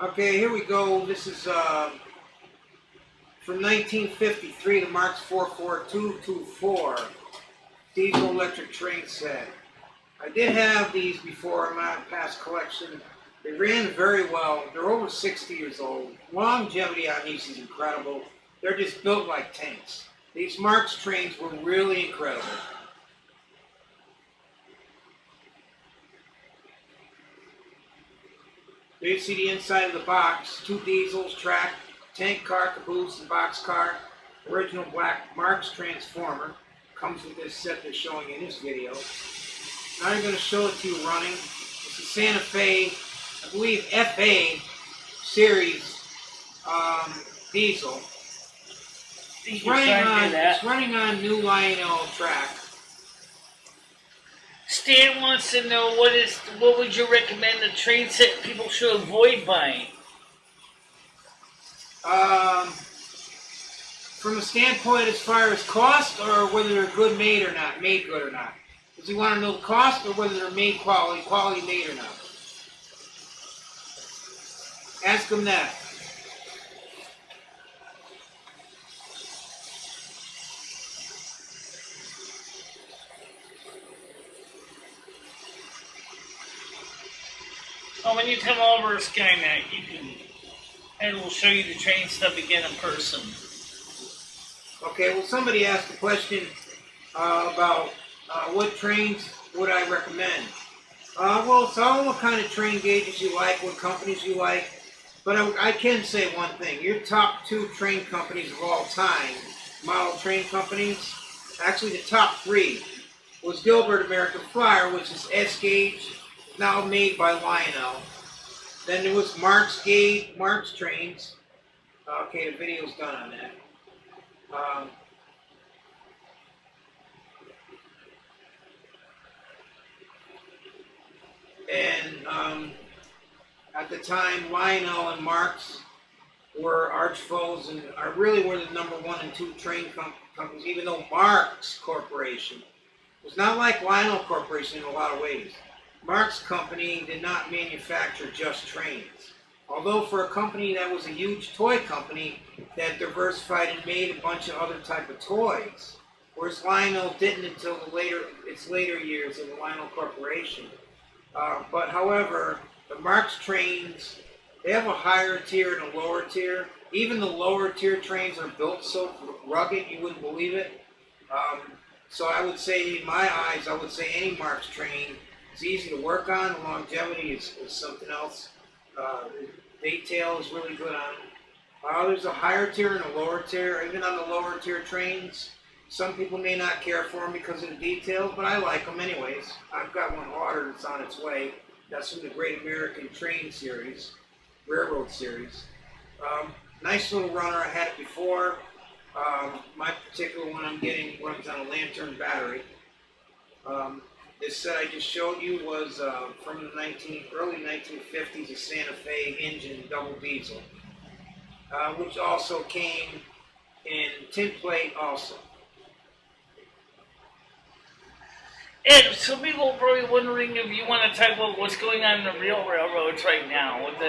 Okay, here we go. This is from 1953, the Marks 44224 diesel electric train set. I did have these before in my past collection. They ran very well. They're over 60 years old. Longevity on these is incredible. They're just built like tanks. These Marks trains were really incredible. There you see the inside of the box. 2 diesels, track, tank car, caboose, and box car. Original black Marks transformer. Comes with this set they're showing in this video. Now I'm going to show it to you running. It's a Santa Fe, I believe FA series diesel. It's running on new Lionel track. Stan wants to know what would you recommend the train set people should avoid buying? From a standpoint as far as cost, or whether they're good made or not, made good or not. Does he want to know the cost, or whether they're made quality made or not? Ask him that. Oh, when you come over Skynet, Ed will show you the train stuff again in person. Okay, well, somebody asked a question about what trains would I recommend. Well, it's all what kind of train gauges you like, what companies you like. But I can say one thing. Your top 2 train companies of all time, model train companies, actually the top 3 was Gilbert American Flyer, which is S-gauge, now made by Lionel. Then there was Marks trains. Okay, the video's done on that. At the time, Lionel and Marks were arch foes and really were the number 1 and 2 train companies, even though Marks Corporation was not like Lionel Corporation in a lot of ways. Marks Company did not manufacture just trains. Although for a company that was a huge toy company that diversified and made a bunch of other type of toys, whereas Lionel didn't until its later years in the Lionel Corporation. But however, the Marks trains, they have a higher tier and a lower tier. Even the lower tier trains are built so rugged you wouldn't believe it. So I would say, in my eyes, I would say any Marks train is easy to work on. The longevity is something else. The detail is really good on it. There's a higher tier and a lower tier. Even on the lower tier trains, some people may not care for them because of the detail, but I like them anyways. I've got one ordered that's on its way. That's from the Great American Train Series, Railroad Series. Nice little runner. I had it before. My particular one I'm getting runs on a lantern battery. This set I just showed you was from the early 1950s, a Santa Fe engine double diesel, which also came in tin plate also. Ed, so people are probably wondering if you want to talk about what's going on in the real railroads right now, with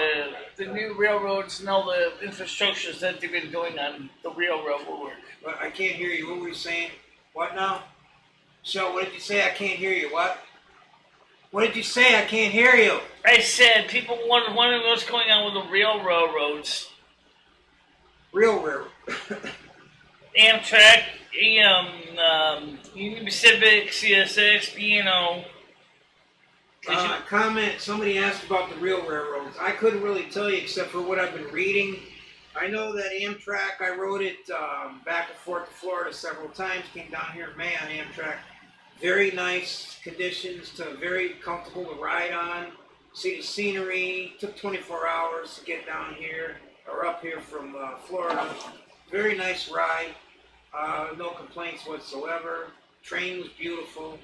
the new railroads and all the infrastructures that they've been doing on the real railroad. But I can't hear you. What were you saying? What now? Michelle, what did you say? I can't hear you. What? What did you say? I can't hear you. I said people wondering what's going on with the real railroads. Real railroad. Amtrak, Union Pacific, CSX, B&O. Comment, somebody asked about the real railroads. I couldn't really tell you except for what I've been reading. I know that Amtrak, I rode it back and forth to Florida several times, came down here in May on Amtrak. Very nice conditions, very comfortable to ride on. See the scenery, took 24 hours to get down here, or up here from Florida. Very nice ride, no complaints whatsoever. Train was beautiful.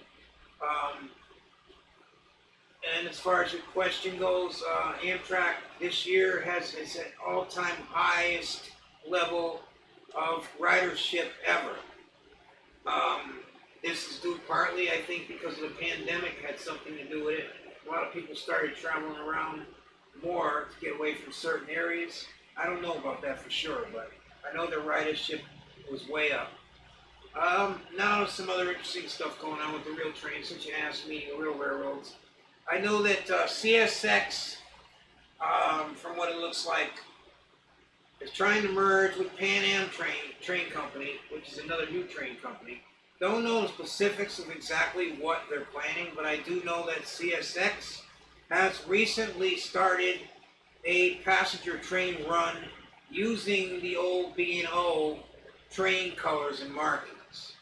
And as far as your question goes, Amtrak this year has its all-time highest level of ridership ever. This is due partly, I think, because of the pandemic had something to do with it. A lot of people started traveling around more to get away from certain areas. I don't know about that for sure, but I know their ridership was way up. Now some other interesting stuff going on with the real trains, since you asked me, the real railroads. I know that CSX, from what it looks like, is trying to merge with Pan Am Train Company, which is another new train company. Don't know the specifics of exactly what they're planning, but I do know that CSX has recently started a passenger train run using the old B&O train colors and markings.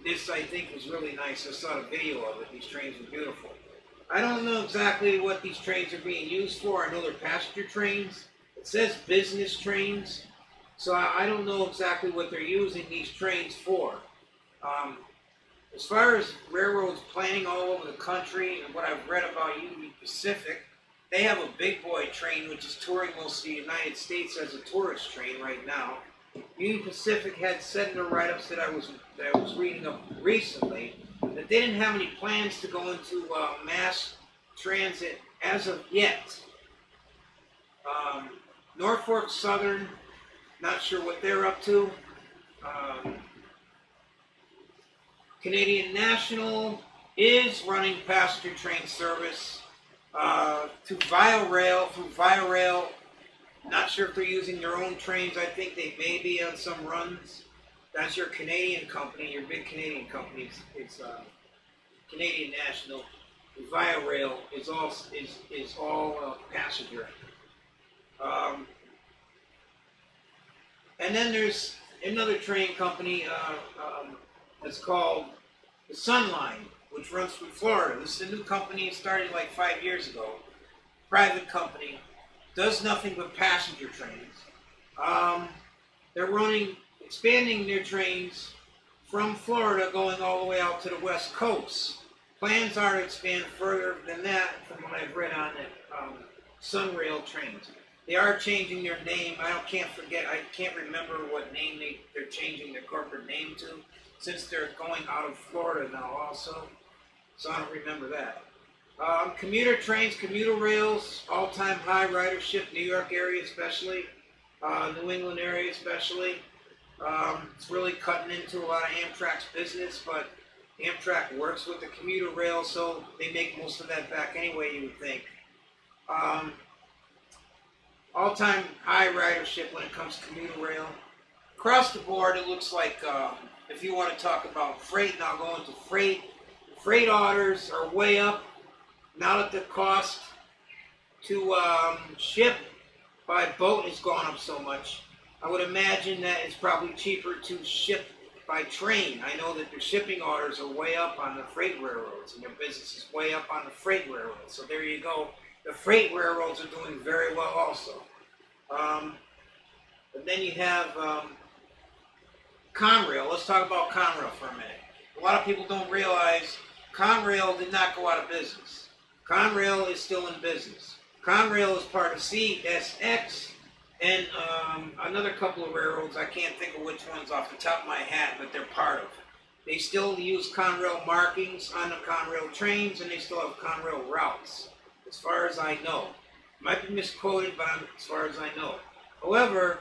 This, I think, was really nice. I saw the video of it. These trains were beautiful. I don't know exactly what these trains are being used for. I know they're passenger trains. It says business trains, so I don't know exactly what they're using these trains for. As far as railroads planning all over the country and what I've read about Union Pacific, they have a big boy train which is touring most of the United States as a tourist train right now. Union Pacific had said in the write-ups that I was reading up recently that they didn't have any plans to go into mass transit as of yet. Norfolk Southern, not sure what they're up to. Canadian National is running passenger train service to Via Rail, through Via Rail. Not sure if they're using their own trains. I think they may be on some runs. That's your Canadian company, your big Canadian company. It's Canadian National. Via Rail is all passenger. And then there's another train company that's called the Sun Line, which runs through Florida. This is a new company. It started like 5 years ago. Private company. Does nothing but passenger trains. They're expanding their trains from Florida going all the way out to the West Coast. Plans are to expand further than that from what I've read on it. Sunrail trains. They are changing their name. I can't remember what name they're changing their corporate name to, since they're going out of Florida now also. So I don't remember that. Commuter trains, commuter rails, all-time high ridership, New York area especially, New England area especially. It's really cutting into a lot of Amtrak's business, but Amtrak works with the commuter rail, so they make most of that back anyway, you would think. All-time high ridership when it comes to commuter rail. Across the board, it looks like, if you want to talk about freight, now going to freight, freight orders are way up. Now that the cost to ship by boat has gone up so much, I would imagine that it's probably cheaper to ship by train. I know that their shipping orders are way up on the freight railroads, and their business is way up on the freight railroads. So there you go. The freight railroads are doing very well also. But then you have Conrail. Let's talk about Conrail for a minute. A lot of people don't realize Conrail did not go out of business. Conrail is still in business. Conrail is part of CSX and another couple of railroads. I can't think of which ones off the top of my head, but they're part of it. They still use Conrail markings on the Conrail trains, and they still have Conrail routes, as far as I know. Might be misquoted, but as far as I know. However,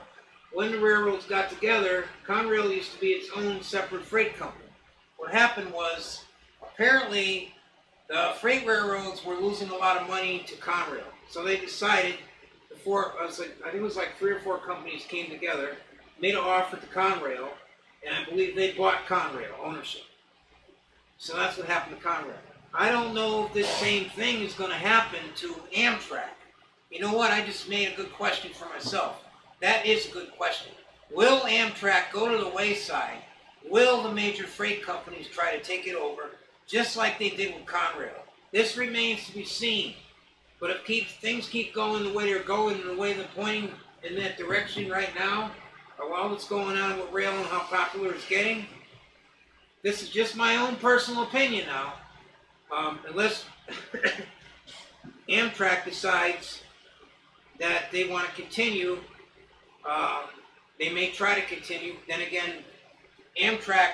when the railroads got together, Conrail used to be its own separate freight company. What happened was, apparently, the freight railroads were losing a lot of money to Conrail. So they decided, I think it was like 3 or 4 companies came together, made an offer to Conrail, and I believe they bought Conrail ownership. So that's what happened to Conrail. I don't know if this same thing is going to happen to Amtrak. You know what? I just made a good question for myself. That is a good question. Will Amtrak go to the wayside? Will the major freight companies try to take it over, just like they did with Conrail? This remains to be seen. But if things keep going the way they're going, and the way they're pointing in that direction right now, of all that's going on with rail and how popular it's getting, this is just my own personal opinion now. Unless Amtrak decides that they want to continue, they may try to continue. Then again, Amtrak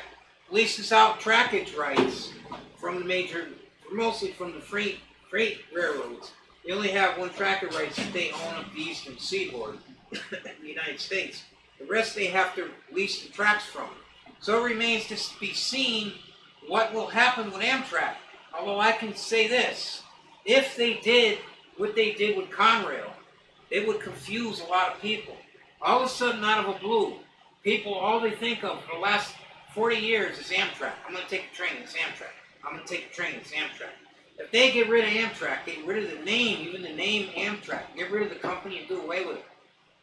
leases out trackage rights from the major, mostly from the freight railroads. They only have one trackage rights that they own up the Eastern Seaboard in the United States. The rest they have to lease the tracks from. So it remains to be seen what will happen with Amtrak. Although I can say this, if they did what they did with Conrail, it would confuse a lot of people. All of a sudden, out of a blue, people, all they think of for the last 40 years is Amtrak. I'm going to take a train, it's Amtrak. I'm going to take a train, it's Amtrak. If they get rid of Amtrak, get rid of the name, even the name Amtrak, get rid of the company and do away with it,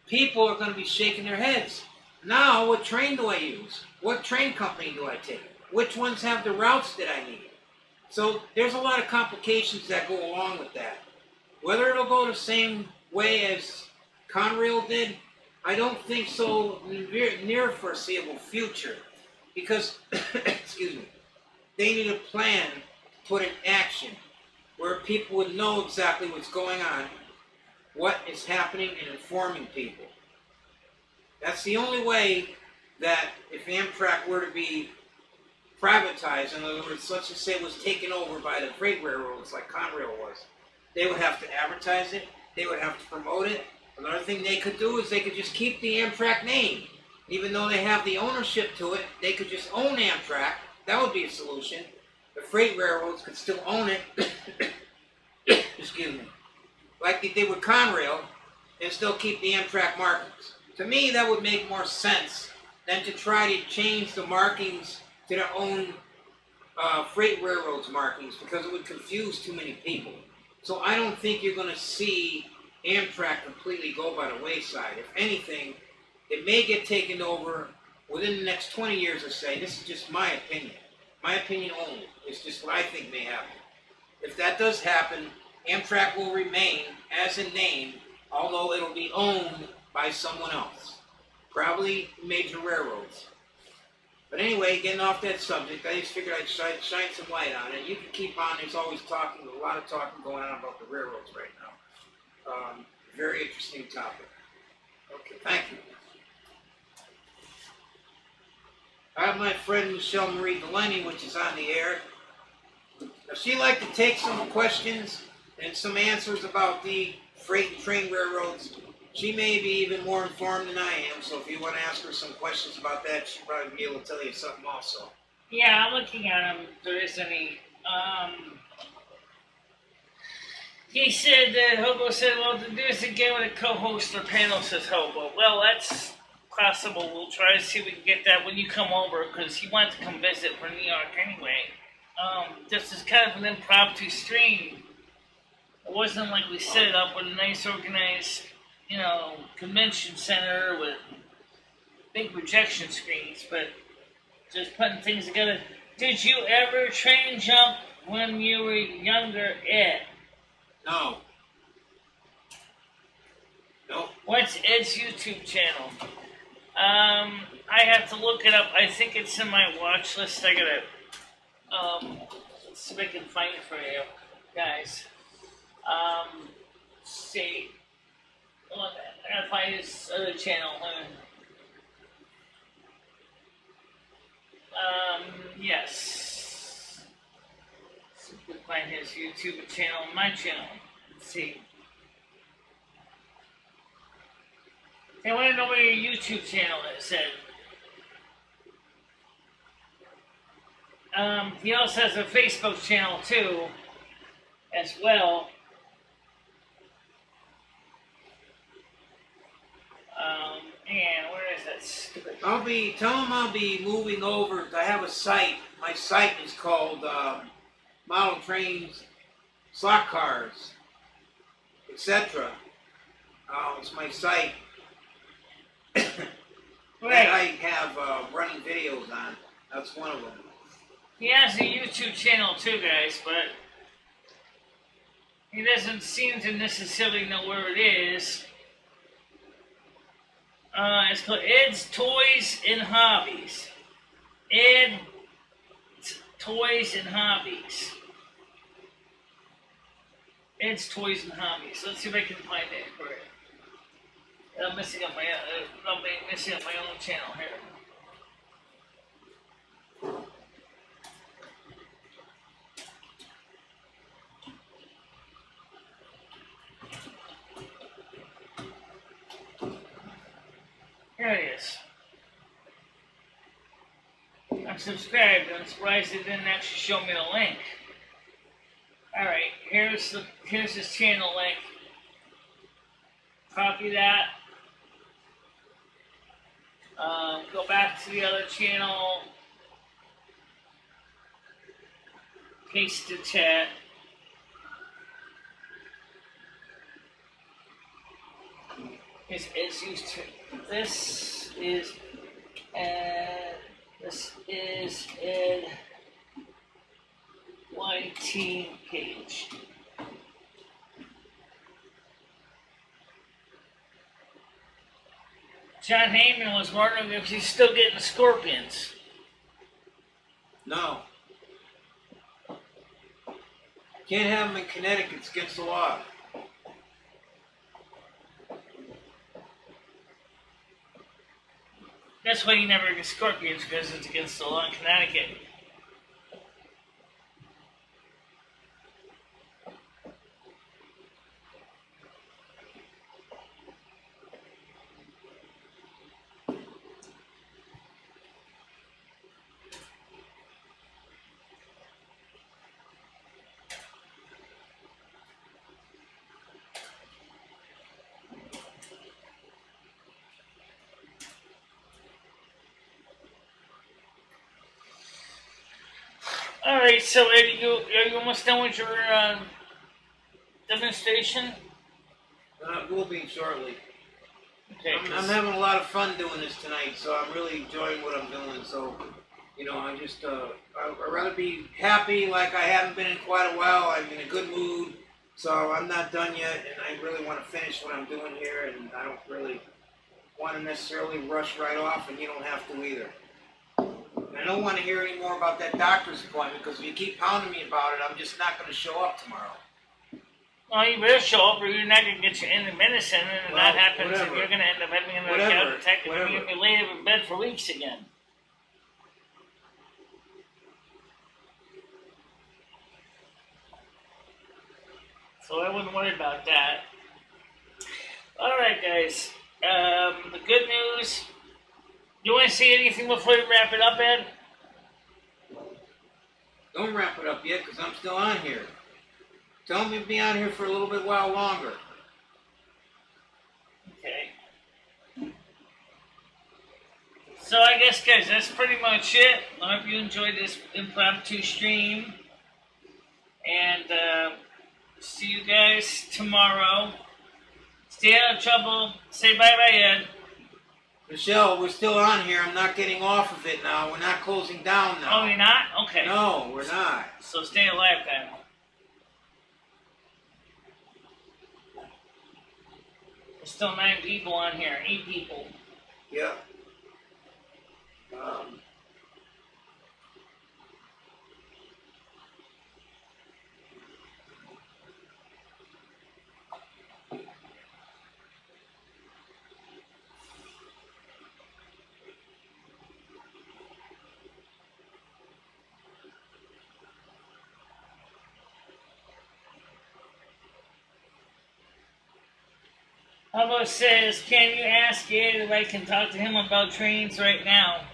people are going to be shaking their heads. Now, what train do I use? What train company do I take? Which ones have the routes that I need? So there's a lot of complications that go along with that. Whether it'll go the same way as Conrail did, I don't think so near foreseeable future. Because, excuse me, they need a plan to put in action where people would know exactly what's going on, what is happening, and informing people. That's the only way that if Amtrak were to be privatized, in other words, let's just say it was taken over by the freight railroads like Conrail was, they would have to advertise it, they would have to promote it. Another thing they could do is they could just keep the Amtrak name. Even though they have the ownership to it, they could just own Amtrak. That would be a solution. The freight railroads could still own it, excuse me, like they did with Conrail, and still keep the Amtrak markings. To me, that would make more sense than to try to change the markings to their own freight railroads markings, because it would confuse too many people. So I don't think you're going to see Amtrak completely go by the wayside. If anything, it may get taken over within the next 20 years or say. This is just my opinion. My opinion only. It's just what I think may happen. If that does happen, Amtrak will remain as a name, although it'll be owned by someone else. Probably major railroads. But anyway, getting off that subject, I just figured I'd shine some light on it. You can keep on. There's always talking, a lot of talking going on about the railroads right now. Very interesting topic. Okay, thank you. I have my friend MicheleMarieDalene, which is on the air. If she'd like to take some questions and some answers about the freight and train railroads, she may be even more informed than I am, so if you want to ask her some questions about that, she'll probably be able to tell you something also. Yeah, I'm looking at him. If there is any. He said that Hobo said, well, to do this again with a co-host or panel, says Hobo. Well, that's possible. We'll try to see if we can get that when you come over, because he wanted to come visit from New York anyway. This is kind of an impromptu stream. It wasn't like we set it up with a nice organized, convention center with big projection screens, but just putting things together. Did you ever train jump when you were younger, Ed? No. Nope. What's Ed's YouTube channel? I have to look it up. I think it's in my watch list. I gotta see if I can find it for you guys. Let's see. Look, I gotta find his other channel. Yes. So we can find his YouTube channel and my channel. Let's see. They want to know where your YouTube channel is. He also has a Facebook channel too, as well. And where is that stupid? Tell him I'll be moving over. I have a site. My site is called Model Trains, Slot Cars, etc. It's my site that I have running videos on. That's one of them. He has a YouTube channel too, guys, but he doesn't seem to necessarily know where it is. It's called Ed's Toys and Hobbies. Ed's Toys and Hobbies. Ed's Toys and Hobbies. Let's see if I can find it for it. I'm missing up my own channel here. Here it is. I'm subscribed. I'm surprised it didn't actually show me the link. Alright, here's his channel link. Copy that. Go back to the other channel. Paste the chat. Is used to. This is Ed YT page. John Heyman was wondering if he's still getting scorpions. No. Can't have them in Connecticut. It's against the law. That's why you never get scorpions, because it's against the law in Connecticut. Alright, so Eddie, are you almost done with your demonstration? We'll be shortly. Okay, I'm having a lot of fun doing this tonight, so I'm really enjoying what I'm doing. So, I'd rather be happy like I haven't been in quite a while. I'm in a good mood, so I'm not done yet, and I really want to finish what I'm doing here, and I don't really want to necessarily rush right off, and you don't have to either. I don't want to hear any more about that doctor's appointment, because if you keep pounding me about it, I'm just not going to show up tomorrow. Well, you will show up, or you're not going to get your end of medicine, and if that happens, and you're going to end up having another gout attack, and you're going to be laid in bed for weeks again. So I wouldn't worry about that. Alright, guys. The good news. You want to say anything before we wrap it up, Ed? Don't wrap it up yet, because I'm still on here. Tell me to be on here for a little bit while longer. Okay. So I guess, guys, that's pretty much it. I hope you enjoyed this impromptu stream. And see you guys tomorrow. Stay out of trouble. Say bye-bye, Ed. Michelle, we're still on here. I'm not getting off of it now. We're not closing down now. Oh, you're not? Okay. No, we're not. So stay alive, then. There's still 9 people on here. 8 people. Yeah. Hubbo says, can you ask Ed if I can talk to him about trains right now?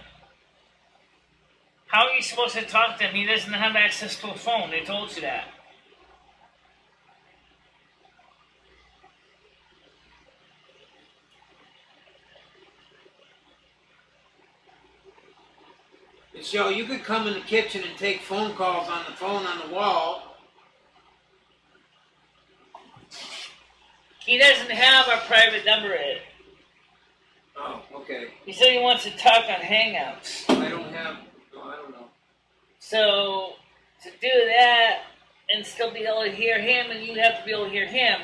How are you supposed to talk to him? He doesn't have access to a phone. They told you that. Michelle, you could come in the kitchen and take phone calls on the phone on the wall. He doesn't have our private number in. Oh, okay. He said he wants to talk on Hangouts. I don't know. So, to do that and still be able to hear him, and you have to be able to hear him,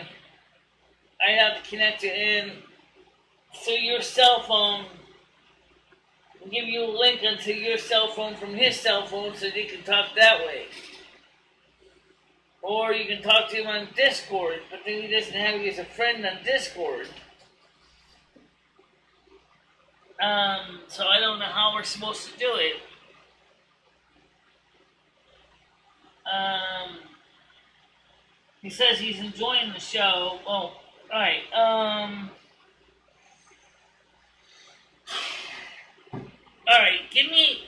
I have to connect it in through your cell phone and give you a link onto your cell phone from his cell phone so they can talk that way. Or you can talk to him on Discord, but then he doesn't have you as a friend on Discord. So I don't know how we're supposed to do it. He says he's enjoying the show. Oh, alright. Alright, give me...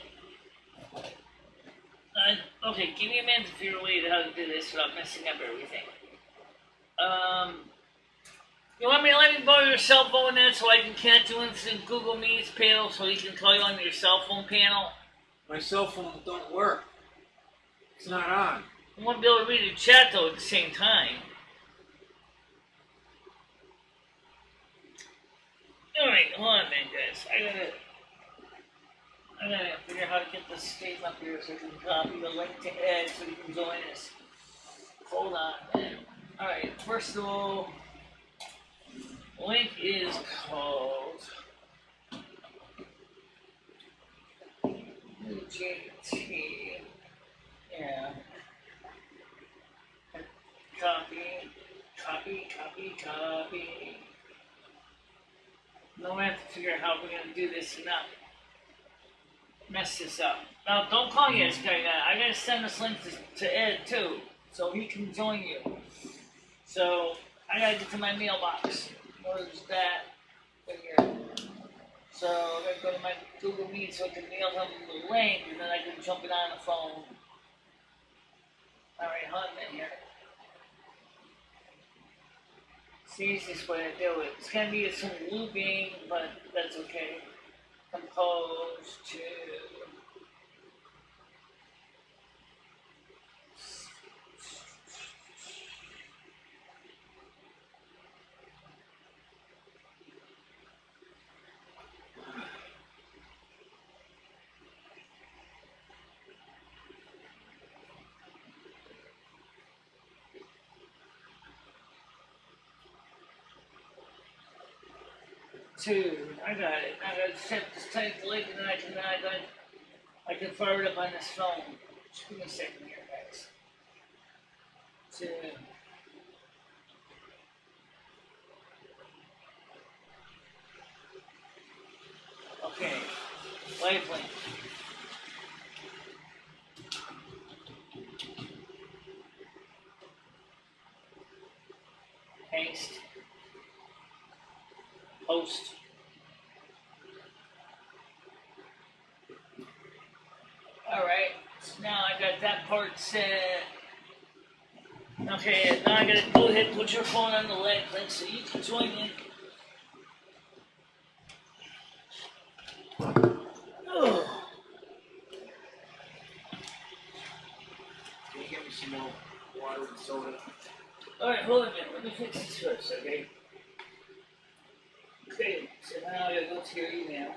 give me a minute to figure a way to how to do this without messing up everything. You want me to let me borrow your cell phone then so I can connect you into Google Meet's panel so he can call you on your cell phone panel? My cell phone don't work. It's not on. You won't be able to read the chat though at the same time. Alright, hold on a minute guys. I gotta figure out how to get this safe up here so I can copy the link to Ed so he can join us. Hold on, man. Alright, first of all, link is called JT. Yeah. Copy. Now we have to figure out how we're gonna do this and not mess this up. Now, don't call you this guy. I gotta send this link to Ed too, so he can join you. So I gotta get to my mailbox. Where's that? Right here. So I gotta go to my Google Meet so I can mail him the link, and then I can jump it on the phone. All right, hold on here. It's the easiest way to do it. It's gonna be some looping, but that's okay. Compose to I got it. I gotta just type the link and then I can fire it up on this phone. Just give me a second here, guys. Okay. Live link. Paste. Post. Alright, so now I got that part set. Okay, now I gotta go ahead and put your phone on the link so you can join in. Oh. Can you get me some more water and soda? Alright, hold on a minute. Let me fix this first, okay? Okay, so now I gotta go to your email.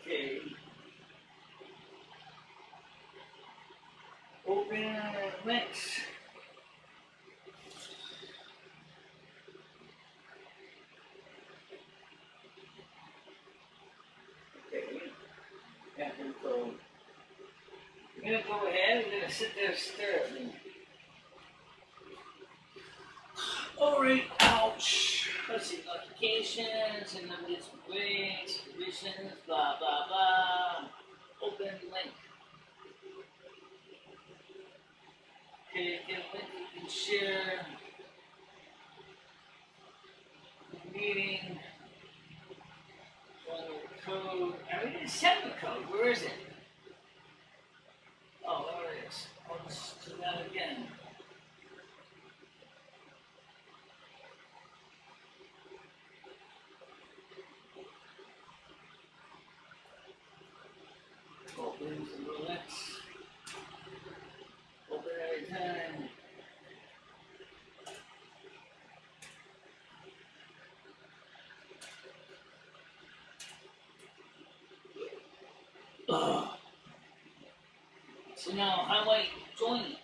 Okay. Open links. I'm gonna go ahead. I'm gonna sit there staring. Alright, ouch. Let's see, notifications, and numbers, rates, provisions, blah, blah, blah. Open link. Okay, get a link you can share. Meeting. Code. I didn't send the code. Where is it? Oh, there it is. I'll just do that again. Open the Rolex. Open every time. Ugh. So now, how do I join it?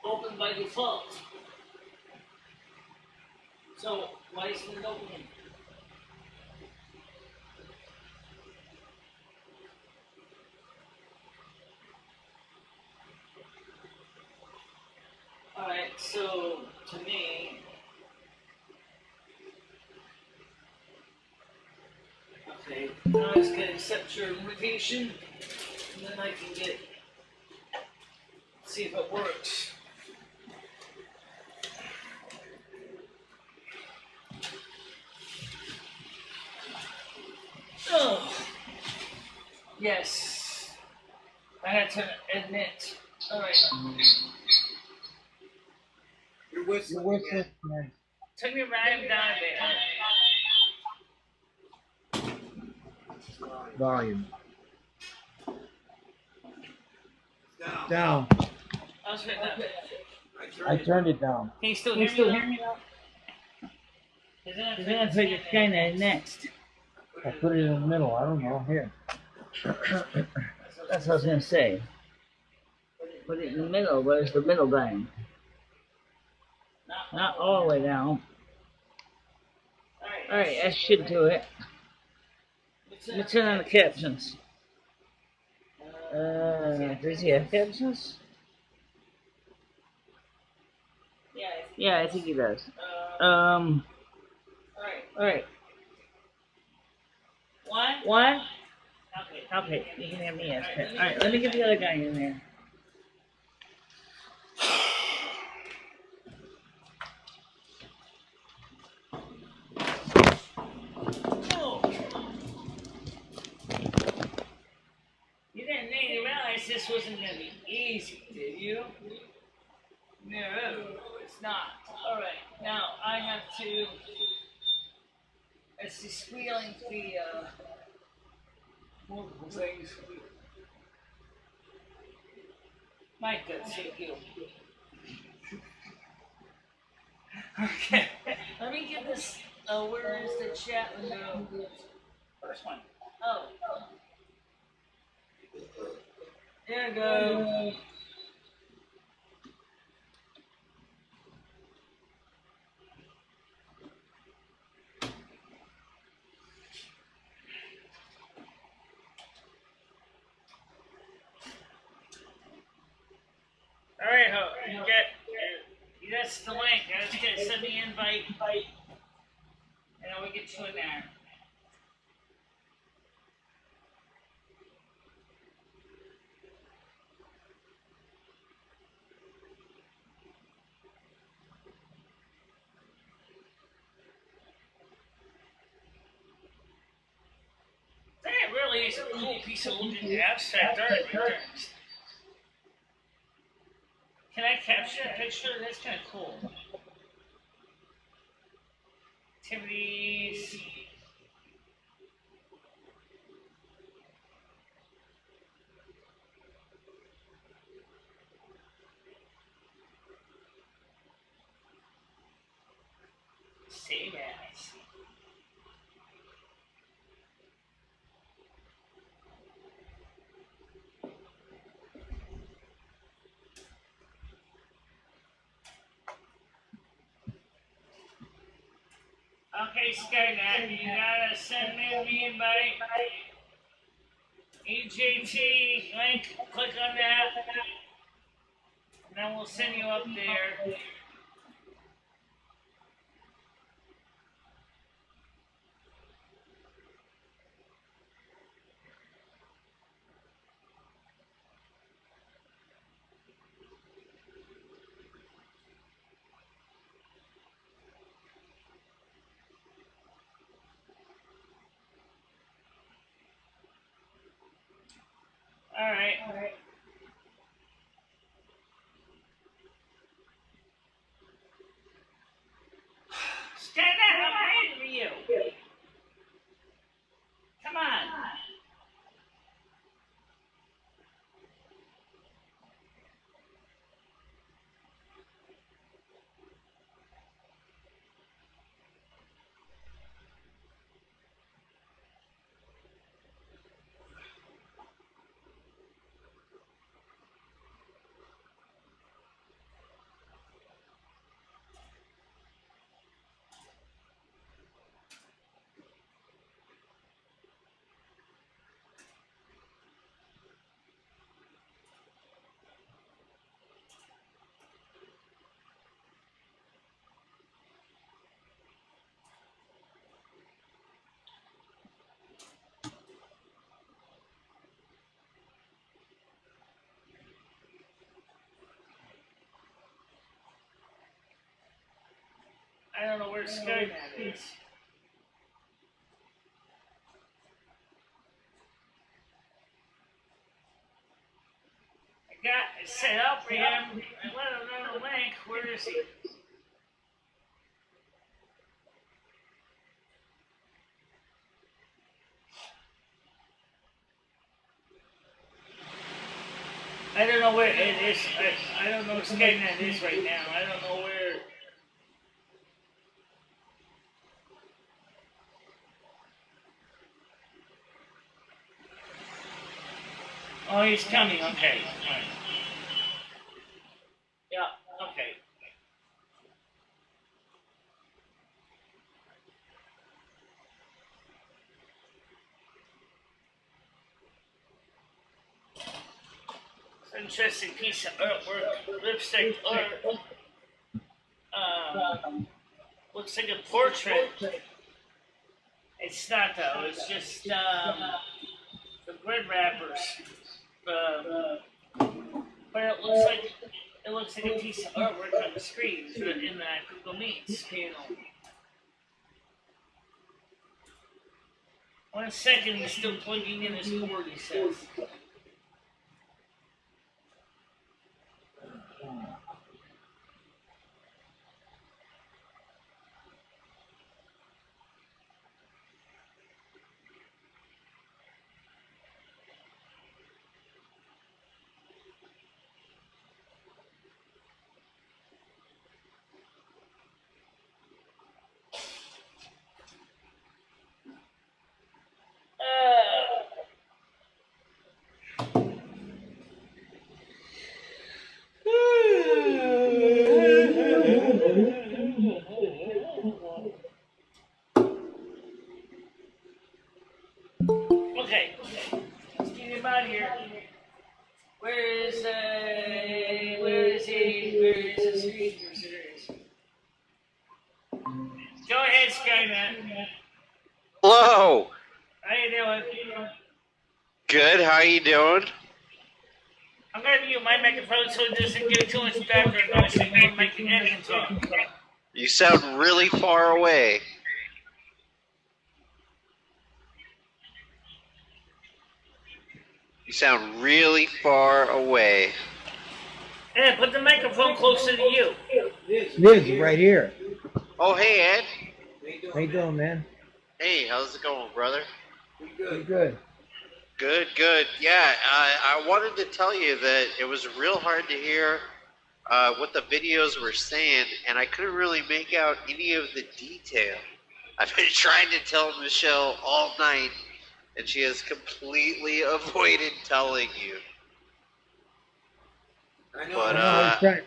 Open by default. So, why isn't it opening? Alright, so, to me, okay, now I just gotta accept your invitation, and then I can see if it works. Oh, yes, I had to admit. Alright. You're whistling again. Man. Took me right down there. Volume. Down. Down. I was right down. I turned it down. Can you still hear me now? Because then I'll put your scanner next. I put it in the middle. I don't know. Here. That's what I was going to say. Put it in the middle. Where's the middle button? Not all the way down. Alright, that should do it. Let's turn on the captions. Does he have captions? Yeah, I think he does. Alright. One? Okay, you can have me as pet. Alright, let me get the other guy in there. You didn't realize this wasn't going to be easy, did you? No, it's not. Alright, now I have to... It's the squealing the multiple things. My good, thank you. Okay, let me get this. Where is the chat window? First one. Oh. There we go. Alright, Ho, that's the link. I was gonna send the invite, and then we get you in there. That really is a cool piece of looking abstract art right there. Can I capture that picture? That's kind of cool. Activities. Save as. Okay, Skynet, you gotta send me the invite. EJT link, click on that, and then we'll send you up there. All right. Stand up, I'm waiting for you. Come on. I don't know where Skynet is. I got it set up for him. I let him know the link. Where is he? I don't know where it is. I don't know where Skynet is right now. I don't know where. Oh, he's coming. Okay. All right. Yeah. Okay. Interesting piece of artwork, lipstick art. Looks like a portrait. It's not though. It's just the bread wrappers. But it looks like a piece of artwork on the screen in the Google Meets panel. 1 second, he's still plugging in his cord. He says. Okay, let's get him out of here. Where is he? Where is the speakers? Go ahead, Skynet. Hello. How you doing? Good. How you doing? I'm gonna mute my microphone so it doesn't get too much background noise and don't make the engine talk. You sound really far away. You sound really far away. Ed, put the microphone closer to you. Liz, right here. Oh, hey, Ed. How you doing, man? Hey, how's it going, brother? Pretty good. Good, good. Yeah, I wanted to tell you that it was real hard to hear what the videos were saying, and I couldn't really make out any of the detail. I've been trying to tell Michelle all night, and she has completely avoided telling you. I know. But,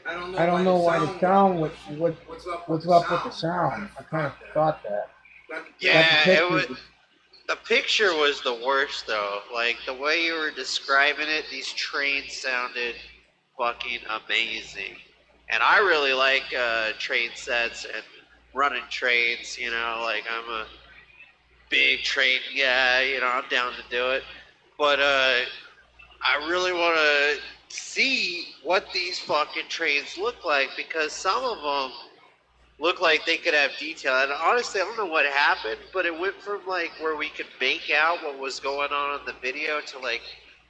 I don't know why the sound. What's up with the sound? I kind of thought that. yeah, it was. The picture was the worst, though. Like, the way you were describing it, these trains sounded fucking amazing. And I really like train sets and running trains, you know, like I'm a big train guy, you know, I'm down to do it. But I really want to see what these fucking trains look like because some of them look like they could have detail. And honestly, I don't know what happened, but it went from like where we could make out what was going on in the video to like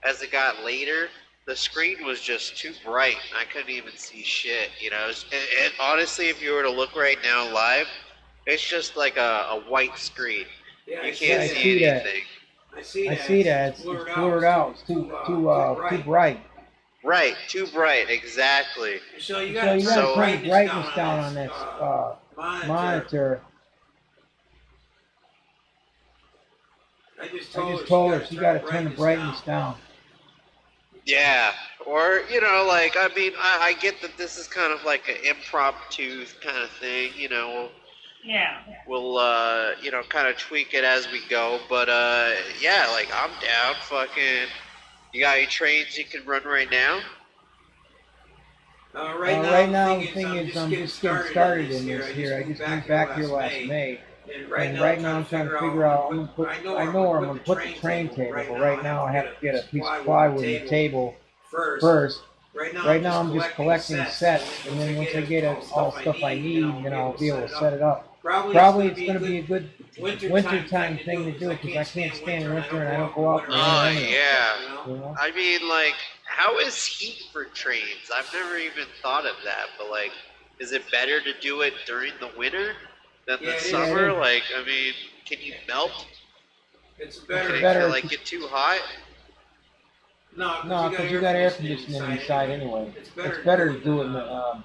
as it got later, the screen was just too bright. I couldn't even see shit, you know. And honestly, if you were to look right now live, it's just like a white screen. Yeah, You can't see anything. I see that. It's blurred out. It's too bright. Right, too bright, exactly. So you gotta turn the brightness down on that monitor. I just told her she gotta turn the brightness down. Yeah, or, you know, like, I mean, I get that this is kind of like an impromptu kind of thing, you know. We'll you know, kind of tweak it as we go, but, yeah, like, I'm down, fucking... You got any trains you can run right now? Right now, the thing is, I'm just getting started in this here. I just moved back here last May. And right now, I'm trying to figure out. I know where I'm going to put the train table, but right now, I have to get a piece of plywood in the table first. Right now, I'm just collecting sets, and then once I get all stuff I need, then I'll be able to set it up. Probably it's going to be a good wintertime thing to do because I can't stand winter and I don't go out. Oh, yeah. You know? I mean, like, how is heat for trains? I've never even thought of that, but, like, is it better to do it during the winter than the summer? Like, I mean, can you melt? It's better. Can it, like, get too hot? No, because you got air conditioning inside anyway. It's better to do it in the...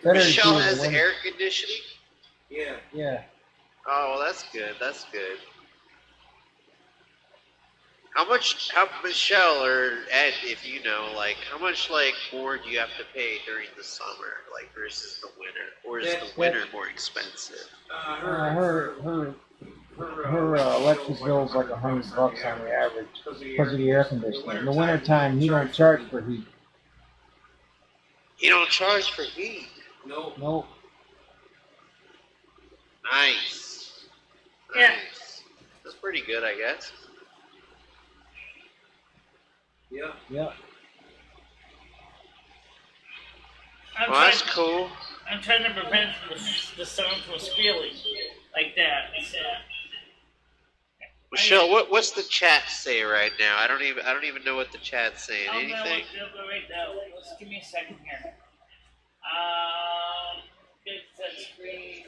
Michelle has air conditioning? Yeah. Oh, well, that's good. That's good. How Michelle or Ed, if you know, like, how much, like, more do you have to pay during the summer, like, versus the winter? Or is the winter more expensive? Her electric bill is like $100 on the average because of the air conditioning. In the wintertime, he don't charge for heat. You don't charge for heat? Nope. Nice. Yeah. That's pretty good, I guess. Yeah. Well, that's cool. I'm trying to prevent the sound from squealing like that. Michelle, what's the chat say right now? I don't even know what the chat's saying. Anything? Right now. Just give me a second here. Good set screen.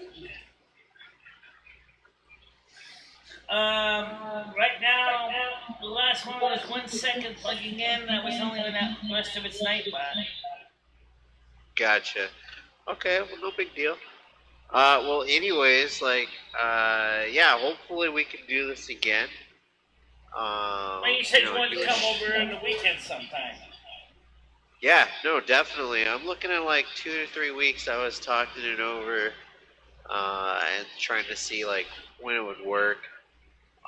Right now, the last one was 1 second plugging in. That was only when that rest of its night by. Gotcha. Okay, well, no big deal. Well, anyways, like, yeah, hopefully we can do this again. Well, you said you wanted to come over on the weekend sometime. Yeah, no, definitely. I'm looking at like 2 to 3 weeks. I was talking it over and trying to see like when it would work.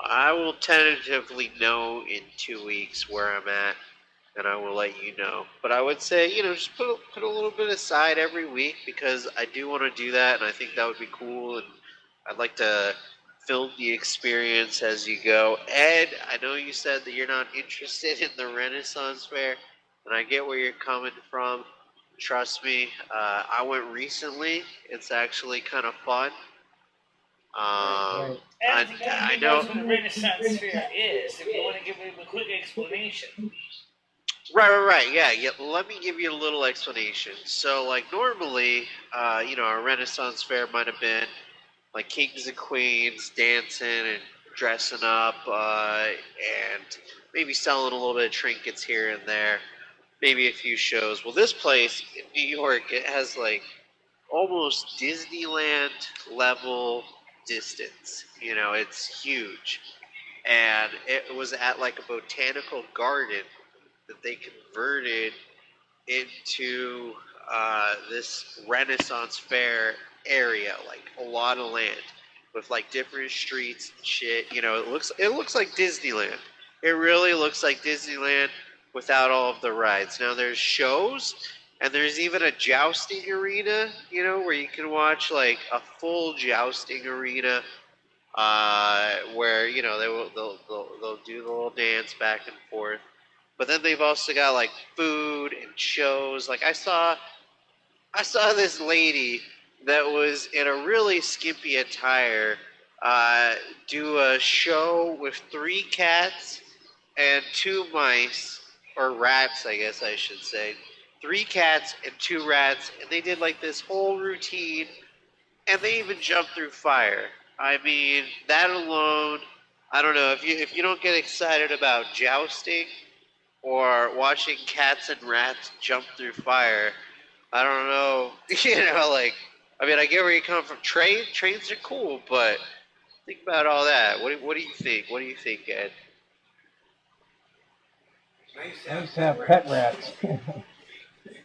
I will tentatively know in 2 weeks where I'm at, and I will let you know. But I would say, you know, just put a little bit aside every week because I do want to do that, and I think that would be cool. And I'd like to film the experience as you go. Ed, I know you said that you're not interested in the Renaissance Fair, and I get where you're coming from. Trust me, I went recently. It's actually kind of fun. Right. I know. What the Renaissance Fair is. If you want to give me a quick explanation. Right. Yeah. Let me give you a little explanation. So, like, normally, you know, a Renaissance Fair might have been like kings and queens dancing and dressing up, and maybe selling a little bit of trinkets here and there, maybe a few shows. Well, this place in New York, it has like almost Disneyland level distance. You know, it's huge. And it was at like a botanical garden that they converted into this Renaissance Fair area, like a lot of land. with like different streets and shit. You know, it looks like Disneyland. It really looks like Disneyland without all of the rides. Now there's shows and there's even a jousting arena, you know, where you can watch like a full jousting arena, where you know they'll do the little dance back and forth. But then they've also got like food and shows. Like I saw this lady that was in a really skimpy attire do a show with 3 cats and 2 mice, or rats, I guess I should say. 3 cats and 2 rats, and they did like this whole routine, and they even jumped through fire. I mean, that alone, I don't know, if you don't get excited about jousting or watching cats and rats jump through fire, I don't know, you know, like, I mean, I get where you come from. Trains are cool, but think about all that. What do you think? What do you think, Ed? I used to have pet rats. You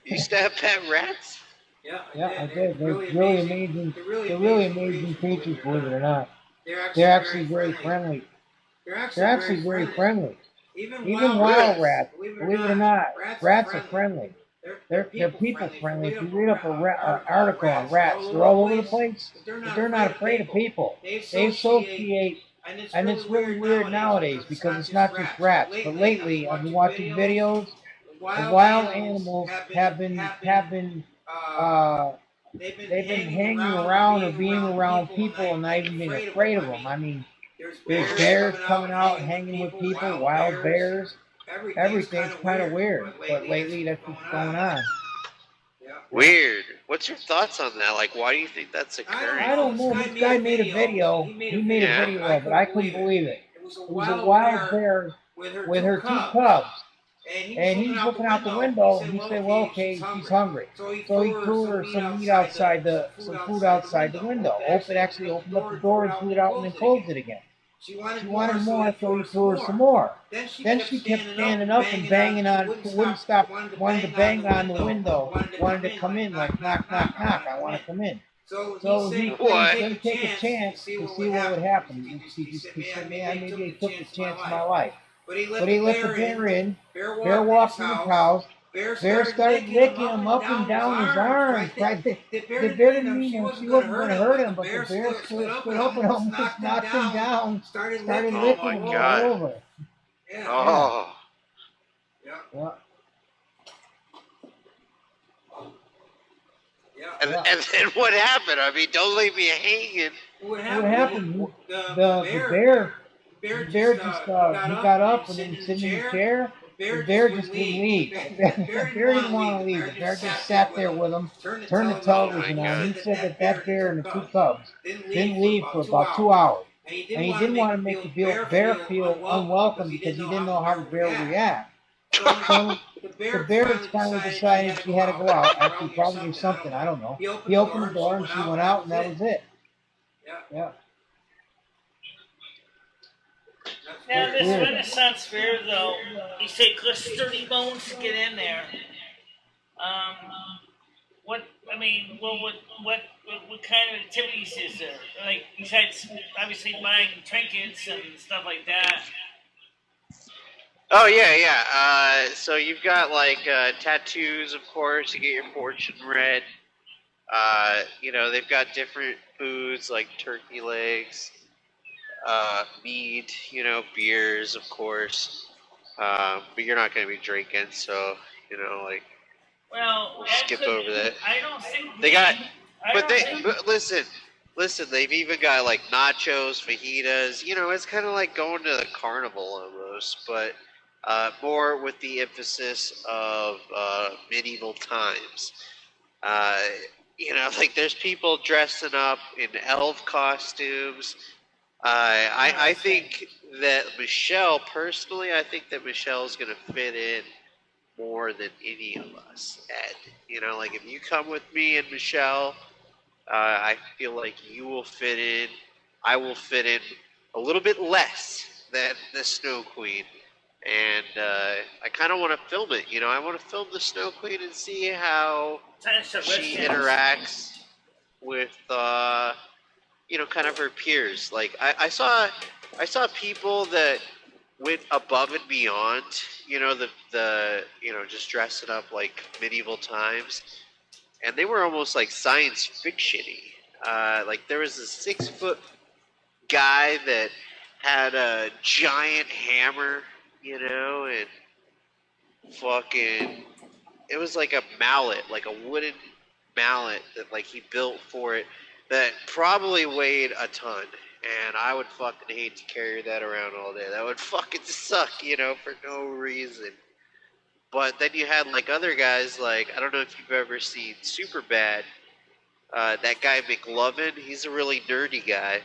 used to have pet rats? Yeah, I did. They're really amazing. They're really amazing creatures, believe it or not. They're actually very friendly. They're actually very friendly. Even wild rats, believe it or not, rats are friendly. They're people friendly. If you read up an article on rats, they're all over the place, but they're not afraid of people. They associate, and it's really weird nowadays because it's not just rats. But lately, I've been watching videos. The wild animals have been they've been hanging around or being around people and not even being afraid of them. I mean, there's bears coming out and hanging with people, wild bears. Everything's kind of weird, but lately that's what's going on. Weird. What's your thoughts on that? Like, why do you think that's occurring? I don't know. This guy made a video. He made a video of it. I couldn't believe it. It was a wild bear with her 2 cubs. And he was looking out the window, and he said, well, okay, she's hungry. So he threw her some meat outside some food outside the window. Actually opened up the door and threw it out and then closed it again. She wanted more, so he threw her some more. Then she kept standing up and banging on, wouldn't stop, wanted to bang on the window, wanted to come in, like, knock, knock, knock, I want to come in. So he said, take a chance to see what would happen. He said, man, maybe I took a chance of my life. But he let the bear in. Bear walked in the house. Bear started licking him up and down his arms. The bear didn't mean him. She wasn't going to hurt him, but the bear stood up and almost knocked him down. Started licking him all over. Oh. Yeah. And then what happened? I mean, don't leave me hanging. What happened? The bear just got up and then sitting in the chair. The bear just didn't leave. The bear didn't want to leave. The bear just sat there with him, turned the television on. He said that bear and the 2 cubs didn't leave for about 2 hours. And he didn't want to make the bear feel unwelcome because he didn't know how the bear would react. So the bear finally decided she had to go out. Actually, probably something, I don't know. He opened the door and she went out, and that was it. Yeah. Now this Renaissance fair, though, you say it costs 30 bones to get in there. What kind of activities is there? Like, besides obviously buying trinkets and stuff like that. Oh yeah. So you've got like tattoos, of course. You get your fortune read. You know, they've got different foods like turkey legs, meat, you know, beers, of course. But you're not going to be drinking, so, you know, like, well, skip over that. I don't think they got, but listen, they've even got like nachos, fajitas. You know, it's kind of like going to the carnival almost, but more with the emphasis of medieval times. You know, like there's people dressing up in elf costumes. I think that Michelle, personally, I think that Michelle's going to fit in more than any of us, Ed. You know, like if you come with me and Michelle, I feel like you will fit in. I will fit in a little bit less than the Snow Queen. And I kind of want to film it, you know. I want to film the Snow Queen and see how she interacts with you know, kind of her peers. Like I saw people that went above and beyond, you know, the you know, just dressing up like medieval times, and they were almost like science fiction-y. Like there was a 6-foot guy that had a giant hammer, you know, and fucking, it was like a mallet, like a wooden mallet that like he built for it that probably weighed a ton. And I would fucking hate to carry that around all day. That would fucking suck, you know, for no reason. But then you had like other guys, like, I don't know if you've ever seen Superbad. That guy McLovin, he's a really nerdy guy.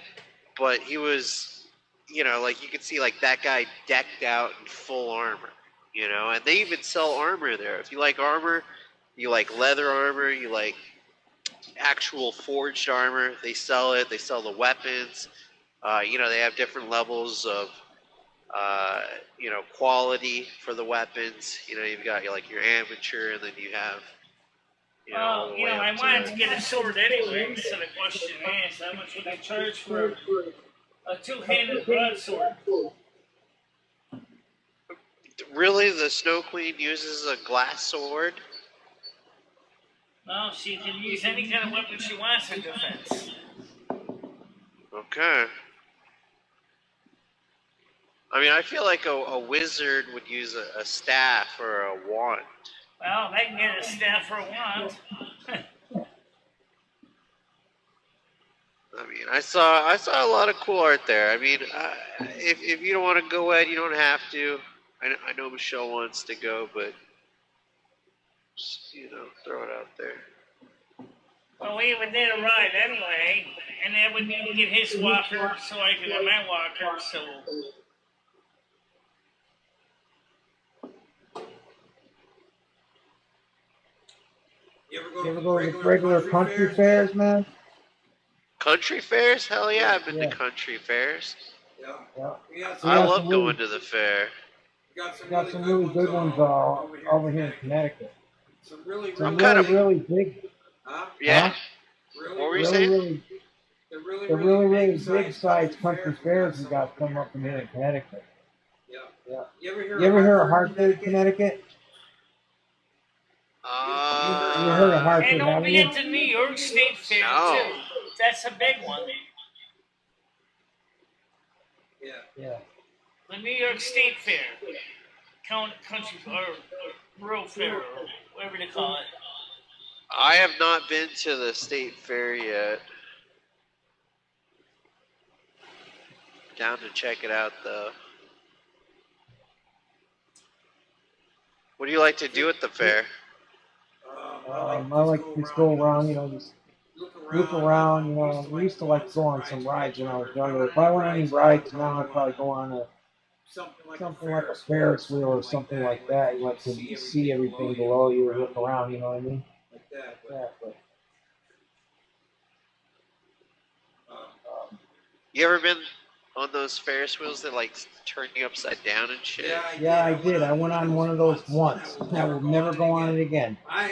But he was, you know, like you could see like that guy decked out in full armor, you know. And they even sell armor there. If you like armor, you like leather armor, you like actual forged armor, they sell it. They sell the weapons. You know, they have different levels of, you know, quality for the weapons. You know, you've got like your amateur, and then you have, you know, all Well, the you way know, up I wanted to to get a sword anyway, so the question is, how much would I charge for a two-handed broadsword? Really, the Snow Queen uses a glass sword? Well, she can use any kind of weapon she wants for defense. Okay. I mean, I feel like a wizard would use a staff or a wand. Well, they can get a staff or a wand. I mean, I saw a lot of cool art there. I mean, if you don't want to go, Ed, you don't have to. I know Michelle wants to go, but just, you know, throw it out there. Well, we would need a ride anyway, and then would need to get his walker so I can get my walker, so... You You ever go to regular country fairs, man? Country fairs? Hell yeah, I've been to country fairs. Yeah. Yeah. I love going to the fair. We Got some really good ones over here in Connecticut. Some really big. Huh? Yeah. Huh? What were you saying? They're really big size country fairs we got come up in here in Connecticut. Yeah. You ever hear of Hartford, Connecticut? You heard of Hartford, And don't haven't you? forget the New York State Fair, No. too. That's a big one. Yeah. The New York State Fair. Country or rural fair, or whatever they call it. I have not been to the state fair yet. Down to check it out, though. What do you like to do at the fair? I like to just go around, you know, just look around, you know. We used to like to go on some rides when I was younger. If I went on any rides now, I'd probably go on something like a Ferris wheel or something like that. You like to see everything below you and look around, you know what I mean? Like that. Exactly. You ever been on those Ferris wheels that like turn you upside down and shit? Yeah, I did. I went on one of those once. I will never go on it again. I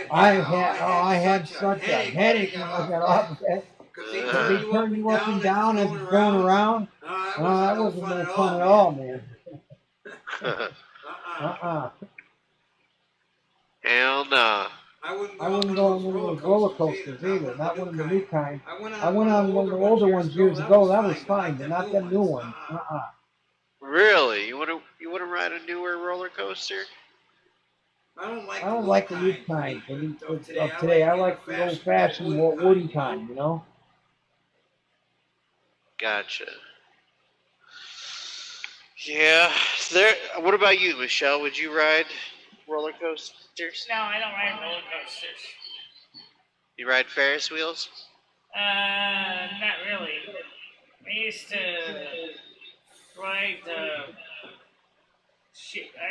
had such a headache when I got off of it. Because they turn you up and down as it's going around. That wasn't no fun at all, man. Hell no. I wouldn't go on one of those roller coasters either, not one of the new kind. I went on one of the older ones years ago. That was fine, but not the new ones. Really? You wanna ride a newer roller coaster? I don't like the new kind of today. I like the old-fashioned, more woody kind, you know? Gotcha. Yeah. What about you, Michelle? Would you ride roller coasters? No, I don't ride roller coasters. You ride Ferris wheels? Not really. I used to ride I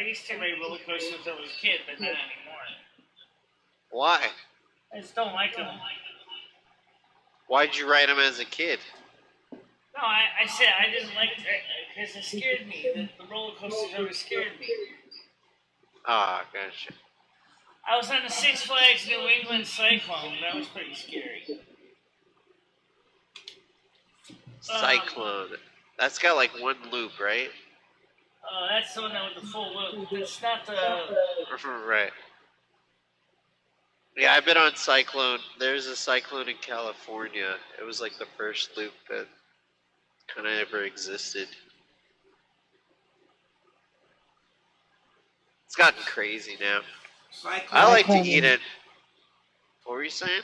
used to ride roller coasters when I was a kid, but not anymore. Why? I just don't like them. Why'd you ride them as a kid? No, I said I didn't like it because it scared me. The roller coasters always scared me. Ah, gotcha. I was on the Six Flags New England Cyclone. That was pretty scary. Cyclone. That's got like one loop, right? That's the one that with the full loop. It's not the. Right. Yeah, I've been on Cyclone. There's a Cyclone in California. It was like the first loop that kind of ever existed. It's gotten crazy now. I like to eat it. What were you saying?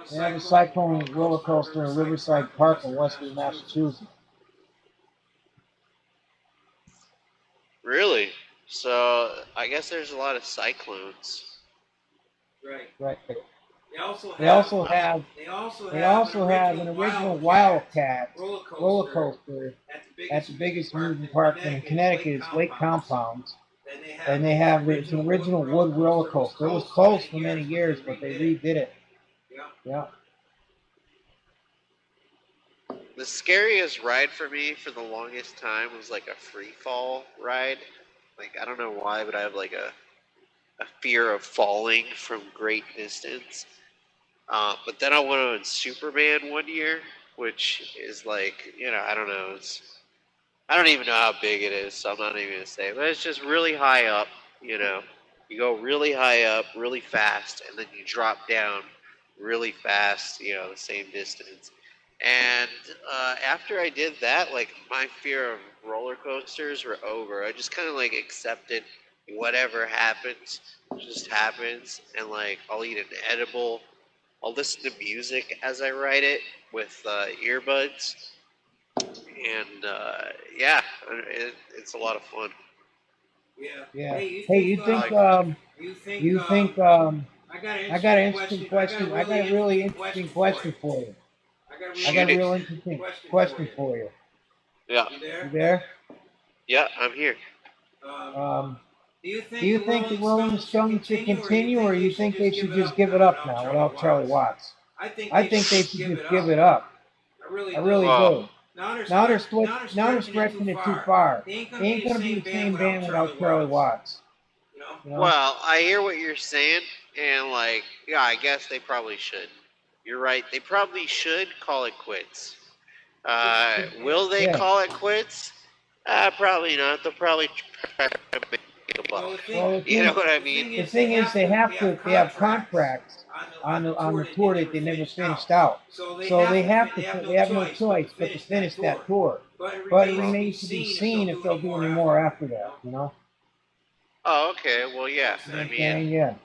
They have a Cyclone roller coaster in Riverside Park in Western Massachusetts. Really? So I guess there's a lot of cyclones. Right. They also have an original Wildcat roller coaster at the biggest amusement park in Connecticut. It's Lake Compounds. And they have it's an original wood roller coaster. It was closed for many years, but they redid it. Yeah. The scariest ride for me for the longest time was like a free fall ride. Like, I don't know why, but I have like a fear of falling from great distance. But then I went on Superman one year, which is like, I don't know. I don't even know how big it is, so I'm not even going to say it. But it's just really high up, You go really high up, really fast, and then you drop down really fast, the same distance. And after I did that, like, my fear of roller coasters were over. I just kind of like accepted whatever happens just happens, and like I'll eat an edible, I'll listen to music as I ride it with earbuds, and it's a lot of fun. Yeah. Hey, you think I got an interesting question. I got a really interesting question for you. I got a real interesting question for you. Yeah. You there? Yeah, I'm here. Do you think the Rolling Stones should continue, or you think they should just give it up now without Charlie Watts? I think they should just give it up. I really do. Now they're stretching it too far. They ain't gonna be the same band without Charlie Watts. Well, I hear what you're saying, and like, yeah, I guess they probably should. You're right. They probably should call it quits. Will they call it quits? Probably not. They'll probably try to make a buck. Well, you know what I mean? The thing is, they have contracts on the tour that they never finished out. So they have no choice but to finish that tour. But it remains to be seen if they'll do any more after that. Oh, okay. Well, yeah. I mean, yeah.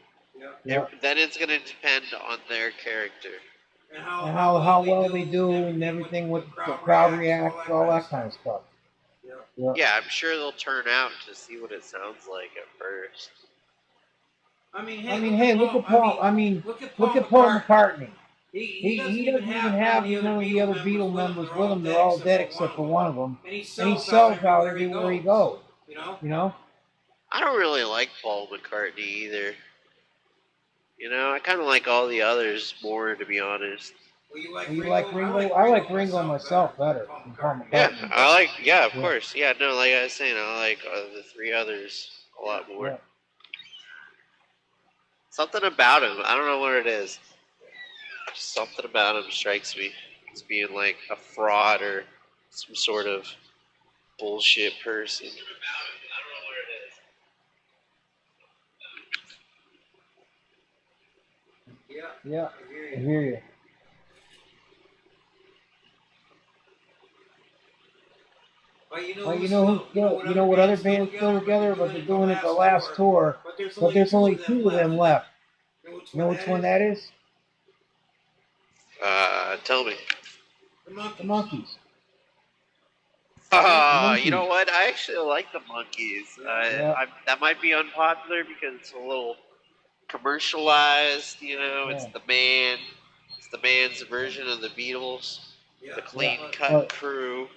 Then it's going to depend on their character. And how well they do and everything, what the crowd reacts, all that kind of stuff. Yeah, I'm sure they'll turn out to see what it sounds like at first. I mean, hey, look at Paul. Look at Paul McCartney. He doesn't even have none of the other Beatle members with him. They're all dead except for one of them, and he sells out everywhere he goes. I don't really like Paul McCartney either. I kind of like all the others more, to be honest. You like Ringo? I like Ringo myself better than Paul McCartney. Yeah, of course. Yeah, no, like I was saying, I like the three others a lot more. Yeah. Something about him, I don't know what it is. Just something about him strikes me as being like a fraud or some sort of bullshit person. Yeah, I hear you. Well, you know what other bands still together, but they're doing it the last tour. But there's only two of them left. You know which one that is? Tell me. The Monkees. You know what? I actually like the Monkees. That might be unpopular because it's a little commercialized. It's the band. It's the band's version of the Beatles. The clean-cut crew.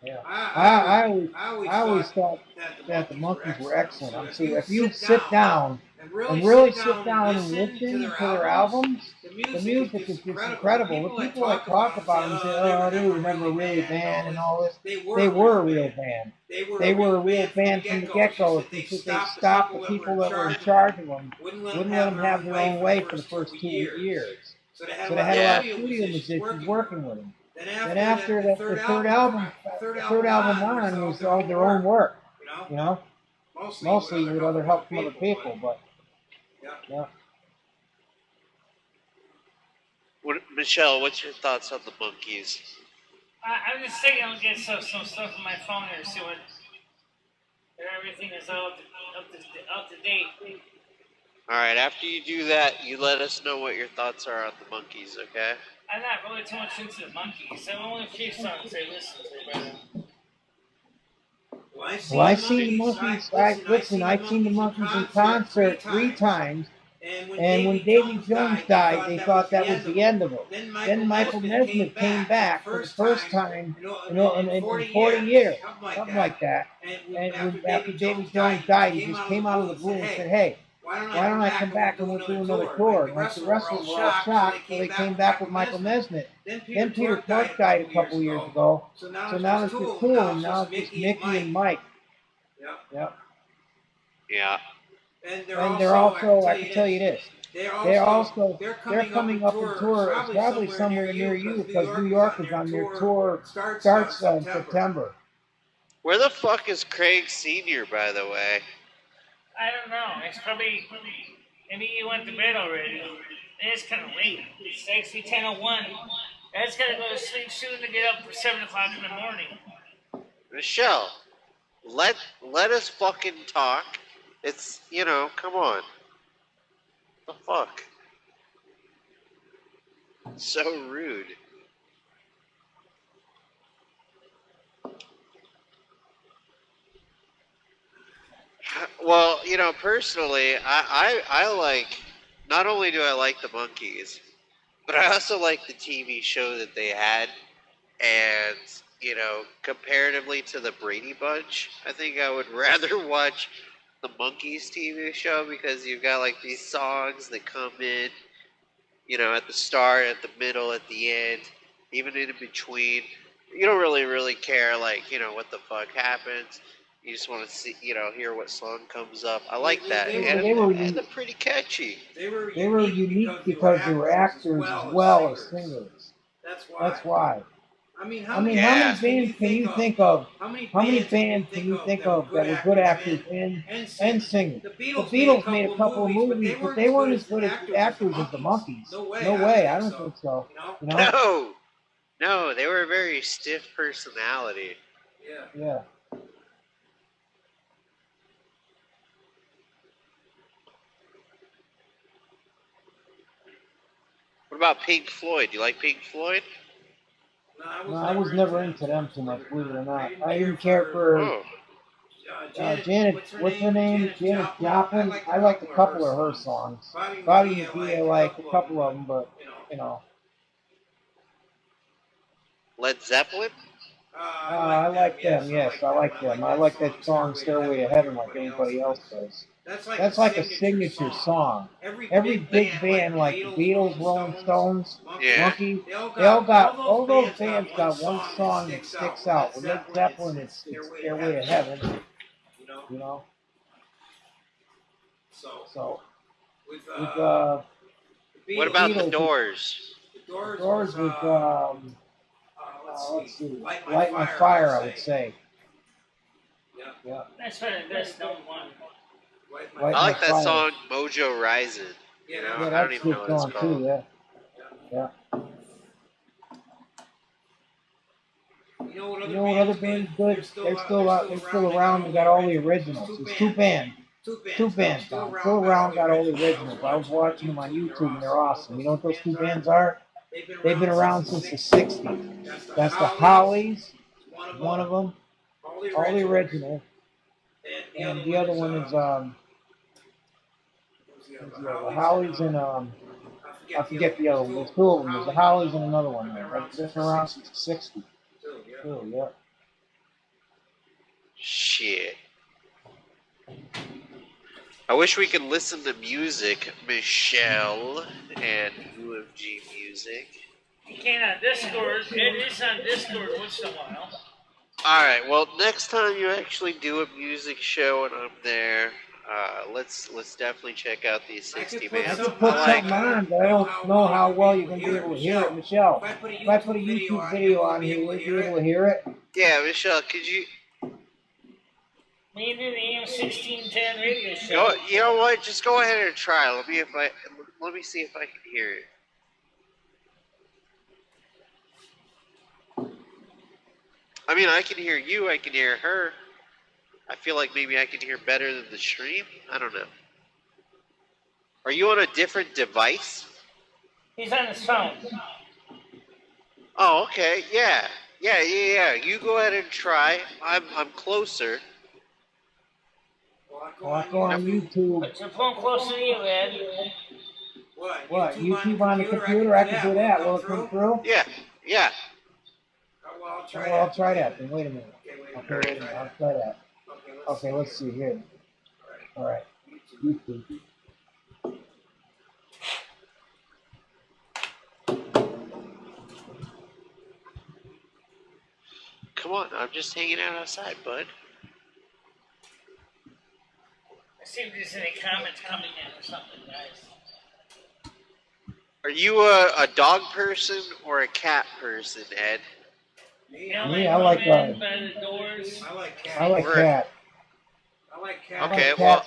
Yeah, I always thought that the Monkees were excellent. If you sit down and really sit down and listen to their albums, the music is just incredible. The people that talk about them say, "Oh, they remember a real band and all this." They were a real band. They were a real band from the get-go. They stopped the people that were in charge of them, wouldn't let them have their own way for the first 2 years. So they had a lot of studio musicians working with them. Then after the third album on was all their own work. You know, mostly with other help from other people, but yeah. Michelle, what's your thoughts on the Monkees? I'm just thinking I'll get some stuff on my phone here, see what everything is all up to date. All right, after you do that, you let us know what your thoughts are on the Monkees, okay? I'm not really too much into the Monkees. There are only a few songs I listen to, Well, I've seen the Monkees. I've seen the Monkees in concert 3 times. And when Davy Jones died, they thought that was the end of it. Then Michael Nesmith came back for the first time, in 40 years, something like that. And after Davy Jones died, he just came out of the blue and said, "Hey, why don't I come back and we'll do another tour?" And like the rest of them were all shocked, so they came back with Michael Nesmith. Then Peter Clark died a couple years ago, so now it's just cool, and now it's just Mickey and Mike. Yep. Yeah. And they're also, I can tell you this, they're coming up in tour. It's probably somewhere near you because New York is on their tour. Starts in September. Where the fuck is Craig Sr., by the way? I don't know. It's probably maybe he went to bed already. It's kind of late. It's actually 10:01. Dad's got to go to sleep soon to get up for 7 o'clock in the morning. Michelle, let us fucking talk. It's, come on. The fuck? So rude. Well, personally, I like, not only do I like the Monkees, but I also like the TV show that they had. And, comparatively to the Brady Bunch, I think I would rather watch the Monkees TV show because you've got like these songs that come in, at the start, at the middle, at the end, even in between. You don't really care, like, what the fuck happens. You just want to see, hear what song comes up. I like that, and they're pretty catchy. They were unique because they were actors as well as singers. That's why. I mean, how many bands can you think of? How many bands can you think of that were good actors and singers? The Beatles made a couple of movies, but they weren't as good as actors as the Monkees. No way, I don't think so. No, they were a very stiff personality. Yeah. What about Pink Floyd? Do you like Pink Floyd? No, I was never into them too much, believe it or not. I didn't care for Janet, what's her name? Janet Joplin. I liked a couple of her songs. Bobby McGee, I like a couple of them, but, Led Zeppelin? I like them, yes, I like them. I like that song, Stairway to Heaven, like anybody else does. That's like a signature song. Every big band like the Beatles, Rolling Stones, Monkees, all those bands got one song that sticks out. With Led Zeppelin, it's Stairway to Heaven, So, what about the Doors? The Doors was, let's see, Light My Fire, I would say. Yeah. That's probably the best known one. I like that song, Mojo Rising. Yeah, that's a good song too, yeah. You know what other bands good? They're still around and got all the originals. There's two bands now. Still around, got all the originals. I was watching them on YouTube and they're awesome. You know what those two bands are? They've been around since the 60s. That's the Hollies, one of them, all the originals. And the other one is the Hollies and I forget the other one. There's 2 of them. There's the Hollies and another one. They've been around since the 60s. Yeah. Shit. I wish we could listen to music, Michelle, and UFG music. You can't on Discord. It is on Discord once in a while. Alright, well, next time you actually do a music show and I'm there, let's definitely check out these 60 put bands. I could put something on, but I don't know how well you're going to be able to hear it. Michelle, if I put a YouTube video on here, will you be able to hear it? Yeah, Michelle, could you Maybe the AM 1610 radio show. go? You know what? Just go ahead and try. Let me see if I can hear it. I mean, I can hear you. I can hear her. I feel like maybe I can hear better than the stream. I don't know. Are you on a different device? He's on his phone. Oh, okay. Yeah. You go ahead and try. I'm closer. Well, I go on YouTube. Put your phone closer to you, Ed. What? YouTube on the computer? I can do that. Will it come through? Yeah. Well, I'll try that. Then wait a minute. Okay, wait a minute. I'll try that. Okay, let's see here. All right. YouTube. Come on, I'm just hanging out outside, bud. Let's see if there's any comments coming in or something, guys. Are you a dog person or a cat person, Ed? Me, I like by the doors. I like cats. I like cat. I like cats. Okay, well,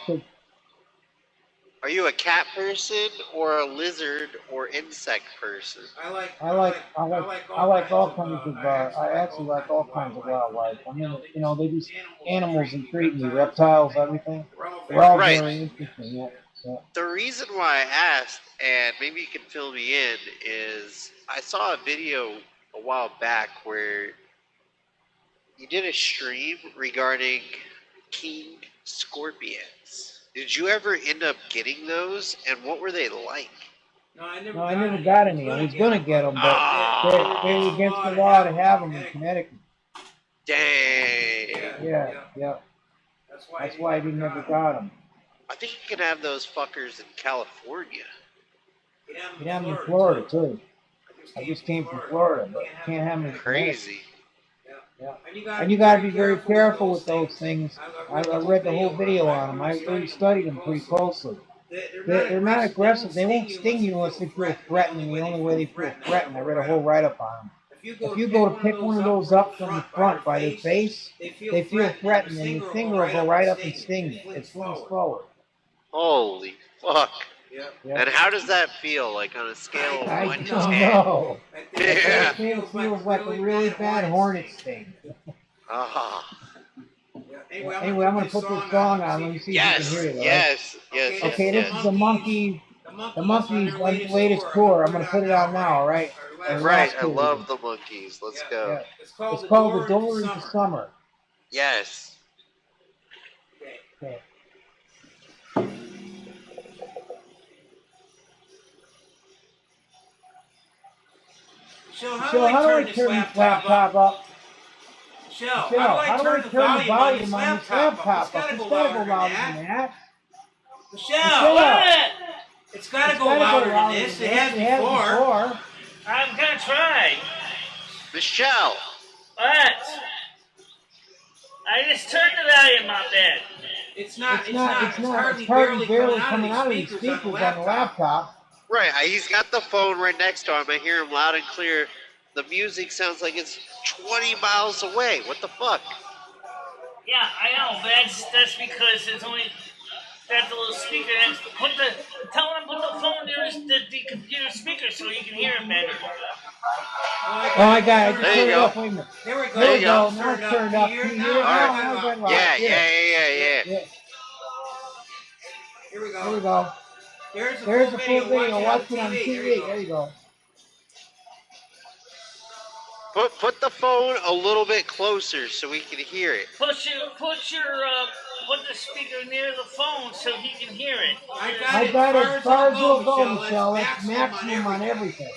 are you a cat person or a lizard or insect person? I like all kinds of. I actually like all kinds of wildlife. I mean, you know, they just animals intrigue me. Reptiles, everything. They're all very interesting. Yeah. The reason why I asked, and maybe you can fill me in, is I saw a video a while back where you did a stream regarding king scorpions. Did you ever end up getting those, and what were they like? No, I never got any. I was gonna get them, but they were against the law to have them in Connecticut. Dang. Yeah. That's why I never got them. I think you can have those fuckers in California. You can have them in Florida too. I just came from Florida, but you can't have them in Crazy. Yeah. And you got to be very careful with those things. I read the whole video on them. I really studied them pretty closely. They're not aggressive. They won't sting you unless they feel threatening. The only way they feel threatened, I read a whole write-up on them. If you go to pick one of those up from the front by their face, they feel threatened, and your finger will go right up and sting you. It swings forward. Holy fuck. Yep. And how does that feel, like on a scale of 1 to 10? I don't know. Yeah. It feels like a really bad hornet sting. Ah. Anyway, I'm going to put this song on. Let me see if you can hear it. Yes. Okay, this is the Monkeys' latest tour. I'm going to put it on now, all right? Right, I love the Monkeys. Let's go. Yeah. It's called The Door into Summer. Yes. Okay. Michelle, how do I turn this laptop up? Michelle, how do I turn the volume on this laptop up? It's got to go louder than that. Michelle, it's got to go louder than this. It has before. I'm gonna try. Michelle. What? I just turned the volume up there. It's hardly barely coming out of these speakers on the laptop. Right, he's got the phone right next to him. I hear him loud and clear. The music sounds like it's 20 miles away. What the fuck? Yeah, I know, but that's because it's only that the little speaker. Tell him to put the phone near the computer speaker so you can hear him better. Oh, I got it. There you go. There we go. There you go. Now it's turned up. Can you hear it now? Yeah. Here we go. There's the full video. Watch it on TV. There you go. Put the phone a little bit closer so we can hear it. Put the speaker near the phone so he can hear it. I got it as far as you'll go, Michelle. That's maximum on everything.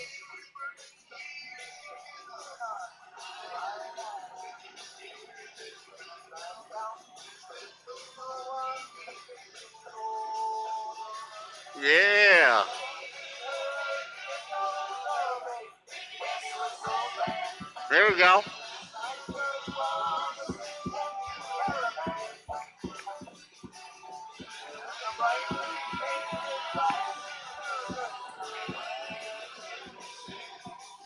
Yeah. There we go.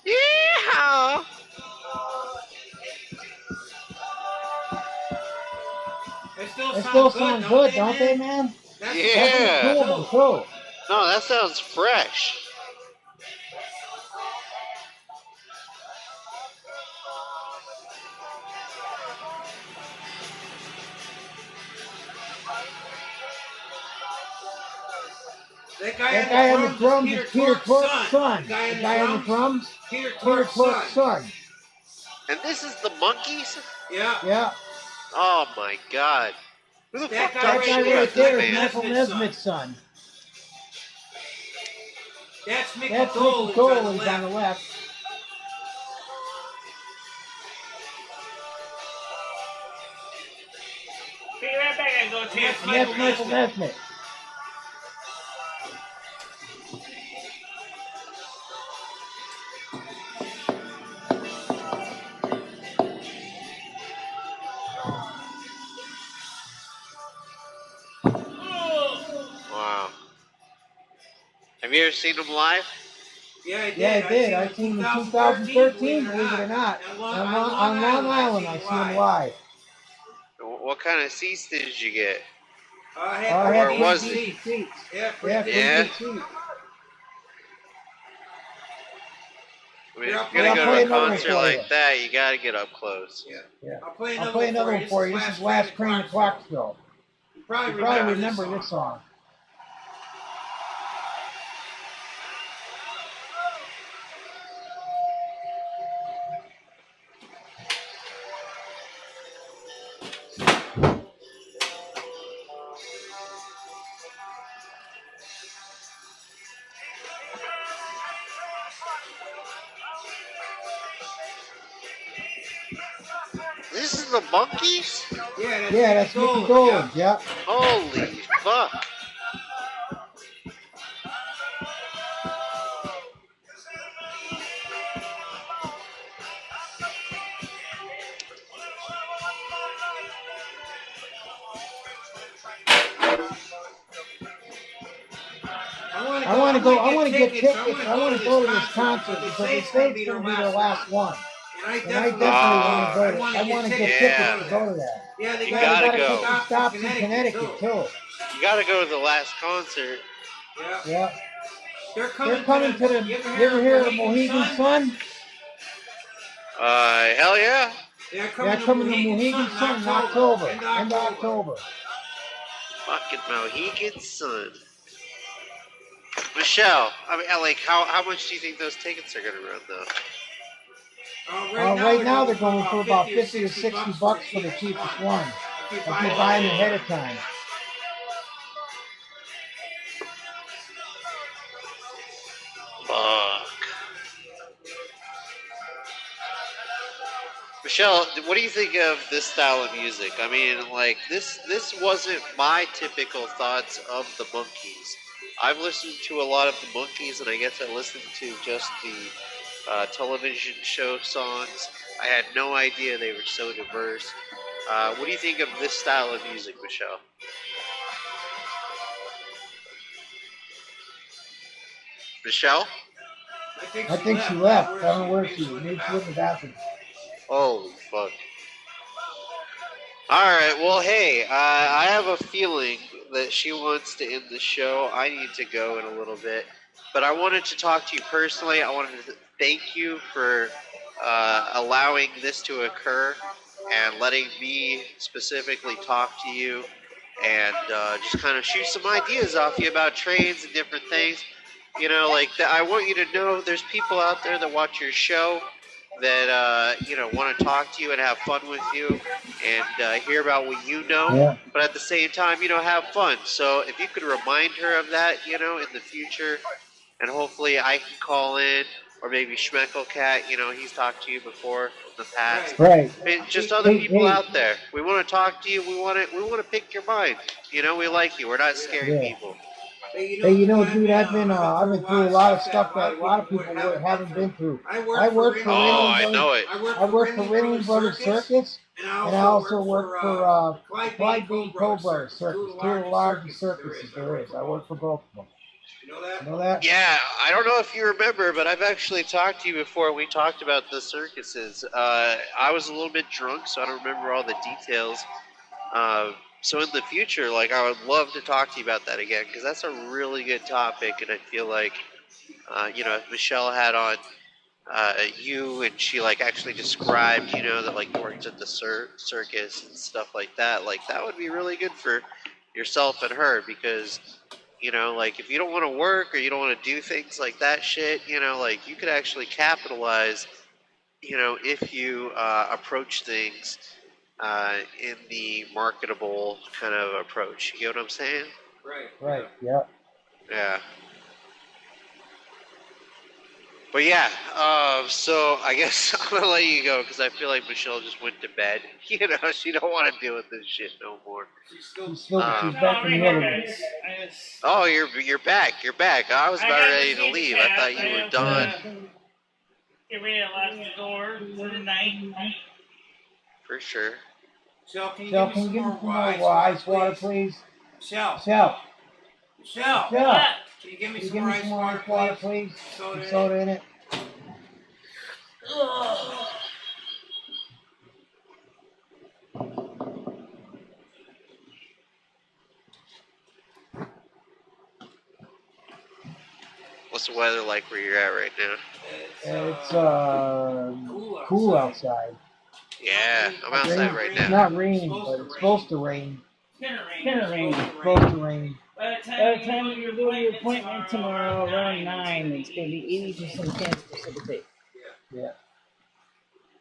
Yeah. They still sound good, don't they, man? Yeah. That's cool, too. No, that sounds fresh. That guy on the drums is Peter Tork's son. The guy on the drums, Peter Tork's son. And this is the Monkees? Yeah. Yeah. Oh my God. Who the fuck That guy right there is Michael Nesmith's son. That's Mickey Dolenz on the left. Be right back, I go to That's Michael Nesmith. Wow. Have you ever seen them live? Yeah, I did. Yeah, I did. I seen him in 2013, believe it or not. On Long Island, I seen him live. What kind of seats did you get? I had Where was it? seats. Yeah, Yeah. seats. I mean, if you're gonna go to a concert like that, you gotta get up close. Yeah. I'll play another one for you. This is Last Train to Clarksville. You probably remember this song. This is the Monkees? Yeah, that's Mickey Dolenz, yeah. Holy fuck. I want to get tickets. I want to go to this concert because they say it's going to be their last one. And I definitely want to go to it. I want to get tickets to go to that. Yeah, you gotta go. Stops in Connecticut, too. You gotta go to the last concert. Yeah. They're coming to the, you ever hear of Mohegan Sun? Hell yeah. They're coming to Mohegan Sun in October. End of October. Fucking Mohegan Sun. Michelle, I mean, like, how much do you think those tickets are gonna run, though? Right now they're going for about 50 to 60 bucks for the cheapest one. If you buy them ahead of time. Fuck. Michelle, what do you think of this style of music? I mean, like, this wasn't my typical thoughts of the Monkees. I've listened to a lot of the Monkees, and I guess I listened to just the television show songs. I had no idea they were so diverse. What do you think of this style of music, Michelle? Michelle? I think she left. I don't know where she is. Maybe she went in the bathroom. Holy fuck. Alright, well, hey, I have a feeling that she wants to end the show. I need to go in a little bit. But I wanted to talk to you personally. I wanted to thank you for allowing this to occur and letting me specifically talk to you and just kind of shoot some ideas off you about trains and different things. You know, like, I want you to know there's people out there that watch your show that, you know, want to talk to you and have fun with you and hear about what you know, yeah. But at the same time, you know, have fun. So if you could remind her of that, you know, in the future, and hopefully I can call in, or maybe Schmecklecat, you know, he's talked to you before in the past. Right. I mean, just other people out there. We want to talk to you. We want to pick your mind. You know, we like you. We're not scary people. Hey, dude, I've been through a lot of stuff that a lot of people haven't been through. I work for Oh, I know it. I work for Ringling Brothers Circus, and I also work for Clyde Bean Co-Brothers Circus, two of the largest circuses there is. I work for both of them. You know that? Yeah, I don't know if you remember, but I've actually talked to you before. We talked about the circuses. I was a little bit drunk, so I don't remember all the details. So in the future, like, I would love to talk to you about that again, because that's a really good topic, and I feel like, if Michelle had on you, and she, like, actually described, that, like, you worked at the circus and stuff like that would be really good for yourself and her, because, like, if you don't want to work or you don't want to do things like that shit, like, you could actually capitalize, if you approach things in the marketable kind of approach. You get what I'm saying? Right, yeah. Yeah. But yeah, so I guess I'm going to let you go because I feel like Michelle just went to bed. She don't want to deal with this shit no more. She's back in the Netherlands. Oh, you're back. You're back. I was about ready to leave. I thought you were done. Get ready to lock the door for the night. For sure. Michelle, can you Michelle, give can me you some give me more some more ice water, please? Michelle. Michelle, Can you give me can you some give more me ice some more water, ice water, please? please? Soda in it. What's the weather like where you're at right now? It's cool outside. Yeah, I'm outside right It's now. not raining, but it's supposed to rain. It's gonna rain. It's supposed to rain. By the time you go to your appointment tomorrow around 9, it's gonna be 80% chance of precipitation. Yeah.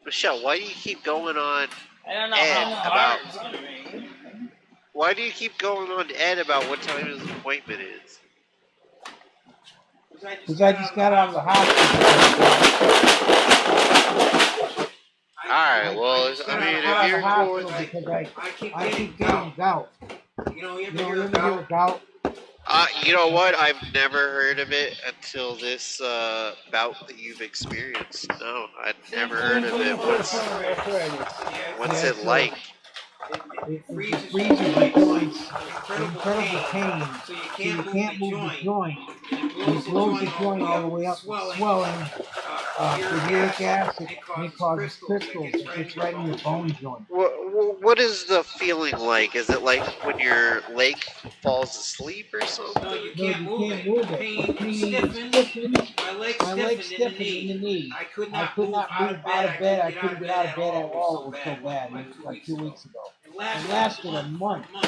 Michelle, why do you keep going on I don't know Ed how about? hard it's gonna rain. Why do you keep going on Ed about what time his appointment is? Because I just got out of the hospital. Alright, well, I mean, if you're cool with it. Because I keep getting gout. You ever hear of gout? You know what? I've never heard of it until this bout that you've experienced. No, I'd never heard of it. What's it like? It freezes your joints, incredible pain, so you can't move the joint. It blows the joint all the way up, swelling, uric acid, and it causes crystals. It gets right in your bone joint. What is the feeling like? Is it like when your leg falls asleep or something? No, you can't move it. The pain stiffens. My leg stiffened in the knee. I could not move out of bed. I couldn't get out of bed at all. It was so bad. It was like 2 weeks ago. It lasted a month. I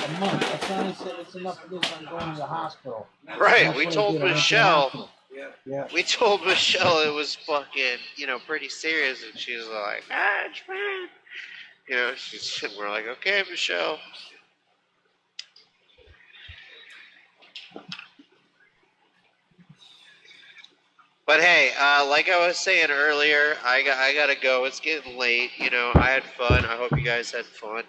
finally said it's enough of this. I'm going to the hospital. Right. We told Michelle. Yeah. We told Michelle it was fucking, pretty serious, and she was like, it's fine. We're like, okay, Michelle. But hey, like I was saying earlier, I gotta go. It's getting late. I had fun. I hope you guys had fun.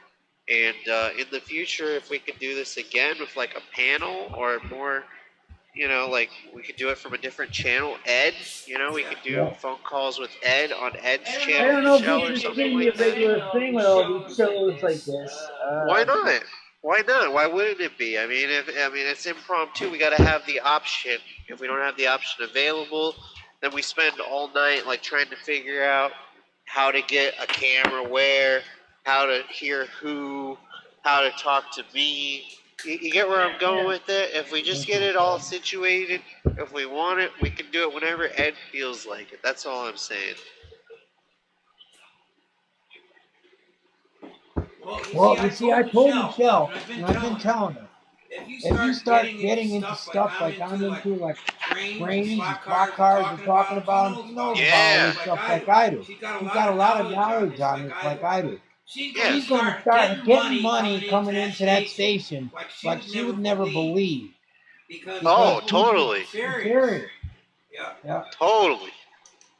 And in the future, if we could do this again with like a panel or more, like we could do it from a different channel, Ed. We could do phone calls with Ed on Ed's channel. I don't know Michelle, if or you can be a regular thing with all these shows like this. Why not? Why not? Why wouldn't it be? I mean, it's impromptu. We got to have the option. If we don't have the option available, then we spend all night like trying to figure out how to get a camera where, how to hear who, how to talk to me. You get where I'm going with it? If we just get it all situated, if we want it, we can do it whenever Ed feels like it. That's all I'm saying. Well, you see, I told Michelle, and I've been telling her, if you start getting into stuff like I'm into, like trains and clock cars and talking about them, she knows about all this stuff like I do. She's got a lot of knowledge on it like I do. She's going to start getting money coming into that station like she would never believe. Oh, totally. Serious. Yeah. Totally.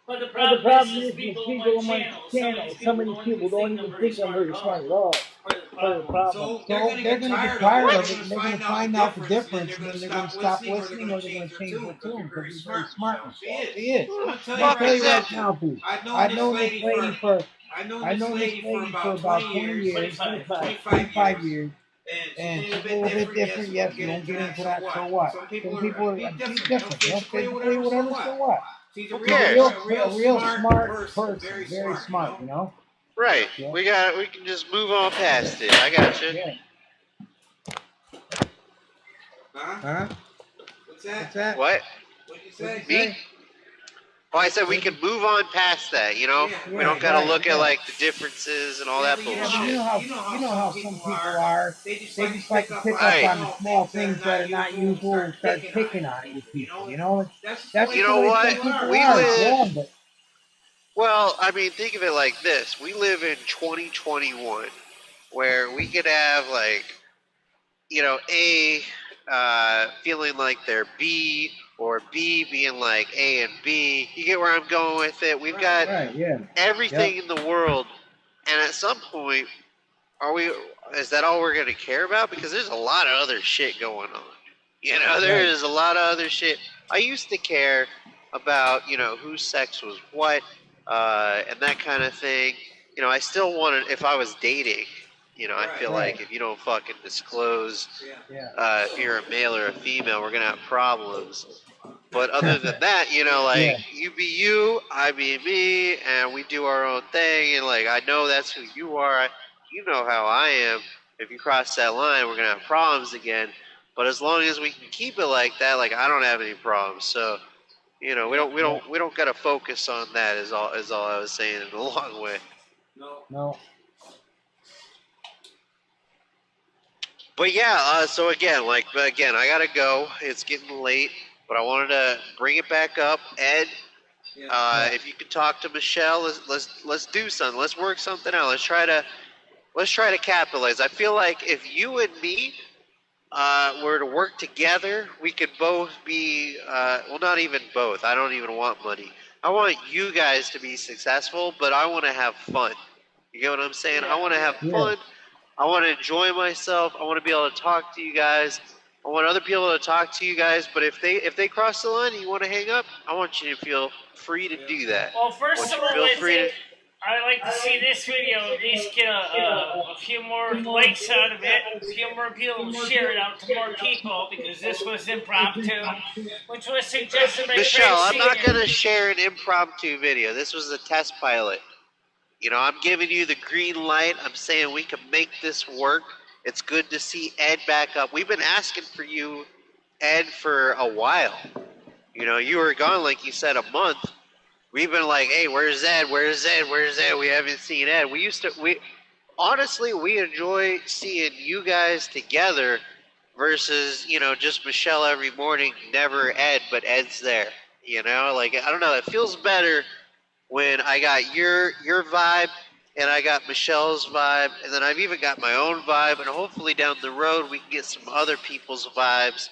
But the problem is people on my channel, some of these people don't even think I'm very smart at all. part of the problem. So they're going to get tired of it, and they're going to find out the difference, and then they're going to stop listening, or they're going to change their tune, because he's very smart himself. He is. I'll tell you right now, dude. I've known this lady for about 20 years, 25 years. And she's a little bit different, yes, we won't get into that, so what? Some people are she's different, you know, they play whatever, so what? She's a real smart person, very smart, you know? Right. Yeah. We can just move on past it. I got you. Yeah. Huh? What's that? What? What'd you say? Me? Oh, I said we can move on past that, you know? Yeah, We don't gotta look at, yeah. like, the differences and all that Yeah, bullshit. but you know how some people are. They just like to pick up on the small things that are not usual and start picking on it with people, you know? That's You know what? We live... but Well, I mean, think of it like this. We live in 2021, where we could have, like, you know, A feeling like they're B, or B being like A and B. You get where I'm going with it? We've got everything in the world, and at some point, is that all we're going to care about? Because there's a lot of other shit going on. You know, there is a lot of other shit. I used to care about, you know, whose sex was what, and that kind of thing. You know, I still wanted, if I was dating, you know, I feel like if you don't fucking disclose if you're a male or a female, we're going to have problems. But other than that, you know, like, you be you, I be me, and we do our own thing, and, like, I know that's who you are. You know how I am. If you cross that line, we're going to have problems again. But as long as we can keep it like that, like, I don't have any problems. So, you know, we don't got to focus on that is all I was saying in a long way. no. But yeah, so again, I gotta go. It's getting late, but I wanted to bring it back up. Ed, if you could talk to Michelle, let's do something. Let's work something out. Let's try to capitalize. I feel like if you and me were to work together, we could both be. Well, not even both. I don't even want money. I want you guys to be successful, but I want to have fun. You get what I'm saying? I want to have fun. I want to enjoy myself. I want to be able to talk to you guys. I want other people to talk to you guys. But if they cross the line and you want to hang up, I want you to feel free to do that. Well, first of all, I'd like to see this video at least get a few more likes out of it, a few more people share it out to more people, because this was impromptu, which was suggested by Michelle, I'm Francine. not going to share an impromptu video. This was a test pilot. You know, I'm giving you the green light. I'm saying we can make this work. It's good to see Ed back up. We've been asking for you, Ed, for a while. You know, you were gone, like you said, a month. We've been like, hey, where's Ed? Where's Ed? Where's Ed? We haven't seen Ed. Honestly, we enjoy seeing you guys together versus, you know, just Michelle every morning, never Ed, but Ed's there. You know, like, I don't know, it feels better when I got your vibe and I got Michelle's vibe, and then I've even got my own vibe, and hopefully down the road we can get some other people's vibes,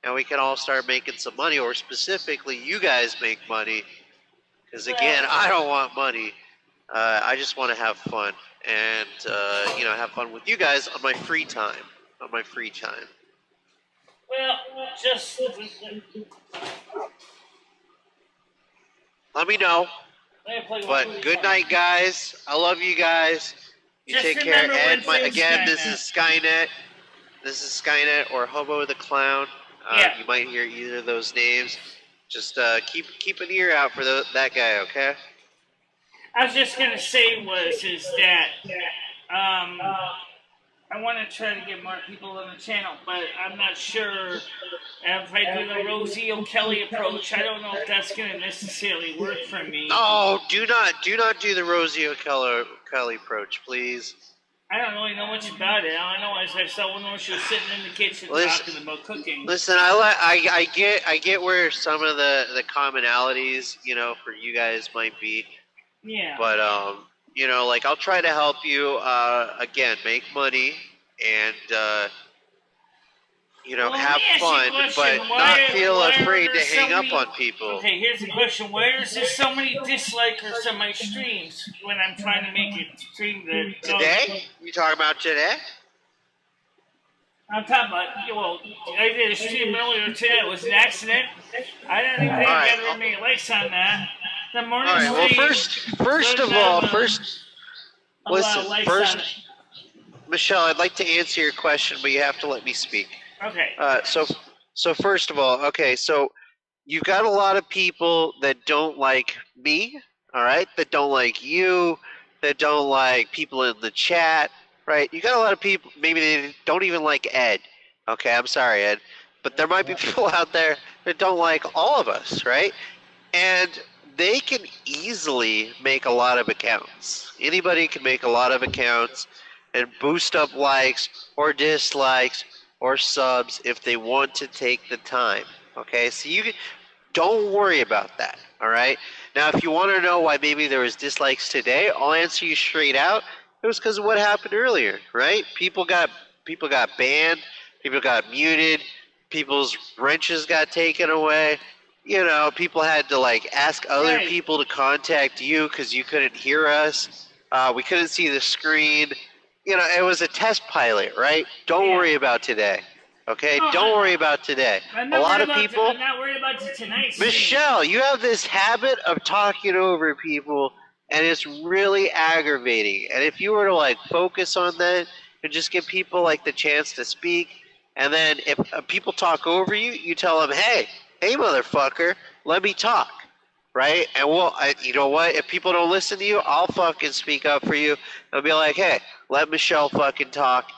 and we can all start making some money, or specifically you guys make money, because again, I don't want money. I just want to have fun, and you know, have fun with you guys on my free time. Well, just let me know. But good night, guys. I love you guys. You just take care. Ed, Skynet. this is Skynet. This is Skynet or Hobo the Clown. You might hear either of those names. Just keep an ear out for that guy, okay? I was just gonna say is that I want to try to get more people on the channel, but I'm not sure if I do the Rosie O'Kelly approach. I don't know if that's going to necessarily work for me. Oh, do not do the Rosie O'Kelly approach, please. I don't really know much about it. All I know is I saw one when she was sitting in the kitchen talking about cooking. Listen, I get where some of the commonalities, you know, for you guys might be. Yeah. But you know, like, I'll try to help you again make money, and Well, have let me ask you a fun, question. but Why not are- feel why are afraid there to so hang up many- on people. Okay, here's the question. Why is there so many dislikers on my streams when I'm trying to make it stream that Today? You talking about today? I'm talking about, well, I did a stream earlier today. It was an accident. I didn't even think I got very many likes on that. The morning All right. Well, stream, first of all, listen. likes First, on it. Michelle, I'd like to answer your question, but you have to let me speak. Okay. So first of all, okay, so you've got a lot of people that don't like me, all right, that don't like you, that don't like people in the chat, right? You got a lot of people, maybe they don't even like Ed. Okay, I'm sorry, Ed, but there might be people out there that don't like all of us, right? And they can easily make a lot of accounts. Anybody can make a lot of accounts and boost up likes or dislikes or subs if they want to take the time. Okay, so don't worry about that. All right. Now, if you want to know why maybe there was dislikes today, I'll answer you straight out. It was because of what happened earlier, right? People got banned, people got muted, people's wrenches got taken away. People had to ask other people to contact you because you couldn't hear us. We couldn't see the screen. It was a test pilot, right? Don't worry about today. Okay? Don't worry about today. A lot of people. I'm not worried about tonight's stream. Michelle, you have this habit of talking over people, and it's really aggravating. And if you were to focus on that and just give people the chance to speak, and then if people talk over you, you tell them, hey, motherfucker, let me talk. Right? And you know what? If people don't listen to you, I'll fucking speak up for you. I'll be like, hey, let Michelle fucking talk.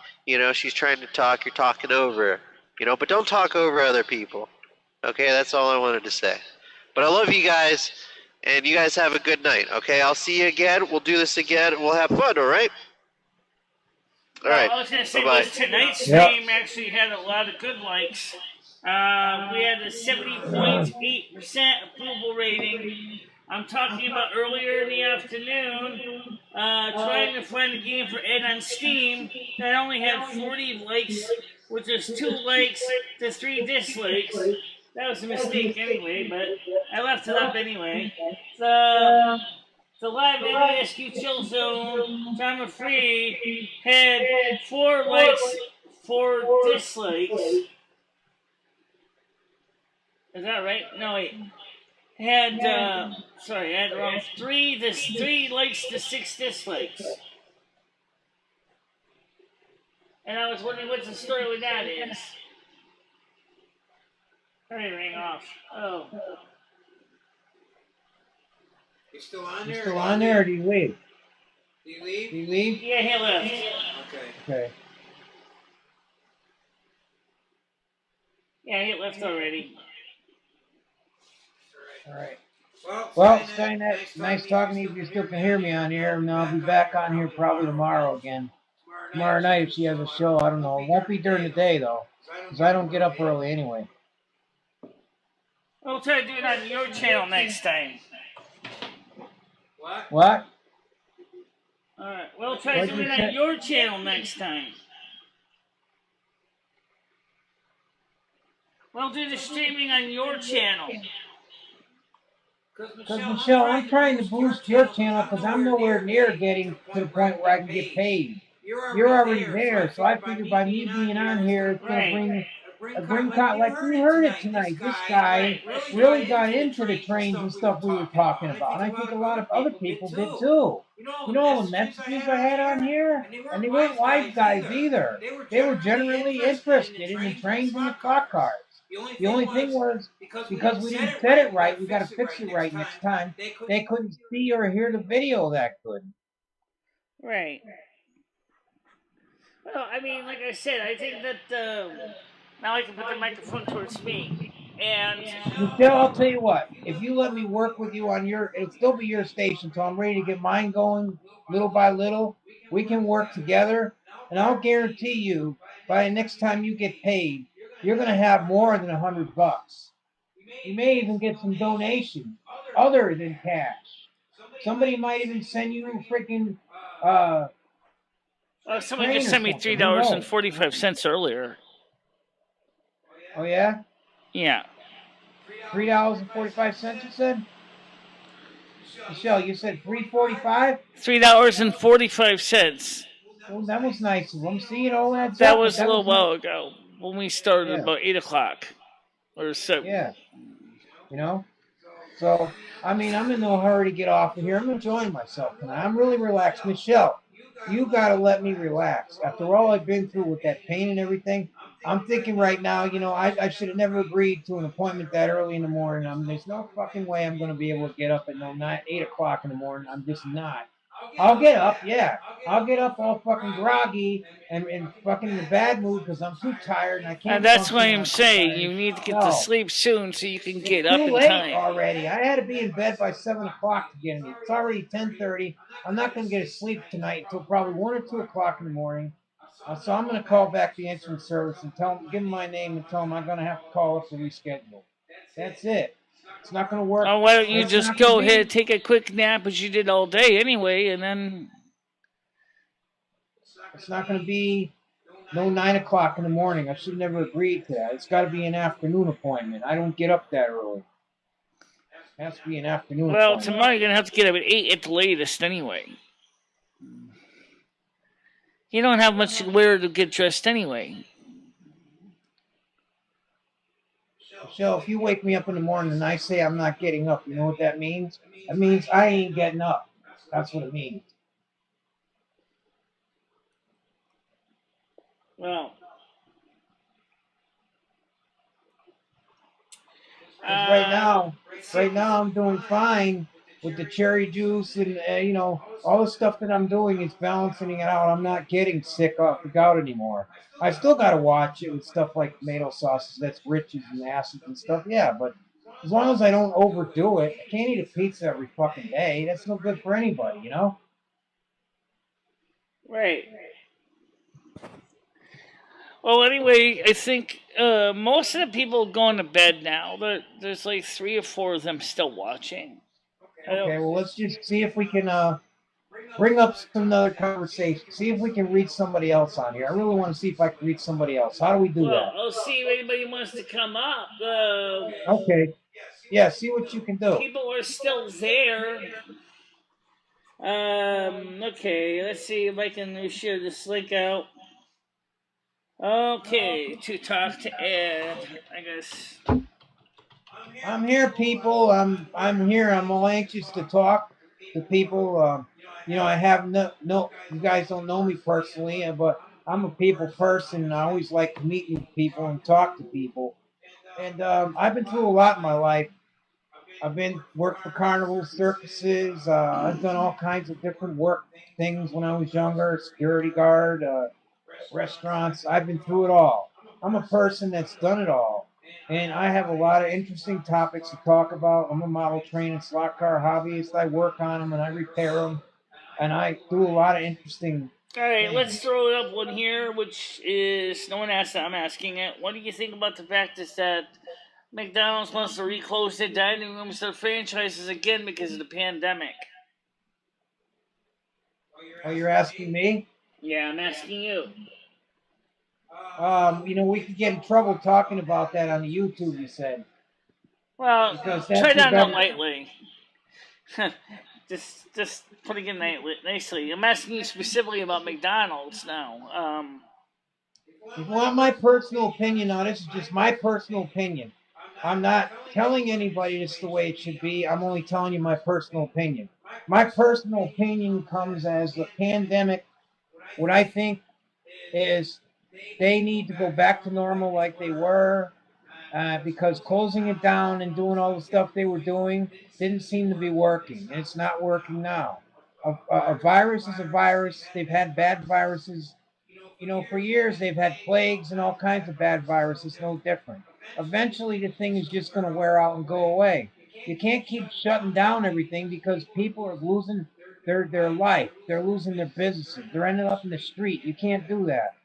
She's trying to talk. You're talking over her. But don't talk over other people. Okay? That's all I wanted to say. But I love you guys, and you guys have a good night. Okay? I'll see you again. We'll do this again, and we'll have fun, all right? All right. I was going to say, Bye-bye. tonight's stream actually had a lot of good likes. We had a 70.8% approval rating. I'm talking about earlier in the afternoon, trying to find a game for Ed on Steam that only had 40 likes, which is 2 likes to 3 dislikes. That was a mistake anyway, but I left it up anyway. The live ASQ Chill Zone, Drama Free, had 4 likes, 4 dislikes. Is that right? No, wait. Had sorry, I had it wrong. 3 likes to 6 dislikes. And I was wondering what the story with that is. Let me ring off. Oh. You still on there? You still on there, or do you leave? Do you leave? Do you leave? Yeah, he left. Okay. Yeah, he left already. All right. Well, Skynet, nice talking to you. If you still can hear me on here, and I'll be back on here probably tomorrow again. Tomorrow night if she has a show, I don't know. It won't be during the day though, because I don't get up early anyway. We'll try to do it on your channel next time. What? Alright, we'll try to do it on your channel next time. We'll do the streaming on your channel. Because Michelle, I'm trying to boost your channel because I'm nowhere near getting to the point where I can get paid. You're already there, so I figured by me being on here, it's going to bring a bring like we heard it tonight. This guy really got into the trains and stuff we were talking about, and I think a lot of other people did too. You know all the messages I had on here? And they weren't live guys either. They were generally interested in the trains and the clock cars. The only thing was, because we didn't set it right, we got to fix it right next time, they couldn't see or hear the video that good. Right. Well, I mean, like I said, I think that now I can put the microphone towards me. And Michelle, I'll tell you what, if you let me work with you on it'll still be your station, so I'm ready to get mine going little by little. We can work together, and I'll guarantee you, by the next time you get paid, you're going to have more than $100. You may even get some donations other than cash. Somebody might even send you a freaking somebody just sent me $3.45 earlier. Oh yeah. Yeah. $3.45. You said. Michelle, you said $3.45. $3.45. Well, that was nice of them. See, it all adds That up. was a little nice. while ago when we started, Yeah. about 8 o'clock or so. Yeah. You know. So I mean, I'm in no hurry to get off of here. I'm enjoying myself tonight. I'm really relaxed. Michelle, you gotta let me relax. After all I've been through with that pain and everything, I'm thinking right now, you know, I should have never agreed to an appointment that early in the morning. There's no fucking way I'm going to be able to get up at 8 o'clock in the morning. I'm just not. I'll get up, yeah. I'll get up all fucking groggy and fucking in a bad mood because I'm too tired and I can't. And that's why I'm saying you need to get to sleep soon so you can get up in late time. Already. I had to be in bed by 7 o'clock to get in. It's already 10:30. I'm not going to get to sleep tonight until probably 1 or 2 o'clock in the morning. So I'm going to call back the answering service and give them my name and tell them I'm going to have to call up to reschedule. That's it. It's not going to work. Oh, why don't you just go ahead, take a quick nap as you did all day anyway, and then... It's not going to be no 9 o'clock in the morning. I should have never agreed to that. It's got to be an afternoon appointment. I don't get up that early. It has to be an afternoon appointment. Well, tomorrow you're going to have to get up at 8 at the latest anyway. You don't have much to wear to get dressed anyway. So if you wake me up in the morning and I say I'm not getting up, you know what that means? That means I ain't getting up. That's what it means. Well, right now I'm doing fine with the cherry juice and you know, all the stuff that I'm doing is balancing it out. I'm not getting sick off the gout anymore. I still got to watch it with stuff like tomato sauces that's rich in acids and stuff. Yeah, but as long as I don't overdo it, I can't eat a pizza every fucking day. That's no good for anybody, you know? Right. Well, anyway, I think most of the people going to bed now. There's like 3 or 4 of them still watching. Okay, well, let's just see if we can bring up another conversation. See if we can reach somebody else on here. I really want to see if I can reach somebody else. How do we do that? Well, I'll see if anybody wants to come up. Okay. Yeah, see what you can do. People are still there. Okay, let's see if I can share this link out. Okay, to talk to Ed, I guess. I'm here, people. I'm here. I'm all anxious to talk to people. You know, I have no. You guys don't know me personally, but I'm a people person. I always like to meet new people and talk to people. And I've been through a lot in my life. I've worked for carnivals, circuses. I've done all kinds of different work things when I was younger. Security guard, restaurants. I've been through it all. I'm a person that's done it all. And I have a lot of interesting topics to talk about. I'm a model trainer, slot car hobbyist. I work on them and I repair them. And I do a lot of interesting All right, let's throw up one here, which is, no one asked that, I'm asking it. What do you think about the fact is that McDonald's wants to reclose their dining rooms to franchises again because of the pandemic? Oh, you're asking me? Yeah, I'm asking you. You know, we could get in trouble talking about that on the YouTube, you said. Well, try that out lightly. just putting it nicely. I'm asking you specifically about McDonald's now. If you want my personal opinion on this, is just my personal opinion. I'm not telling anybody this is the way it should be. I'm only telling you my personal opinion. My personal opinion comes as the pandemic. What I think is they need to go back to normal like they were, because closing it down and doing all the stuff they were doing didn't seem to be working, and it's not working now. A virus is a virus. They've had bad viruses. You know, for years they've had plagues and all kinds of bad viruses, no different. Eventually the thing is just going to wear out and go away. You can't keep shutting down everything because people are losing their life. They're losing their businesses. They're ending up in the street. You can't do that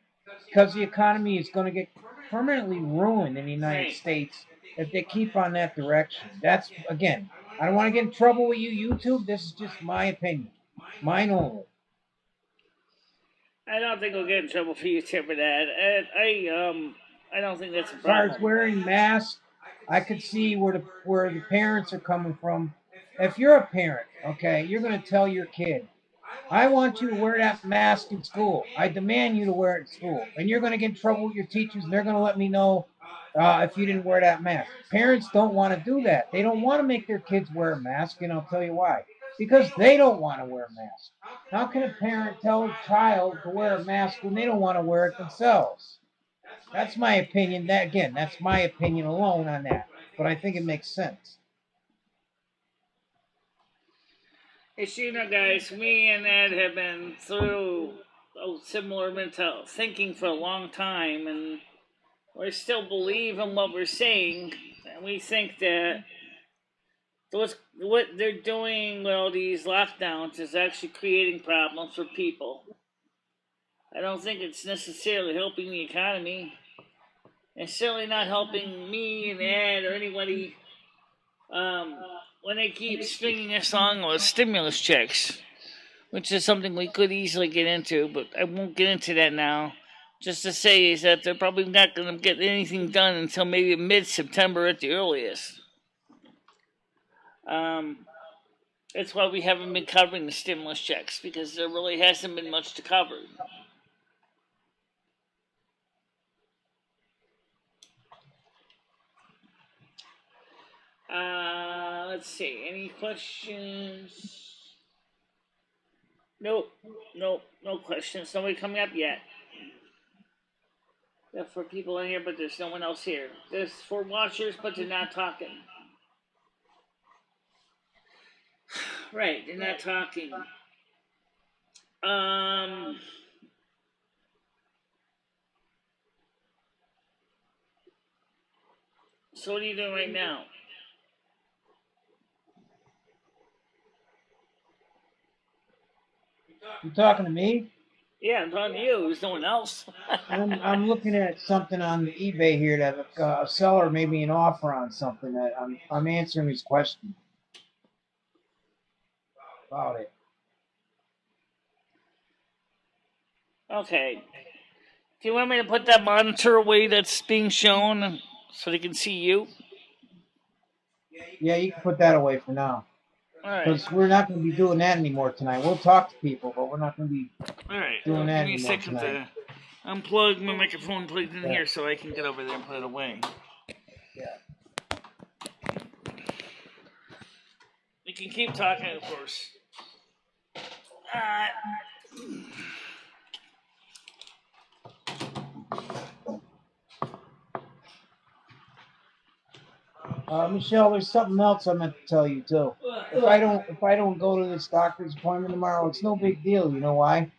because the economy is going to get permanently ruined in the United States if they keep on that direction. That's, again, I don't want to get in trouble with you, YouTube. This is just my opinion. Mine only. I don't think we'll get in trouble for you, Tim, for that. I don't think that's a As far problem. as wearing masks, I could see where the parents are coming from. If you're a parent, okay, you're going to tell your kid, I want you to wear that mask in school. I demand you to wear it in school. And you're going to get in trouble with your teachers, and they're going to let me know if you didn't wear that mask. Parents don't want to do that. They don't want to make their kids wear a mask, and I'll tell you why. Because they don't want to wear a mask. How can a parent tell a child to wear a mask when they don't want to wear it themselves? That's my opinion. That's my opinion alone on that. But I think it makes sense. It's, guys, me and Ed have been through a similar mental thinking for a long time, and we still believe in what we're saying, and we think that what they're doing with all these lockdowns is actually creating problems for people. I don't think it's necessarily helping the economy. It's certainly not helping me and Ed or anybody when they keep stringing us along with stimulus checks, which is something we could easily get into, but I won't get into that now. Just to say is that they're probably not going to get anything done until maybe mid-September at the earliest. That's why we haven't been covering the stimulus checks, because there really hasn't been much to cover. Let's see. Any questions? Nope. No questions. Nobody coming up yet. There are for people in here, but there's no one else here. There's 4 watchers, but they're not talking. Right, they're not talking. So what are you doing right now? You talking to me? Yeah, I'm talking to you. There's no one else. I'm looking at something on the eBay here that a seller made me an offer on something that I'm answering his question about it. Okay. Do you want me to put that monitor away that's being shown so they can see you? Yeah, you can put that away for now. Because we're not going to be doing that anymore tonight. We'll talk to people, but we're not going to be doing that anymore tonight. Give me a second to unplug my microphone plugged in here so I can get over there and put it away. Yeah. You can keep talking, of course. Michelle, there's something else I meant to tell you too. If I don't go to this doctor's appointment tomorrow, it's no big deal. You know why?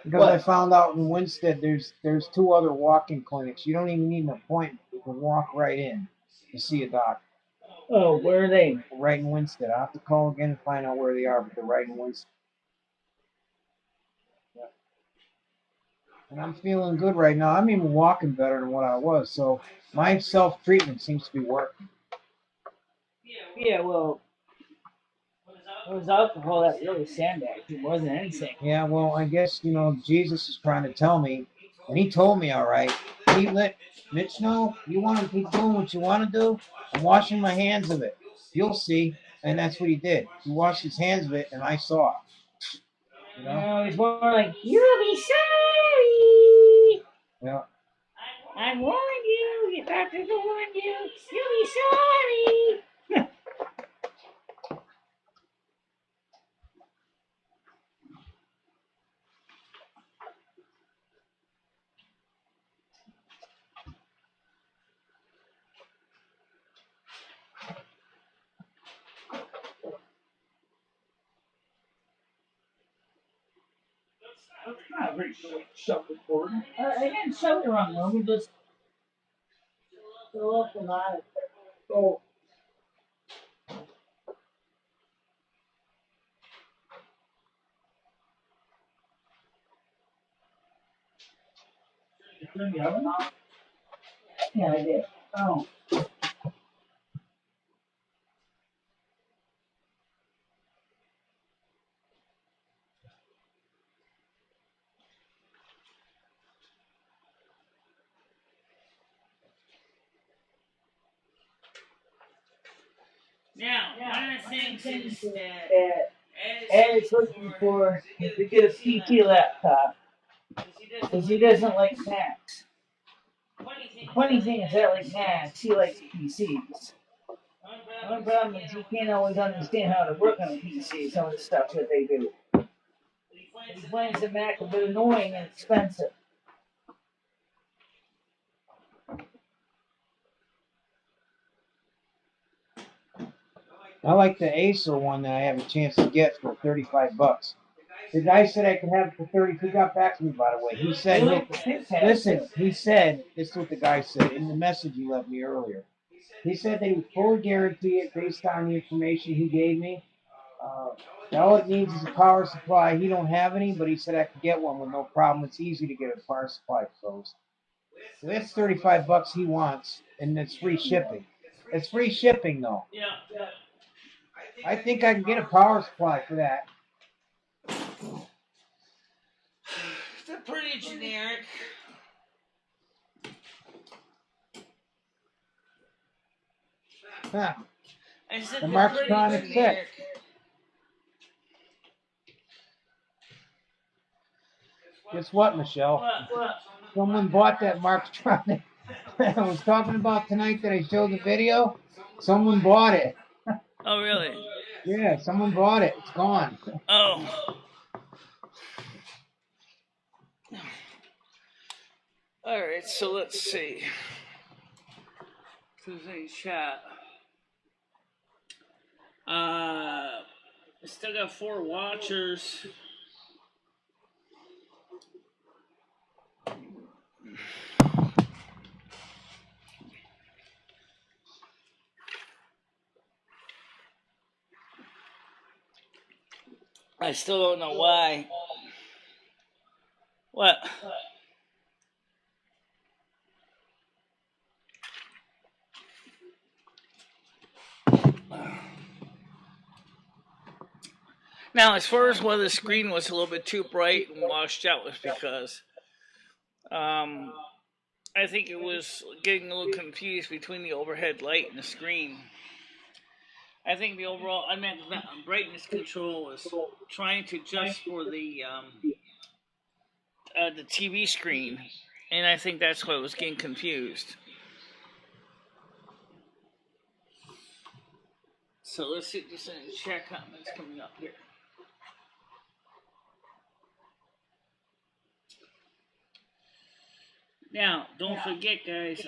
Because I found out in Winstead there's 2 other walk-in clinics. You don't even need an appointment. You can walk right in to see a doctor. Oh, where are they? Right in Winstead. I'll have to call again and find out where they are, but they're right in Winstead. Yeah. And I'm feeling good right now. I'm even walking better than what I was. So my self-treatment seems to be working. Yeah, well, it was alcohol that really sandbagged you more than anything. Yeah, well, I guess, Jesus is trying to tell me, and he told me, all right, he let Mitch know, you want to keep doing what you want to do? I'm washing my hands of it. You'll see. And that's what he did. He washed his hands of it, and I saw it. No, he's more like, you'll be sorry. Yeah. I warned you. Your doctors will warn you. You'll be sorry. That's not very self-important. I didn't show the wrong one. We just fill up the lot. Oh. You turned the oven off? Yeah, I did. Oh. Now, one of the things is that Ed is looking for to get a PT laptop because he doesn't like Macs. Funny thing is that like Macs, he likes PCs. One problem is he can't always understand how to work on a PC, some of the stuff that they do. He finds the Mac a bit annoying and expensive. I like the Acer one that I have a chance to get for $35. The guy said I could have it for 30. He got back to me, by the way. He said, listen, he said, this is what the guy said in the message he left me earlier. He said they would fully guarantee it based on the information he gave me. All it needs is a power supply. He don't have any, but he said I could get one with no problem. It's easy to get a power supply, folks. So that's $35 he wants, and it's free shipping. It's free shipping, though. Yeah. I think I can get a power supply for that. They're pretty generic. Huh. I said The they're Mark's pretty Chronic generic. 6. Guess what, Michelle? What? Someone bought that Marktronic I was talking about tonight that I showed the video. Someone bought it. Oh, really? Yeah, someone bought it. It's gone. Oh. Alright, so let's see. If there's any chat. I still got 4 watchers. I still don't know why. What? Now, as far as whether the screen was a little bit too bright and washed out was because I think it was getting a little confused between the overhead light and the screen. I think the overall brightness control was trying to adjust for the TV screen, and I think that's why it was getting confused. So let's see if there's any chat comments coming up here. Now, don't forget, guys,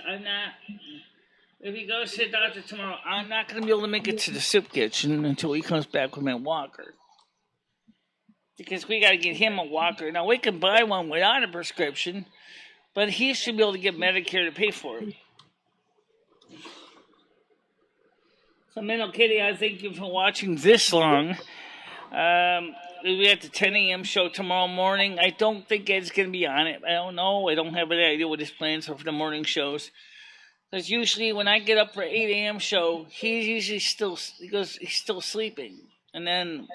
if he goes to the doctor tomorrow, I'm not going to be able to make it to the soup kitchen until he comes back with my walker. Because we got to get him a walker. Now, we can buy one without a prescription, but he should be able to get Medicare to pay for it. So, Mental Kitty, I thank you for watching this long. We have the 10 a.m. show tomorrow morning. I don't think Ed's going to be on it. I don't know. I don't have any idea what his plans are for the morning shows. Because usually when I get up for 8 a.m. show, he's still sleeping. And then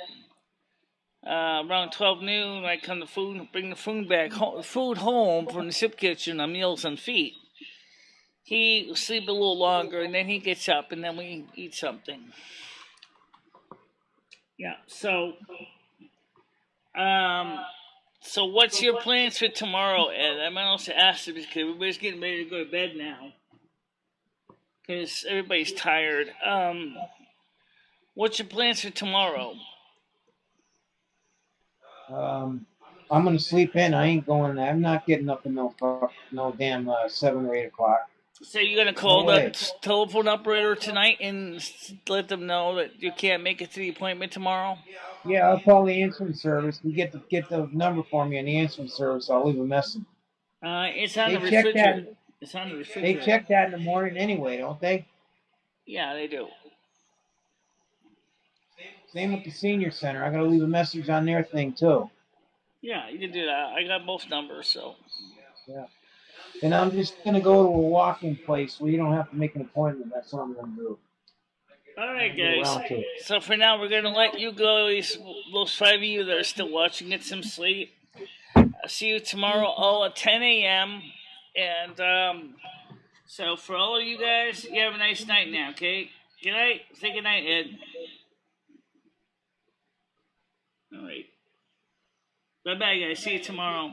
around 12 noon, I come to bring the food home from the soup kitchen on Meals on Feet. He will sleep a little longer, and then he gets up, and then we eat something. Yeah, so what's your plans for tomorrow, Ed? I'm also asking because everybody's getting ready to go to bed now. Because everybody's tired. What's your plans for tomorrow? I'm going to sleep in. I ain't going there. I'm not getting up in no damn 7 or 8 o'clock. So you're going to call the telephone operator tonight and let them know that you can't make it to the appointment tomorrow? Yeah, I'll call the answering service. You get the number for me on the answering service. I'll leave a message. It's on the refrigerator. It's on the refrigerator. They check that in the morning anyway, don't they? Yeah, they do. Same with the senior center. I got to leave a message on their thing too. Yeah, you can do that. I got both numbers, so. Yeah. And I'm just going to go to a walk-in place where you don't have to make an appointment. That's what I'm going to do. All right, guys. So for now, we're going to let you go. Those 5 of you that are still watching, get some sleep. I'll see you tomorrow at 10 a.m. And so for all of you guys, you have a nice night now, okay? Good night. Say good night, Ed. All right. Bye-bye, guys. See you tomorrow.